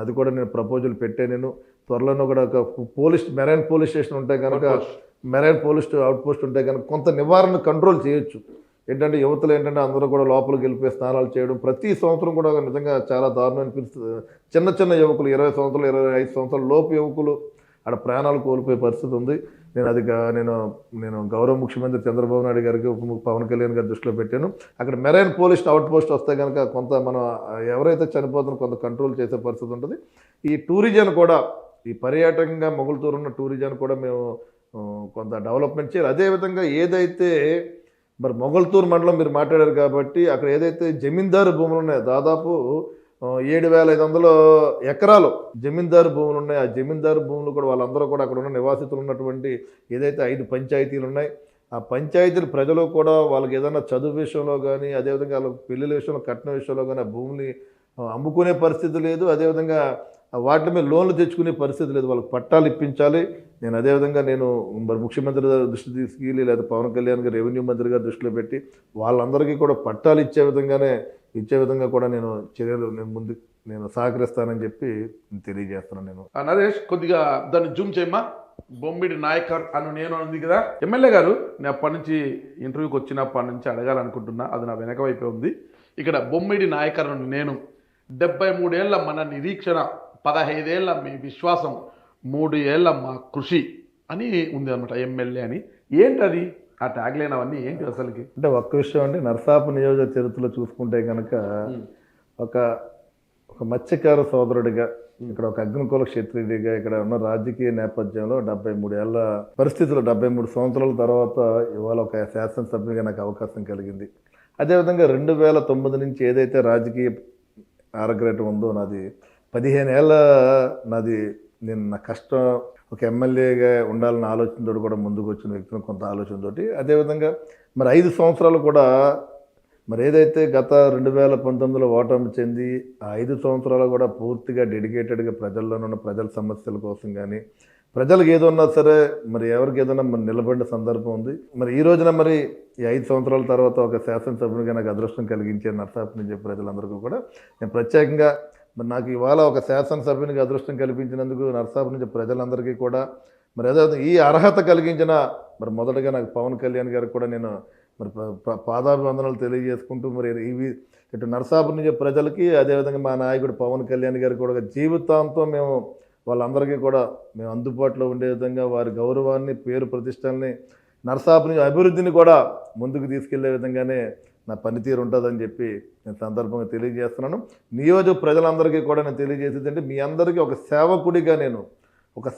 అది కూడా నేను ప్రపోజల్ పెట్టాను. నేను త్వరలోనూ కూడా ఒక మెరైన్ పోలీస్ స్టేషన్ ఉంటే కనుక, మెరైన్ పోలీస్ అవుట్ పోస్ట్ ఉంటే కనుక కొంత నివారణ కంట్రోల్ చేయొచ్చు. ఏంటంటే యువతలు ఏంటంటే అందరూ కూడా లోపలికి వెళ్ళిపోయి స్నానాలు చేయడం ప్రతి సంవత్సరం కూడా నిజంగా చాలా దారుణం అనిపిస్తుంది. చిన్న చిన్న యువకులు 20 సంవత్సరాలు 25 సంవత్సరాల లోపు యువకులు అక్కడ ప్రాణాలు కోల్పోయే పరిస్థితి ఉంది. నేను గౌరవ ముఖ్యమంత్రి చంద్రబాబు నాయుడు గారికి, పవన్ కళ్యాణ్ గారి దృష్టిలో పెట్టాను. అక్కడ మెరైన్ పోలీస్ అవుట్ పోస్ట్ వస్తే కనుక కొంత మనం ఎవరైతే చనిపోతున్నారో కొంత కంట్రోల్ చేసే పరిస్థితి ఉంటుంది. ఈ టూరిజం కూడా, ఈ పర్యాటకంగా మొగల్తూరు ఉన్న టూరిజం కూడా మేము కొంత డెవలప్మెంట్ చేయాలి. అదేవిధంగా ఏదైతే మరి మొగల్తూరు మండలం మీరు మాట్లాడారు కాబట్టి, అక్కడ ఏదైతే జమీందారు భూములు ఉన్నాయో దాదాపు 7,500 ఎకరాలు జమీందారు భూములు ఉన్నాయి. ఆ జమీందారు భూములు కూడా వాళ్ళందరూ కూడా అక్కడ ఉన్న నివాసితులు ఉన్నటువంటి ఏదైతే 5 పంచాయతీలు ఉన్నాయి, ఆ పంచాయతీలు ప్రజలు కూడా వాళ్ళకి ఏదైనా చదువు విషయంలో కానీ, అదేవిధంగా వాళ్ళకి పెళ్లిళ్ళ విషయంలో, కట్నం విషయంలో కానీ ఆ భూమిని అమ్ముకునే పరిస్థితి లేదు. అదేవిధంగా వాటి మీద లోన్లు తెచ్చుకునే పరిస్థితి లేదు. వాళ్ళకి పట్టాలు ఇప్పించాలి. అదేవిధంగా మరి ముఖ్యమంత్రి దృష్టి తీసుకెళ్ళి, లేదా పవన్ కళ్యాణ్ గారు రెవెన్యూ మంత్రి గారి దృష్టిలో పెట్టి వాళ్ళందరికీ కూడా పట్టాలు ఇచ్చే విధంగా కూడా చర్యలు నేను సహకరిస్తానని చెప్పి తెలియజేస్తున్నాను. నేను నరేష్ కొద్దిగా దాన్ని జూమ్ చేయమ్మా. బొమ్మిడి నాయకర్ అని నేను ఉంది కదా ఎమ్మెల్యే గారు, నేను అప్పటి నుంచి ఇంటర్వ్యూకి వచ్చినప్పటి నుంచి అడగాలనుకుంటున్నా, అది నా వెనక వైపే ఉంది. ఇక్కడ బొమ్మిడి నాయకర్ నేను 73 ఏళ్ల మన నిరీక్షణ, 15 ఏళ్ల మీ విశ్వాసం, 3 ఏళ్ల మా కృషి అని ఉంది అనమాట ఎమ్మెల్యే అని. ఏంటది ఆ ట్యాగ్ లైన్, అవన్నీ ఏంటి అసలుకి? అంటే ఒక్క విషయం అంటే, నరసాపు నియోజక చరిత్రలో చూసుకుంటే కనుక ఒక మత్స్యకార సోదరుడిగా, ఇక్కడ ఒక అగ్నికుల క్షత్రియుడిగా, ఇక్కడ ఉన్న రాజకీయ నేపథ్యంలో 73 ఏళ్ల పరిస్థితులు, 73 సంవత్సరాల తర్వాత ఇవాళ ఒక శాసనసభ్యునిగా నాకు అవకాశం కలిగింది. అదేవిధంగా 2009 నుంచి ఏదైతే రాజకీయ ఆరగ్రేటం ఉందో, నాది 15 ఏళ్ళ నేను నా కష్టం ఒక ఎమ్మెల్యేగా ఉండాలన్న ఆలోచనతో కూడా ముందుకు వచ్చిన వ్యక్తిని, కొంత ఆలోచనతోటి. అదేవిధంగా మరి 5 సంవత్సరాలు కూడా మరి ఏదైతే గత 2019లో ఓటమి చెంది ఆ 5 సంవత్సరాలు కూడా పూర్తిగా డెడికేటెడ్గా ప్రజల్లోనున్న ప్రజల సమస్యల కోసం కానీ, ప్రజలకు ఏదన్నా సరే మరి ఎవరికి ఏదైనా మరి నిలబడిన సందర్భం ఉంది. మరి ఈ రోజున మరి ఈ 5 సంవత్సరాల తర్వాత ఒక శాసనసభ్యునిగా నాకు అదృష్టం కలిగించే నరసాపురం నుంచి ప్రజలందరికీ కూడా నేను ప్రత్యేకంగా మరి నాకు ఇవాళ ఒక శాసనసభ్యునికి అదృష్టం కల్పించినందుకు నరసాపురం నుంచి ప్రజలందరికీ కూడా మరి అదే ఈ అర్హత కలిగించిన మరి మొదటగా నాకు పవన్ కళ్యాణ్ గారికి కూడా నేను మరి పాదాభివందనాలు తెలియజేసుకుంటూ, మరి ఇటు నరసాపురం నుంచి ప్రజలకి, అదేవిధంగా మా నాయకుడు పవన్ కళ్యాణ్ గారికి కూడా జీవితాంతం వాళ్ళందరికీ కూడా మేము అందుబాటులో ఉండే విధంగా వారి గౌరవాన్ని, పేరు ప్రతిష్టల్ని, నరసాపురం అభివృద్ధిని కూడా ముందుకు తీసుకెళ్లే విధంగానే నా పనితీరు ఉంటుందని చెప్పి నేను సందర్భంగా తెలియజేస్తున్నాను. నియోజక ప్రజలందరికీ కూడా నేను తెలియజేసేది అంటే, మీ అందరికీ ఒక సేవకుడిగా ఒక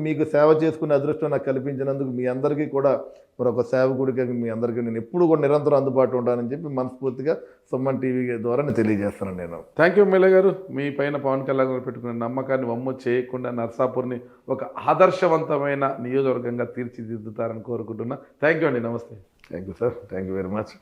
మీకు సేవ చేసుకునే అదృష్టం నాకు కల్పించినందుకు మీ అందరికీ కూడా మరి ఒక సేవకుడిగా మీ అందరికీ నేను ఎప్పుడు కూడా నిరంతరం అందుబాటులో ఉంటానని చెప్పి మనస్ఫూర్తిగా సుమన్ టీవీ ద్వారా నేను తెలియజేస్తున్నాను. నేను థ్యాంక్ యూ ఎమ్మెల్యే గారు. మీ పైన పవన్ కళ్యాణ్ గారు పెట్టుకున్న నమ్మకాన్ని వమ్ము చేయకుండా నరసాపూర్ని ఒక ఆదర్శవంతమైన నియోజకవర్గంగా తీర్చిదిద్దుతారని కోరుకుంటున్నా. థ్యాంక్ యూ అండి. నమస్తే. Thank you sir. Thank you very much.